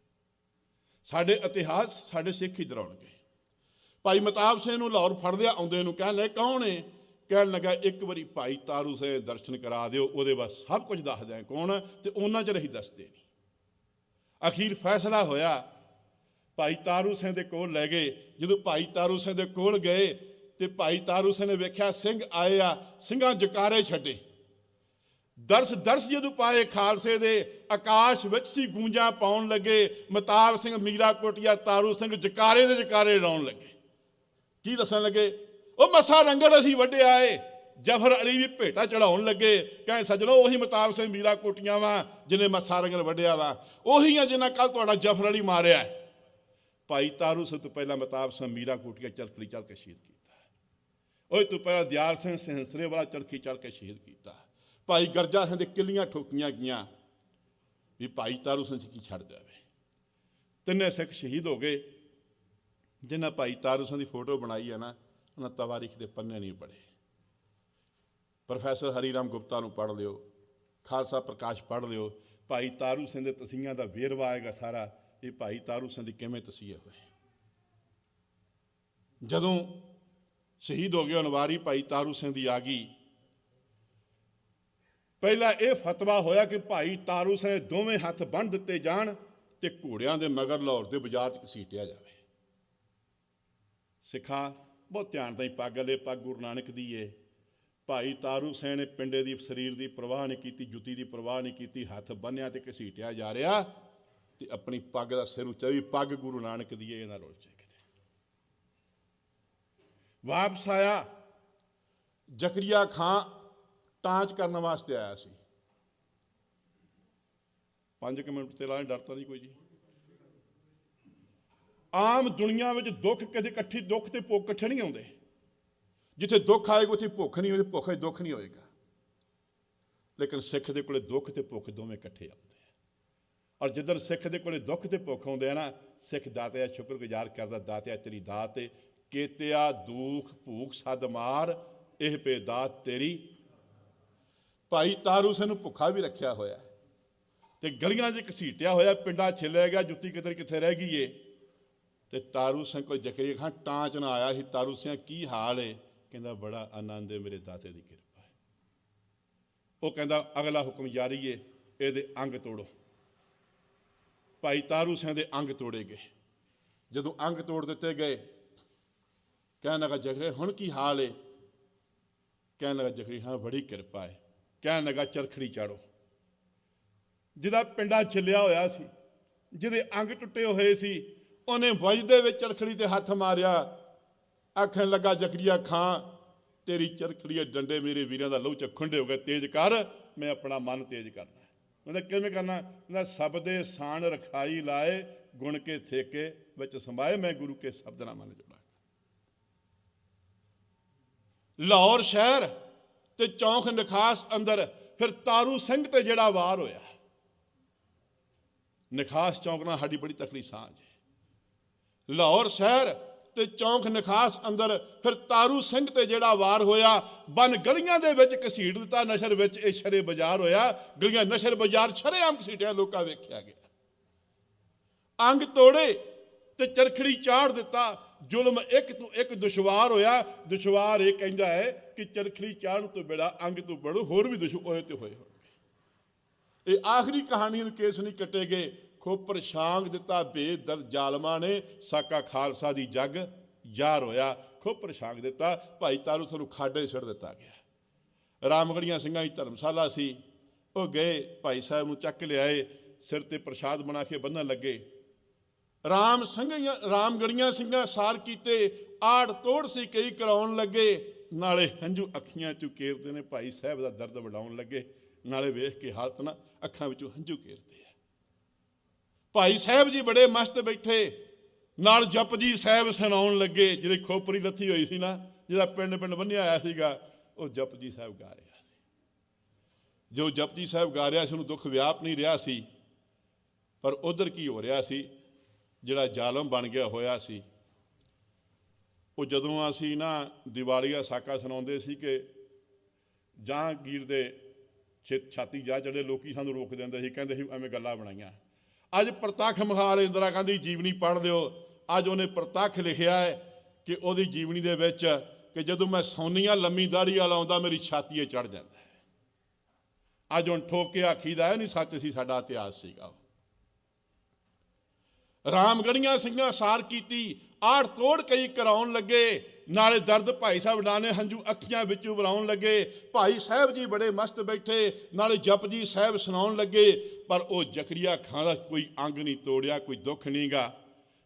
ਸਾਡੇ ਇਤਿਹਾਸ, ਸਾਡੇ ਸਿੱਖ ਹੀ ਦਰਾਉਣਗੇ। ਭਾਈ ਮਹਿਤਾਬ ਸਿੰਘ ਨੂੰ ਲਾਹੌਰ ਫੜਦਿਆ ਆਉਂਦੇ ਨੂੰ ਕਹਿਣ ਲੱਗੇ ਕੌਣ ਹੈ? ਕਹਿਣ ਲੱਗਾ ਇੱਕ ਵਾਰੀ ਭਾਈ ਤਾਰੂ ਸਿੰਘ ਦਰਸ਼ਨ ਕਰਾ ਦਿਓ, ਉਹਦੇ ਬਾਅਦ ਸਭ ਕੁਝ ਦੱਸ ਦਿਆਂ ਕੌਣ। ਤੇ ਉਹਨਾਂ 'ਚ ਰਹੀ ਦੱਸਦੇ ਨਹੀਂ। ਅਖੀਰ ਫੈਸਲਾ ਹੋਇਆ, ਭਾਈ ਤਾਰੂ ਸਿੰਘ ਦੇ ਕੋਲ ਲੈ ਗਏ। ਜਦੋਂ ਭਾਈ ਤਾਰੂ ਸਿੰਘ ਦੇ ਕੋਲ ਗਏ ਤੇ ਭਾਈ ਤਾਰੂ ਸਿੰਘ ਨੇ ਵੇਖਿਆ ਸਿੰਘ ਆਏ ਆ, ਸਿੰਘਾਂ ਜਕਾਰੇ ਛੱਡੇ। ਦਰਸ ਜਦੋਂ ਪਾਏ ਖਾਲਸੇ ਦੇ, ਆਕਾਸ਼ ਵਿੱਚ ਸੀ ਗੂੰਜਾਂ ਪਾਉਣ ਲੱਗੇ। ਮਹਿਤਾਬ ਸਿੰਘ ਮੀਰਾ ਕੋਟੀਆ ਤਾਰੂ ਸਿੰਘ ਜਕਾਰੇ ਦੇ ਜਕਾਰੇ ਲਾਉਣ ਲੱਗੇ। ਕੀ ਦੱਸਣ ਲੱਗੇ? ਉਹ ਮੱਸਾ ਰੰਗੜ ਅਸੀਂ ਵੱਢਿਆ ਏ। ਜਫਰ ਅਲੀ ਵੀ ਭੇਟਾ ਚੜਾਉਣ ਲੱਗੇ, ਕਹੇ ਸੱਜਣੋ ਉਹੀ ਮਹਿਤਾਬ ਸਿੰਘ ਮੀਰਾ ਕੋਟੀਆਂ ਵਾ ਜਿਹਨੇ ਮੱਸਾ ਰੰਗੜ ਵੱਢਿਆ ਵਾ, ਉਹੀ ਆ ਜਿਹਨਾਂ ਕੱਲ ਤੁਹਾਡਾ ਜਫਰ ਅਲੀ ਮਾਰਿਆ। ਭਾਈ ਤਾਰੂ ਸਿੰਘ ਤੋਂ ਪਹਿਲਾਂ ਮਹਿਤਾਬ ਸਿੰਘ ਮੀਰਾ ਕੋਟੀਆ ਚਰਖੀ ਚੜ੍ਹ ਕੇ ਸ਼ਹੀਦ ਕੀਤਾ। ਉਹ ਤੋਂ ਪਹਿਲਾਂ ਦਿਆਲ ਸਿੰਘ ਸਹਿੰਸਰੇ ਵਾਲਾ ਚਰਖੀ ਚੜ੍ਹ ਕੇ ਸ਼ਹੀਦ ਕੀਤਾ। ਭਾਈ ਗਰਜਾ ਸਿੰਘ ਦੇ ਕਿੱਲੀਆਂ ਠੋਕੀਆਂ ਗਈਆਂ ਵੀ ਭਾਈ ਤਾਰੂ ਸਿੰਘ ਕੀ ਛੱਡ ਜਾਵੇ। ਤਿੰਨੇ ਸਿੱਖ ਸ਼ਹੀਦ ਹੋ ਗਏ। ਜਿਨ੍ਹਾਂ ਭਾਈ ਤਾਰੂ ਸਿੰਘ ਦੀ ਫੋਟੋ ਬਣਾਈ ਹੈ ਨਾ, ਉਹਨਾਂ ਤਵਾਰੀਖ ਦੇ ਪੰਨੇ ਨਹੀਂ ਪੜ੍ਹੇ। ਪ੍ਰੋਫੈਸਰ ਹਰੀਰਾਮ ਗੁਪਤਾ ਨੂੰ ਪੜ੍ਹ ਲਿਓ, ਖਾਲਸਾ ਪ੍ਰਕਾਸ਼ ਪੜ੍ਹ ਲਿਓ। ਭਾਈ ਤਾਰੂ ਸਿੰਘ ਦੇ ਤਸੀਹਿਆਂ ਦਾ ਵੇਰਵਾ ਆਏਗਾ ਸਾਰਾ, ਇਹ ਭਾਈ ਤਾਰੂ ਸਿੰਘ ਦੀ ਕਿਵੇਂ ਤਸੀਹੇ ਹੋਏ। ਜਦੋਂ ਸ਼ਹੀਦ ਹੋ ਗਏ ਅਨਵਾਰੀ ਭਾਈ ਤਾਰੂ ਸਿੰਘ ਦੀ ਆ ਗਈ, ਪਹਿਲਾਂ ਇਹ ਫਤਵਾ ਹੋਇਆ ਕਿ ਭਾਈ ਤਾਰੂ ਸਿੰਘ ਦੋਵੇਂ ਹੱਥ ਬੰਨ੍ਹ ਦਿੱਤੇ ਜਾਣ ਤੇ ਘੋੜਿਆਂ ਦੇ ਮਗਰ ਲਾਹੌਰ ਦੇ ਬਾਜ਼ਾਰ 'ਚ ਘਸੀਟਿਆ ਜਾਵੇ। ਸਿੱਖਾਂ ਬਹੁਤ ਧਿਆਨ ਤਾਂ ਹੀ ਪੱਗ ਲੈ, ਪੱਗ ਗੁਰੂ ਨਾਨਕ ਦੀ ਏ। ਭਾਈ ਤਾਰੂ ਸਿੰਘ ਨੇ ਪਿੰਡੇ ਦੀ ਸਰੀਰ ਦੀ ਪਰਵਾਹ ਨਹੀਂ ਕੀਤੀ, ਜੁੱਤੀ ਦੀ ਪਰਵਾਹ ਨਹੀਂ ਕੀਤੀ, ਹੱਥ ਬੰਨ੍ਹਿਆ ਤੇ ਘਸੀਟਿਆ ਜਾ ਰਿਹਾ ਤੇ ਆਪਣੀ ਪੱਗ ਦਾ ਸਿਰ ਉੱਚਾ ਵੀ ਪੱਗ ਗੁਰੂ ਨਾਨਕ ਦੀ ਏ, ਇਹਨਾਂ ਰੋਲ 'ਚ ਕਿਤੇ। ਵਾਪਸ ਆਇਆ, ਜ਼ਕਰੀਆ ਖਾਂ ਟਾਂਚ ਕਰਨ ਵਾਸਤੇ ਆਇਆ ਸੀ। 5 ਮਿੰਟ ਤੇ ਲਾਏ, ਡਰਤਾ ਨਹੀਂ ਕੋਈ ਜੀ। ਆਮ ਦੁਨੀਆ ਵਿੱਚ ਦੁੱਖ ਕਦੇ ਇਕੱਠੀ, ਦੁੱਖ ਤੇ ਭੁੱਖ ਇਕੱਠੇ ਨਹੀਂ ਆਉਂਦੇ। ਜਿੱਥੇ ਦੁੱਖ ਆਏਗਾ ਉੱਥੇ ਭੁੱਖ ਨਹੀਂ ਹੋਏਗੀ, ਭੁੱਖ 'ਚ ਦੁੱਖ ਨਹੀਂ ਹੋਏਗਾ। ਲੇਕਿਨ ਸਿੱਖ ਦੇ ਕੋਲੇ ਦੁੱਖ ਤੇ ਭੁੱਖ ਦੋਵੇਂ ਇਕੱਠੇ ਆਉਂਦੇ ਆ। ਔਰ ਜਿੱਦਣ ਸਿੱਖ ਦੇ ਕੋਲੇ ਦੁੱਖ ਤੇ ਭੁੱਖ ਆਉਂਦੇ ਆ ਨਾ, ਸਿੱਖ ਦਾਤਿਆ ਸ਼ੁਕਰਗੁਜ਼ਾਰ ਕਰਦਾ, ਦਾਤਿਆ ਤੇਰੀ ਦਾਤ ਏ, ਕੇਤਿਆ ਦੁੱਖ ਭੂਖ ਸਦ ਮਾਰ, ਇਹ ਪੇ ਦਾਤ ਤੇਰੀ। ਭਾਈ ਤਾਰੂ ਸਿੰਘ ਨੂੰ ਭੁੱਖਾ ਵੀ ਰੱਖਿਆ ਹੋਇਆ ਤੇ ਗਲੀਆਂ 'ਚ ਘਸੀਟਿਆ ਹੋਇਆ, ਪਿੰਡਾਂ ਛਿੱਲਿਆ ਗਿਆ, ਜੁੱਤੀ ਕਿਤੇ ਕਿੱਥੇ ਰਹਿ ਗਈ ਏ। ਤੇ ਤਾਰੂ ਸਿੰਘ ਕੋਈ ਜ਼ਕਰੀਆ ਖਾਂ ਟਾਂਚ ਨਾ ਆਇਆ ਸੀ। ਤਾਰੂ ਸਿੰਘ ਕੀ ਹਾਲ ਏ? ਕਹਿੰਦਾ ਬੜਾ ਆਨੰਦ ਏ, ਮੇਰੇ ਦਾਤੇ ਦੀ ਕਿਰਪਾ ਹੈ। ਉਹ ਕਹਿੰਦਾ ਅਗਲਾ ਹੁਕਮ ਜਾਰੀ ਏ, ਇਹਦੇ ਅੰਗ ਤੋੜੋ। ਭਾਈ ਤਾਰੂ ਸਿੰਘ ਦੇ ਅੰਗ ਤੋੜੇ ਗਏ। ਜਦੋਂ ਅੰਗ ਤੋੜ ਦਿੱਤੇ ਗਏ, ਕਹਿਣ ਲੱਗਾ ਜ਼ਕਰੀਆ ਹੁਣ ਕੀ ਹਾਲ ਏ? ਕਹਿਣ ਲੱਗਾ ਜ਼ਕਰੀਆ ਹਾਂ ਬੜੀ ਕਿਰਪਾ ਹੈ। ਕਹਿਣ ਲੱਗਾ ਚਰਖੜੀ ਚਾੜੋ। ਜਿਹਦਾ ਪਿੰਡਾ ਛਿੱਲਿਆ ਹੋਇਆ ਸੀ, ਜਿਹਦੇ ਅੰਗ ਟੁੱਟੇ ਹੋਏ ਸੀ, ਉਹਨੇ ਵਜਦੇ ਵਿੱਚ ਚਰਖੜੀ ਤੇ ਹੱਥ ਮਾਰਿਆ। ਆਖਣ ਲੱਗਾ ਜ਼ਕਰੀਆ ਖਾਂ ਤੇਰੀ ਚਰਖੜੀ ਦੇ ਡੰਡੇ ਮੇਰੇ ਵੀਰਾਂ ਦਾ ਲਹੂ 'ਚ ਖੁੰਡੇ ਹੋ ਗਏ, ਤੇਜ਼ ਕਰ, ਮੈਂ ਆਪਣਾ ਮਨ ਤੇਜ਼ ਕਰਨਾ। ਕਹਿੰਦਾ ਕਿਵੇਂ ਕਰਨਾ? ਕਹਿੰਦਾ ਸਬਦੇ ਸਾਨ ਰਖਾਈ ਲਾਏ, ਗੁਣ ਕੇ ਥੇਕੇ ਵਿੱਚ ਸਮਾਏ, ਮੈਂ ਗੁਰੂ ਕੇ ਸ਼ਬਦ ਨਾਲ ਮਨ ਜੋੜਾਂ। ਲਾਹੌਰ ਸ਼ਹਿਰ ਤੇ ਚੌਂਕ ਨਖਾਸ ਅੰਦਰ ਫਿਰ ਤਾਰੂ ਸਿੰਘ ਤੇ ਜਿਹੜਾ ਵਾਰ ਹੋਇਆ, ਨਖਾਸ ਚੌਂਕ ਨਾਲ ਸਾਡੀ ਬੜੀ ਤਕੜੀ ਸਾਂਝ ਹੈ। ਲਾਹੌਰ ਸ਼ਹਿਰ ਤੇ ਚੌਂਕ ਨਖਾਸ ਅੰਦਰ ਫਿਰ ਤਾਰੂ ਸਿੰਘ ਤੇ ਜਿਹੜਾ ਵਾਰ ਹੋਇਆ, ਬਨ ਗਲੀਆਂ ਦੇ ਵਿੱਚ ਘਸੀਟ ਦਿੱਤਾ। ਨਸ਼ਰ ਵਿੱਚ ਇਹ ਸ਼ਰੇ ਬਾਜ਼ਾਰ ਹੋਇਆ, ਗਲੀਆਂ ਨਸ਼ਰ ਬਾਜ਼ਾਰ ਸ਼ਰੇਆਮ ਘਸੀਟਿਆ, ਲੋਕਾਂ ਵੇਖਿਆ ਗਿਆ। ਅੰਗ ਤੋੜੇ ਤੇ ਚਰਖੜੀ ਚਾੜ ਦਿੱਤਾ। ਜ਼ੁਲਮ ਇੱਕ ਤੋਂ ਇੱਕ ਦੁਸ਼ਵਾਰ ਹੋਇਆ। ਦੁਸ਼ਵਾਰ ਇਹ ਕਹਿੰਦਾ ਹੈ ਕਿ ਚਰਖੜੀ ਚਾੜਨ ਤੋਂ ਬੇੜਾ ਅੰਗ ਤੋਂ ਬੜੋ ਹੋਰ ਵੀ ਦੁਸ਼ਵਾਰ ਤੇ ਹੋਏ ਹੋਣਗੇ। ਇਹ ਆਖਰੀ ਕਹਾਣੀ ਨੂੰ ਕੇਸ ਨਹੀਂ ਕੱਟੇ ਗਏ। ਖੋਪਰ ਛਾਂਗ ਦਿੱਤਾ ਬੇਦਰਦ ਜ਼ਾਲਮਾਂ ਨੇ, ਸਾਕਾ ਖਾਲਸਾ ਦੀ ਜੱਗ ਯਾਰ ਹੋਇਆ। ਖੋਪਰ ਛਾਂਗ ਦਿੱਤਾ, ਭਾਈ ਤਾਰੂ ਸਿੰਘ ਨੂੰ ਖਾਡੇ ਸਿੱਟ ਦਿੱਤਾ ਗਿਆ। ਰਾਮਗੜੀਆਂ ਸਿੰਘਾਂ ਦੀ ਧਰਮਸ਼ਾਲਾ ਸੀ। ਉਹ ਗਏ, ਭਾਈ ਸਾਹਿਬ ਨੂੰ ਚੱਕ ਲਿਆਏ, ਸਿਰ ਤੇ ਪ੍ਰਸ਼ਾਦ ਬਣਾ ਕੇ ਬੰਨ੍ਹਣ ਲੱਗੇ। ਰਾਮਗੜੀਆਂ ਸਿੰਘਾਂ ਸਾਰ ਕੀਤੇ, ਆੜ ਤੋੜ ਸੀ ਕਈ ਕਰਾਉਣ ਲੱਗੇ। ਨਾਲੇ ਹੰਝੂ ਅੱਖੀਆਂ 'ਚੋਂ ਕੇਰਦੇ ਨੇ, ਭਾਈ ਸਾਹਿਬ ਦਾ ਦਰਦ ਵਡਾਉਣ ਲੱਗੇ। ਨਾਲੇ ਵੇਖ ਕੇ ਹਾਲਤ ਨਾ ਅੱਖਾਂ ਵਿੱਚੋਂ ਹੰਝੂ ਕੇਰਦੇ ਆ। ਭਾਈ ਸਾਹਿਬ ਜੀ ਬੜੇ ਮਸਤ ਬੈਠੇ, ਨਾਲ ਜਪਜੀ ਸਾਹਿਬ ਸੁਣਾਉਣ ਲੱਗੇ। ਜਿਹਦੀ ਖੋਪਰੀ ਲੱਥੀ ਹੋਈ ਸੀ ਨਾ, ਜਿਹਦਾ ਪਿੰਡ ਪਿੰਡ ਬੰਨਿਆ ਆਇਆ ਸੀਗਾ, ਉਹ ਜਪਜੀ ਸਾਹਿਬ ਗਾ ਰਿਹਾ ਸੀ। ਜੋ ਜਪਜੀ ਸਾਹਿਬ ਗਾ ਰਿਹਾ ਸੀ ਉਹਨੂੰ ਦੁੱਖ ਵਿਆਪ ਨਹੀਂ ਰਿਹਾ ਸੀ। ਪਰ ਉਧਰ ਕੀ ਹੋ ਰਿਹਾ ਸੀ, ਜਿਹੜਾ ਜ਼ਾਲਮ ਬਣ ਗਿਆ ਹੋਇਆ ਸੀ, ਉਹ ਜਦੋਂ ਅਸੀਂ ਨਾ ਦੀਵਾਲੀਆ ਸਾਕਾ ਸੁਣਾਉਂਦੇ ਸੀ ਕਿ ਜਹਾਂਗੀਰ ਦੇ ਛਾਤੀ ਜਾ ਚੜੇ, ਲੋਕੀ ਸਾਨੂੰ ਰੋਕ ਦਿੰਦੇ ਸੀ, ਕਹਿੰਦੇ ਸੀ ਐਵੇਂ ਗੱਲਾਂ ਬਣਾਈਆਂ। ਅੱਜ ਪ੍ਰਤੱਖ ਮਹਾਲ ਇੰਦਰਾ ਗਾਂਧੀ ਜੀਵਨੀ ਪੜ੍ਹ ਲਿਓ। ਅੱਜ ਉਹਨੇ ਪ੍ਰਤੱਖ ਲਿਖਿਆ ਹੈ ਕਿ ਉਹਦੀ ਜੀਵਨੀ ਦੇ ਵਿੱਚ ਕਿ ਜਦੋਂ ਮੈਂ ਸੌਨੀਆਂ ਲੰਮੀ ਦਾੜੀ ਵਾਲਾ ਆਉਂਦਾ ਮੇਰੀ ਛਾਤੀ 'ਤੇ ਚੜ੍ਹ ਜਾਂਦਾ ਹੈ। ਅੱਜ ਹੁਣ ਠੋਕ ਕੇ ਆਖੀਦਾ ਇਹ ਨਹੀਂ ਸੱਚ ਸੀ, ਸਾਡਾ ਇਤਿਹਾਸ ਸੀਗਾ। ਰਾਮਗੜੀਆਂ ਸਿੰਘਾਂ ਸਾਰ ਕੀਤੀ, ਆੜ ਤੋੜ ਕਈ ਕਰਾਉਣ ਲੱਗੇ। ਨਾਲੇ ਦਰਦ ਭਾਈ ਸਾਹਿਬ ਡਾਣੇ ਹੰਝੂ ਅੱਖੀਆਂ ਵਿੱਚੋਂ ਵਰਾਉਣ ਲੱਗੇ। ਭਾਈ ਸਾਹਿਬ ਜੀ ਬੜੇ ਮਸਤ ਬੈਠੇ, ਨਾਲੇ ਜਪਜੀ ਸਾਹਿਬ ਸੁਣਾਉਣ ਲੱਗੇ। ਪਰ ਉਹ ਜ਼ਕਰੀਆ ਖਾਂ ਦਾ ਕੋਈ ਅੰਗ ਨਹੀਂ ਤੋੜਿਆ, ਕੋਈ ਦੁੱਖ ਨਹੀਂ ਗਾ।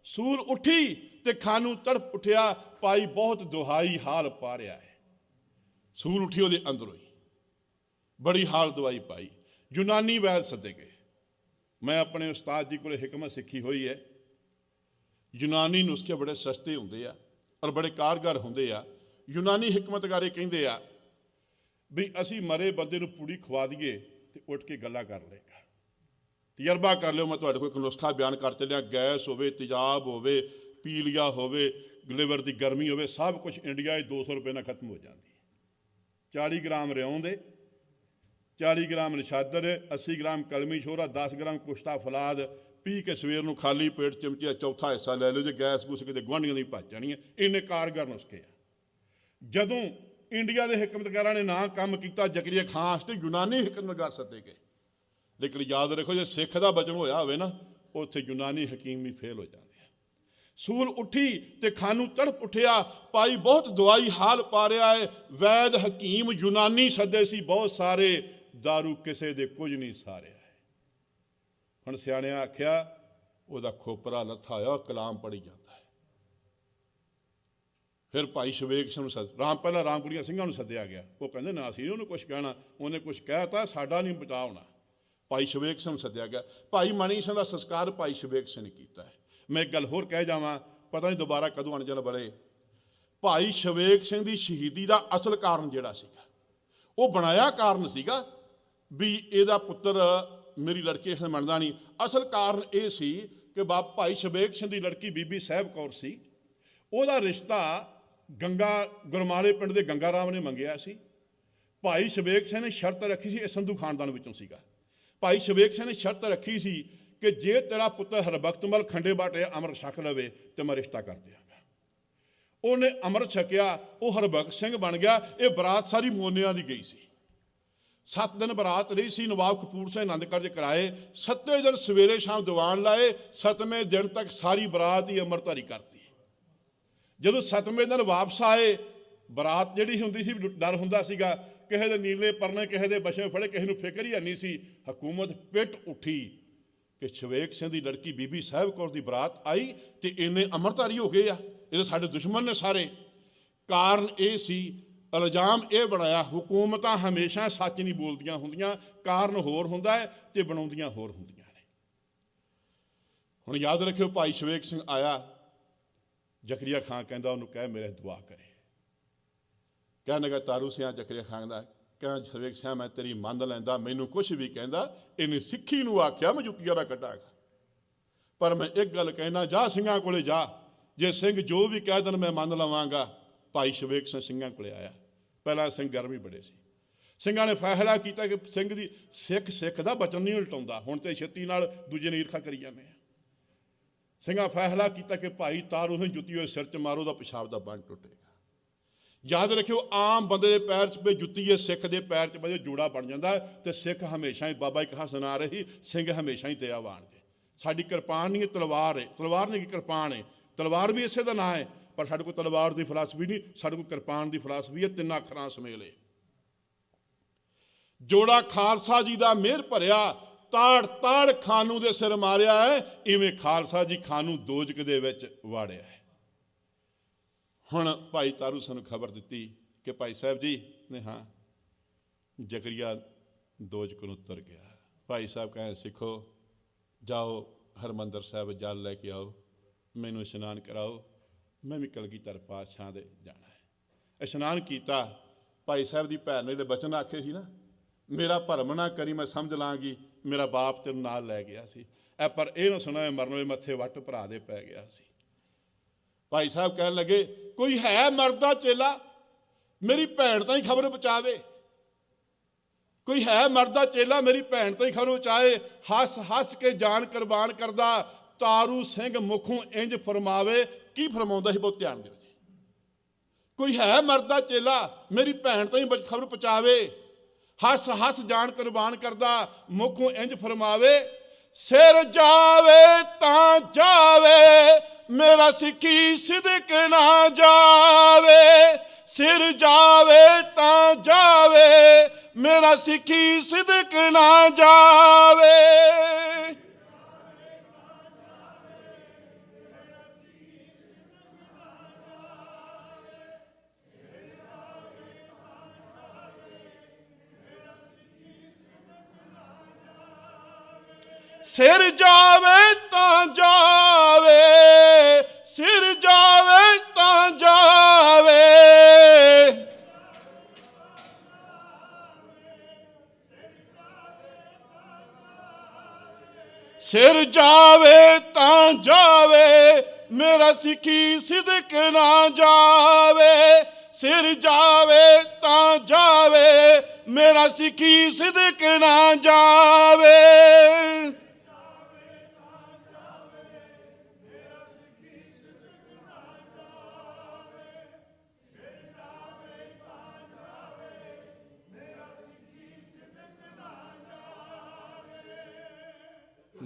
ਸੂਰ ਉੱਠੀ ਤੇ ਖਾਨੂੰ ਤੜਪ ਉੱਠਿਆ, ਭਾਈ ਬਹੁਤ ਦੁਹਾਈ ਹਾਲ ਪਾ ਰਿਹਾ ਹੈ। ਸੂਰ ਉੱਠੀ ਉਹਦੇ ਅੰਦਰੋਂ ਹੀ, ਬੜੀ ਹਾਲ ਦਵਾਈ ਪਾਈ। ਯੂਨਾਨੀ ਵੈਦ ਸੱਦੇ ਗਏ। ਮੈਂ ਆਪਣੇ ਉਸਤਾਦ ਜੀ ਕੋਲ ਹਿਕਮਤ ਸਿੱਖੀ ਹੋਈ ਹੈ। ਯੂਨਾਨੀ ਨੁਸਖੇ ਬੜੇ ਸਸਤੇ ਹੁੰਦੇ ਆ ਔਰ ਬੜੇ ਕਾਰਗਰ ਹੁੰਦੇ ਆ। ਯੂਨਾਨੀ ਹਿਕਮਤਗਾਰੇ ਕਹਿੰਦੇ ਆ ਵੀ ਅਸੀਂ ਮਰੇ ਬੰਦੇ ਨੂੰ ਪੂੜੀ ਖਵਾ ਦਈਏ ਤੇ ਉੱਠ ਕੇ ਗੱਲਾਂ ਕਰ ਲਏਗਾ। ਤਜਰਬਾ ਕਰ ਲਿਓ। ਮੈਂ ਤੁਹਾਡੇ ਕੋਲ ਇੱਕ ਨੁਸਖਾ ਬਿਆਨ ਕਰ ਚੱਲਿਆ। ਗੈਸ ਹੋਵੇ, ਤੇਜ਼ਾਬ ਹੋਵੇ, ਪੀਲੀਆ ਹੋਵੇ, ਲਿਵਰ ਦੀ ਗਰਮੀ ਹੋਵੇ, ਸਭ ਕੁਝ ਇੰਡੀਆ 'ਚ 200 ਰੁਪਏ ਨਾਲ ਖਤਮ ਹੋ ਜਾਂਦੀ। 40 ਗ੍ਰਾਮ ਰਿਉਂ ਦੇ, 40 ਗ੍ਰਾਮ ਨਸ਼ਾਦਰ, 80 ਗ੍ਰਾਮ ਕਲਮੀ ਸ਼ੋਰਾ, 10 ਗ੍ਰਾਮ ਕੁਸ਼ਤਾ ਫਲਾਦ ਪੀ ਕੇ ਸਵੇਰ ਨੂੰ ਖਾਲੀ ਪੇਟ ਚਮਚੀ ਚੌਥਾ ਹਿੱਸਾ ਲੈ ਲਓ। ਜੇ ਗੈਸ ਗੂਸ ਕਿਤੇ ਗੁਆਂਢੀਆਂ ਦੀ ਭੱਜ ਜਾਣੀ ਹੈ। ਇੰਨੇ ਕਾਰਗਰ ਨੁਸਖੇ ਆ। ਜਦੋਂ ਇੰਡੀਆ ਦੇ ਹਿਕਮਤਕਾਰਾਂ ਨੇ ਨਾ ਕੰਮ ਕੀਤਾ, ਜ਼ਕਰੀਆ ਖਾਂ ਵਾਸਤੇ ਯੂਨਾਨੀ ਹਿਕਮਤਕਾਰ ਸੱਦੇ ਗਏ। ਲੇਕਿਨ ਯਾਦ ਰੱਖੋ, ਜੇ ਸਿੱਖ ਦਾ ਬਚਨ ਹੋਇਆ ਹੋਵੇ ਨਾ, ਉੱਥੇ ਯੂਨਾਨੀ ਹਕੀਮ ਵੀ ਫੇਲ ਹੋ ਜਾਂਦੇ ਆ। ਸੂਲ ਉੱਠੀ ਤੇ ਖਾਨੂੰ ਤੜਪ ਉੱਠਿਆ, ਭਾਈ ਬਹੁਤ ਦਵਾਈ ਹਾਲ ਪਾ ਰਿਹਾ ਹੈ। ਵੈਦ ਹਕੀਮ ਯੂਨਾਨੀ ਸੱਦੇ ਸੀ ਬਹੁਤ ਸਾਰੇ, ਦਾਰੂ ਕਿਸੇ ਦੇ ਕੁਝ ਨਹੀਂ ਸਾਰਿਆ। ਹੁਣ ਸਿਆਣਿਆਂ ਆਖਿਆ ਉਹਦਾ ਖੋਪਰਾ ਲੱਥਾ ਹੋਇਆ, ਕਲਾਮ ਪੜ੍ਹੀ ਜਾਂਦਾ ਹੈ। ਫਿਰ ਭਾਈ ਸ਼ਵੇਕ ਸਿੰਘ ਨੂੰ ਪਹਿਲਾਂ ਰਾਮਗੜੀਆਂ ਸਿੰਘਾਂ ਨੂੰ ਸੱਦਿਆ ਗਿਆ। ਉਹ ਕਹਿੰਦੇ ਨਾ ਅਸੀਂ ਉਹਨੂੰ ਕੁਛ ਕਹਿਣਾ, ਉਹਨੇ ਕੁਛ ਕਹਿਤਾ, ਸਾਡਾ ਨਹੀਂ ਬਚਾਅ ਹੋਣਾ। ਭਾਈ ਸ਼ਵੇਕ ਸਿੰਘ ਨੂੰ ਸੱਦਿਆ ਗਿਆ। ਭਾਈ ਮਣੀ ਸਿੰਘ ਦਾ ਸੰਸਕਾਰ ਭਾਈ ਸ਼ਵੇਕ ਸਿੰਘ ਨੇ ਕੀਤਾ ਹੈ। ਮੈਂ ਇੱਕ ਗੱਲ ਹੋਰ ਕਹਿ ਜਾਵਾਂ, ਪਤਾ ਨਹੀਂ ਦੁਬਾਰਾ ਕਦੋਂ ਅਣਜਲ ਬਲੇ। ਭਾਈ ਸ਼ਵੇਕ ਸਿੰਘ ਦੀ ਸ਼ਹੀਦੀ ਦਾ ਅਸਲ ਕਾਰਨ ਜਿਹੜਾ ਸੀਗਾ, ਉਹ ਬਣਾਇਆ ਕਾਰਨ ਸੀਗਾ ਵੀ ਇਹਦਾ ਪੁੱਤਰ ਮੇਰੀ ਲੜਕੀ ਇਸ ਮੰਨਦਾ ਨਹੀਂ। ਅਸਲ ਕਾਰਨ ਇਹ ਸੀ ਕਿ ਭਾਈ ਸ਼ਵੇਕ ਸਿੰਘ ਦੀ ਲੜਕੀ ਬੀਬੀ ਸਾਹਿਬ ਕੌਰ ਸੀ। ਉਹਦਾ ਰਿਸ਼ਤਾ ਗੁਰਮਾਲੇ ਪਿੰਡ ਦੇ ਗੰਗਾ ਰਾਮ ਨੇ ਮੰਗਿਆ ਸੀ। ਭਾਈ ਸ਼ਵੇਕ ਸਿੰਘ ਨੇ ਸ਼ਰਤ ਰੱਖੀ ਸੀ, ਇਹ ਸੰਧੂ ਖਾਨਦਾਨ ਵਿੱਚੋਂ ਸੀਗਾ। ਭਾਈ ਸ਼ਵੇਕ ਸਿੰਘ ਨੇ ਸ਼ਰਤ ਰੱਖੀ ਸੀ ਕਿ ਜੇ ਤੇਰਾ ਪੁੱਤਰ ਹਰਬਖਤਮਲ ਖੰਡੇ ਬਾਟੇ ਅੰਮ੍ਰਿਤ ਛਕ ਲਵੇ ਤੇ ਮੈਂ ਰਿਸ਼ਤਾ ਕਰ ਦਿਆਂਗਾ। ਉਹਨੇ ਅੰਮ੍ਰਿਤ ਛਕਿਆ, ਉਹ ਹਰਬਖਤ ਸਿੰਘ ਬਣ ਗਿਆ। ਇਹ ਬਰਾਤ ਸਾਰੀ ਮੋਨਿਆਂ ਦੀ ਗਈ ਸੀ। 7 ਦਿਨ ਬਰਾਤ ਰਹੀ ਸੀ। ਨਵਾਬ ਕਪੂਰ ਸਿੰਘ ਆਨੰਦ ਕਾਰਜ ਕਰਾਏ। 7ਵੇਂ ਦਿਨ ਸਵੇਰੇ ਸ਼ਾਮ ਦੀਵਾਨ ਲਾਏ। 7ਵੇਂ ਦਿਨ ਤੱਕ ਸਾਰੀ ਬਰਾਤ ਹੀ ਅੰਮ੍ਰਿਤਧਾਰੀ ਕਰਤੀ। ਜਦੋਂ 7ਵੇਂ ਦਿਨ ਵਾਪਸ ਆਏ, ਬਰਾਤ ਜਿਹੜੀ ਹੁੰਦੀ ਸੀ, ਡਰ ਹੁੰਦਾ ਸੀਗਾ ਕਿਸੇ ਦੇ ਨੀਲੇ ਪਰਨੇ, ਕਿਸੇ ਦੇ ਬਸ਼ੇ ਫੜੇ, ਕਿਸੇ ਨੂੰ ਫਿਕਰ ਹੀ ਨਹੀਂ ਸੀ। ਹਕੂਮਤ ਪਿੱਟ ਉੱਠੀ ਕਿ ਸ਼ਵੇਕ ਸਿੰਘ ਦੀ ਲੜਕੀ ਬੀਬੀ ਸਾਹਿਬ ਕੌਰ ਦੀ ਬਰਾਤ ਆਈ ਤੇ ਇੰਨੇ ਅੰਮ੍ਰਿਤਧਾਰੀ ਹੋ ਗਏ ਆ, ਇਹ ਸਾਡੇ ਦੁਸ਼ਮਣ ਨੇ ਸਾਰੇ। ਕਾਰਨ ਇਹ ਸੀ, ਇਲਜ਼ਾਮ ਇਹ ਬਣਾਇਆ, ਹੁਕੂਮਤਾਂ ਹਮੇਸ਼ਾ ਸੱਚ ਨਹੀਂ ਬੋਲਦੀਆਂ ਹੁੰਦੀਆਂ, ਕਾਰਨ ਹੋਰ ਹੁੰਦਾ ਹੈ ਤੇ ਬਣਾਉਂਦੀਆਂ ਹੋਰ ਹੁੰਦੀਆਂ ਨੇ। ਹੁਣ ਯਾਦ ਰੱਖਿਓ, ਭਾਈ ਸ਼ਵੇਕ ਸਿੰਘ ਆਇਆ। ਜ਼ਕਰੀਆ ਖਾਂ ਕਹਿੰਦਾ ਉਹਨੂੰ ਕਹਿ ਮੇਰੇ ਦੁਆ ਕਰੇ। ਕਹਿਣ ਲੱਗਾ ਤਾਰੂ ਸਿਆਂ ਜ਼ਕਰੀਆ ਖਾਂ ਦਾ, ਕਹਿੰਦਾ ਸ਼ਵੇਕ ਸਿੰਘ ਮੈਂ ਤੇਰੀ ਮੰਨ ਲੈਂਦਾ, ਮੈਨੂੰ ਕੁਛ ਵੀ ਕਹਿੰਦਾ, ਇਹਨੇ ਸਿੱਖੀ ਨੂੰ ਆਖਿਆ ਮੈਂ ਜੁੱਤੀਆਂ ਦਾ ਕੱਢਾਂਗਾ। ਪਰ ਮੈਂ ਇੱਕ ਗੱਲ ਕਹਿਣਾ, ਜਾ ਸਿੰਘਾਂ ਕੋਲੇ ਜਾ, ਜੇ ਸਿੰਘ ਜੋ ਵੀ ਕਹਿ ਦੇਣ ਮੈਂ ਮੰਨ ਲਵਾਂਗਾ। ਭਾਈ ਸ਼ਵੇਕ ਸਿੰਘ ਸਿੰਘਾਂ ਕੋਲੇ ਆਇਆ। ਪਹਿਲਾਂ ਸਿੰਘ ਗਰਮੀ ਬੜੇ ਸੀ। ਸਿੰਘਾਂ ਨੇ ਫੈਸਲਾ ਕੀਤਾ ਕਿ ਸਿੱਖ ਦਾ ਬਚਨ ਨਹੀਂ ਉਲਟਾਉਂਦਾ। ਹੁਣ ਤੇ ਛੇਤੀ ਨਾਲ ਦੂਜੇ ਨੇ ਈਰਖਾ ਕਰੀ ਜਾਂਦੇ ਆ। ਸਿੰਘਾਂ ਫੈਸਲਾ ਕੀਤਾ ਕਿ ਭਾਈ ਤਾਰੂ ਨੂੰ ਜੁੱਤੀ ਹੋਏ ਸਿਰ 'ਚ ਮਾਰੋ, ਦਾ ਪਿਸ਼ਾਬ ਦਾ ਬੰਨ ਟੁੱਟੇਗਾ। ਯਾਦ ਰੱਖਿਓ, ਆਮ ਬੰਦੇ ਦੇ ਪੈਰ 'ਚ ਪਏ ਜੁੱਤੀ ਹੈ, ਸਿੱਖ ਦੇ ਪੈਰ 'ਚ ਪਏ ਜੋੜਾ ਬਣ ਜਾਂਦਾ। ਤੇ ਸਿੱਖ ਹਮੇਸ਼ਾ ਹੀ, ਬਾਬਾ ਇੱਕ ਕਹਾ ਸੁਣਾ ਰਹੀ, ਸਿੰਘ ਹਮੇਸ਼ਾ ਹੀ ਦਇਆਵਾਨ ਜੇ। ਸਾਡੀ ਕਿਰਪਾਨ ਨਹੀਂ, ਤਲਵਾਰ ਹੈ। ਤਲਵਾਰ ਨਹੀਂ, ਕਿਰਪਾਨ ਹੈ। ਤਲਵਾਰ ਵੀ ਇਸੇ ਦਾ ਨਾਂ ਹੈ, ਪਰ ਸਾਡੇ ਕੋਲ ਤਲਵਾਰ ਦੀ ਫਿਲਾਸਫੀ ਨਹੀਂ, ਸਾਡੇ ਕੋਲ ਕਿਰਪਾਨ ਦੀ ਫਿਲਾਸਫੀ ਹੈ। 3 ਅੱਖਰਾਂ ਸੁਮੇਲ ਹੈ। ਜੋੜਾ ਖਾਲਸਾ ਜੀ ਦਾ ਮਿਹਰ ਭਰਿਆ, ਤਾੜ ਤਾੜ ਖਾਨੂ ਦੇ ਸਿਰ ਮਾਰਿਆ ਹੈ, ਇਵੇਂ ਖਾਲਸਾ ਜੀ ਖਾਨੂ ਦੋਜਕ ਦੇ ਵਿੱਚ ਵਾੜਿਆ ਹੈ। ਹੁਣ ਭਾਈ ਤਾਰੂ ਸਾਨੂੰ ਖਬਰ ਦਿੱਤੀ ਕਿ ਭਾਈ ਸਾਹਿਬ ਜੀ ਨੇ ਹਾਂ ਜ਼ਕਰੀਆ ਦੋਜਕ ਨੂੰ ਤੁਰ ਗਿਆ। ਭਾਈ ਸਾਹਿਬ ਕਹਿੰਦੇ ਸਿੱਖੋ ਜਾਓ ਹਰਿਮੰਦਰ ਸਾਹਿਬ ਜਲ ਲੈ ਕੇ ਆਓ, ਮੈਨੂੰ ਇਸ਼ਨਾਨ ਕਰਾਓ, ਮੈਂ ਵੀ ਕਲਗੀਧਰ ਪਾਤਸ਼ਾਹ ਦੇ ਜਾਣਾ ਹੈ। ਇਸ਼ਨਾਨ ਕੀਤਾ। ਭਾਈ ਸਾਹਿਬ ਦੀ ਭੈਣ ਨੇ ਜਿਹੜੇ ਬਚਨ ਆਖੇ ਸੀ ਨਾ, ਮੇਰਾ ਭਰਮ ਨਾ ਕਰੀ ਮੈਂ ਸਮਝ ਲਾਂਗੀ, ਮੇਰਾ ਬਾਪ ਤੈਨੂੰ ਨਾਲ ਲੈ ਗਿਆ ਸੀ, ਪਰ ਇਹ ਨਾ ਸੁਣਾ ਮਰਨ ਵੇਲੇ ਮੱਥੇ ਵੱਟ ਭਰਾ ਦੇ ਪੈ ਗਿਆ ਸੀ। ਭਾਈ ਸਾਹਿਬ ਕਹਿਣ ਲੱਗੇ ਕੋਈ ਹੈ ਮਰਦ ਦਾ ਚੇਲਾ ਮੇਰੀ ਭੈਣ ਤਾਂ ਹੀ ਖਬਰ ਪਹੁੰਚਾਵੇ, ਕੋਈ ਹੈ ਮਰਦ ਦਾ ਚੇਲਾ ਮੇਰੀ ਭੈਣ ਤਾਂ ਹੀ ਖਬਰ ਪਹੁੰਚਾਏ। ਹੱਸ ਹੱਸ ਕੇ ਜਾਨ ਕੁਰਬਾਨ ਕਰਦਾ ਤਾਰੂ ਸਿੰਘ ਮੁਖੋਂ ਇੰਜ ਫਰਮਾਵੇ। ਕੀ ਫਰਮਾਉਂਦਾ ਸੀ ਬਹੁਤ ਧਿਆਨ ਦਿਓ ਜੀ। ਕੋਈ ਹੈ ਮਰਦ ਦਾ ਚੇਲਾ ਮੇਰੀ ਭੈਣ ਤਾਂ ਹੀ ਖਬਰ ਪਹੁੰਚਾਵੇ, ਹੱਸ ਹੱਸ ਜਾਨ ਕੁਰਬਾਨ ਕਰਦਾ ਮੁਖੋਂ ਇੰਜ ਫਰਮਾਵੇ। ਸਿਰ ਜਾਵੇ ਤਾਂ ਜਾਵੇ ਮੇਰਾ ਸਿੱਖੀ ਸਿਦਕ ਨਾ ਜਾਵੇ, ਸਿਰ ਜਾਵੇ ਤਾਂ ਜਾਵੇ ਮੇਰਾ ਸਿੱਖੀ ਸਿਦਕ ਨਾ ਜਾਵੇ। ਸਿਰ ਜਾਵੇ ਤਾਂ ਜਾਵੇ, ਸਿਰ ਜਾਵੇ ਤਾਂ ਜਾਵੇ, ਸਿਰ ਜਾਵੇ ਤਾਂ ਜਾਵੇ ਮੇਰਾ ਸਿੱਖੀ ਸਿਦਕ ਨਾ ਜਾਵੇ, ਸਿਰ ਜਾਵੇ ਤਾਂ ਜਾਵੇ ਮੇਰਾ ਸਿੱਖੀ ਸਿਦਕ ਨਾ ਜਾਵੇ।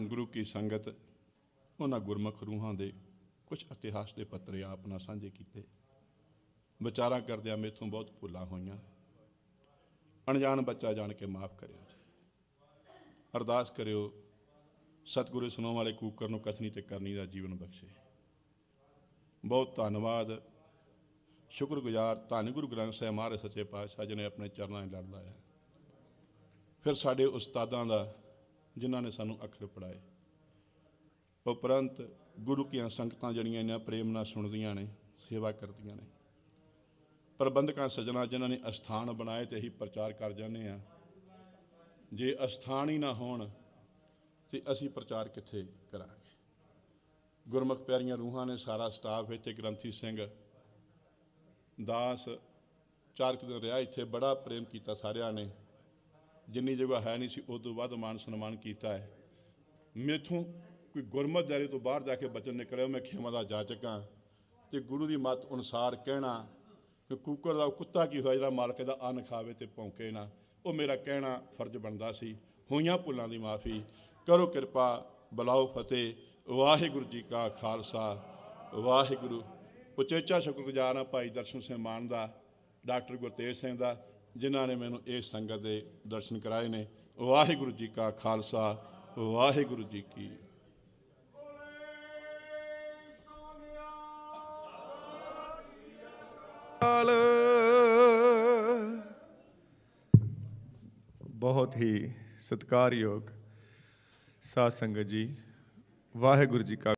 ਗੁਰੂ ਕੀ ਸੰਗਤ ਉਹਨਾਂ ਗੁਰਮੁਖ ਰੂਹਾਂ ਦੇ ਕੁਝ ਇਤਿਹਾਸ ਦੇ ਪੱਤਰ ਆਪ ਨਾਲ ਸਾਂਝੇ ਕੀਤੇ। ਵਿਚਾਰਾਂ ਕਰਦਿਆਂ ਮੇਥੋਂ ਬਹੁਤ ਭੁੱਲਾਂ ਹੋਈਆਂ, ਅਣਜਾਣ ਬੱਚਾ ਜਾਣ ਕੇ ਮਾਫ਼ ਕਰਿਓ ਜੀ। ਅਰਦਾਸ ਕਰਿਓ ਸਤਿਗੁਰੂ ਸੁਣਾਉਣ ਵਾਲੇ ਕੂਕਰ ਨੂੰ ਕਥਨੀ ਤੇ ਕਰਨੀ ਦਾ ਜੀਵਨ ਬਖਸ਼ੇ। ਬਹੁਤ ਧੰਨਵਾਦ, ਸ਼ੁਕਰਗੁਜ਼ਾਰ ਧੰਨ ਗੁਰੂ ਗ੍ਰੰਥ ਸਾਹਿਬ ਮਹਾਰਾਜ ਸੱਚੇ ਪਾਤਸ਼ਾਹ ਜੀ ਨੇ ਆਪਣੇ ਚਰਨਾਂ 'ਚ ਲੜ ਲਾਇਆ। ਫਿਰ ਸਾਡੇ ਉਸਤਾਦਾਂ ਦਾ ਜਿਨ੍ਹਾਂ ਨੇ ਸਾਨੂੰ ਅੱਖਰ ਪੜ੍ਹਾਏ। ਉਪਰੰਤ ਗੁਰੂ ਕੀਆਂ ਸੰਗਤਾਂ ਜਿਹੜੀਆਂ ਇਹਨਾਂ ਪ੍ਰੇਮ ਨਾਲ ਸੁਣਦੀਆਂ ਨੇ, ਸੇਵਾ ਕਰਦੀਆਂ ਨੇ। ਪ੍ਰਬੰਧਕਾਂ ਸੱਜਣਾ ਜਿਨ੍ਹਾਂ ਨੇ ਅਸਥਾਨ ਬਣਾਏ ਤੇ ਅਸੀਂ ਪ੍ਰਚਾਰ ਕਰ ਜਾਂਦੇ ਹਾਂ। ਜੇ ਅਸਥਾਨ ਹੀ ਨਾ ਹੋਣ ਤੇ ਅਸੀਂ ਪ੍ਰਚਾਰ ਕਿੱਥੇ ਕਰਾਂਗੇ। ਗੁਰਮੁਖ ਪਿਆਰੀਆਂ ਰੂਹਾਂ ਨੇ, ਸਾਰਾ ਸਟਾਫ ਇੱਥੇ, ਗ੍ਰੰਥੀ ਸਿੰਘ ਦਾਸ 4 ਦਿਨ ਰਿਹਾ ਇੱਥੇ, ਬੜਾ ਪ੍ਰੇਮ ਕੀਤਾ ਸਾਰਿਆਂ ਨੇ। ਜਿੰਨੀ ਜਗ੍ਹਾ ਹੈ ਨਹੀਂ ਸੀ ਉਸ ਤੋਂ ਵੱਧ ਮਾਨ ਸਨਮਾਨ ਕੀਤਾ ਹੈ। ਮੈਥੋਂ ਕੋਈ ਗੁਰਮਤਿ ਦਾਇਰੇ ਤੋਂ ਬਾਹਰ ਜਾ ਕੇ ਬਚਨ ਨਿਕਲਿਆ, ਮੈਂ ਖੇਮਾ ਦਾ ਜਾਚਕ ਹਾਂ ਅਤੇ ਗੁਰੂ ਦੀ ਮੱਤ ਅਨੁਸਾਰ ਕਹਿਣਾ ਕਿ ਕੂਕਰ ਦਾ ਕੁੱਤਾ ਕੀ ਹੋਇਆ ਜਿਹੜਾ ਮਾਲਕ ਦਾ ਅੰਨ ਖਾਵੇ ਅਤੇ ਭੌਂਕੇ ਨਾ, ਉਹ ਮੇਰਾ ਕਹਿਣਾ ਫਰਜ਼ ਬਣਦਾ ਸੀ। ਹੋਈਆਂ ਭੁੱਲਾਂ ਦੀ ਮਾਫੀ ਕਰੋ ਕਿਰਪਾ, ਬੁਲਾਓ ਫਤਿਹ। ਵਾਹਿਗੁਰੂ ਜੀ ਕਾ ਖਾਲਸਾ, ਵਾਹਿਗੁਰੂ। ਉਚੇਚਾ ਸ਼ੁਕਰਗੁਜ਼ਾਰ ਹਾਂ ਭਾਈ ਦਰਸ਼ਨ ਸਿੰਘ ਮਾਨ ਦਾ, ਡਾਕਟਰ ਗੁਰਤੇਜ ਸਿੰਘ ਦਾ, ਜਿਨ੍ਹਾਂ ਨੇ ਮੈਨੂੰ ਇਸ ਸੰਗਤ ਦੇ ਦਰਸ਼ਨ ਕਰਾਏ ਨੇ। ਵਾਹਿਗੁਰੂ ਜੀ ਕਾ ਖਾਲਸਾ, ਵਾਹਿਗੁਰੂ ਜੀ ਕੀ। ਬਹੁਤ ਹੀ ਸਤਿਕਾਰਯੋਗ ਸਾਧ ਸੰਗਤ ਜੀ, ਵਾਹਿਗੁਰੂ ਜੀ ਕਾ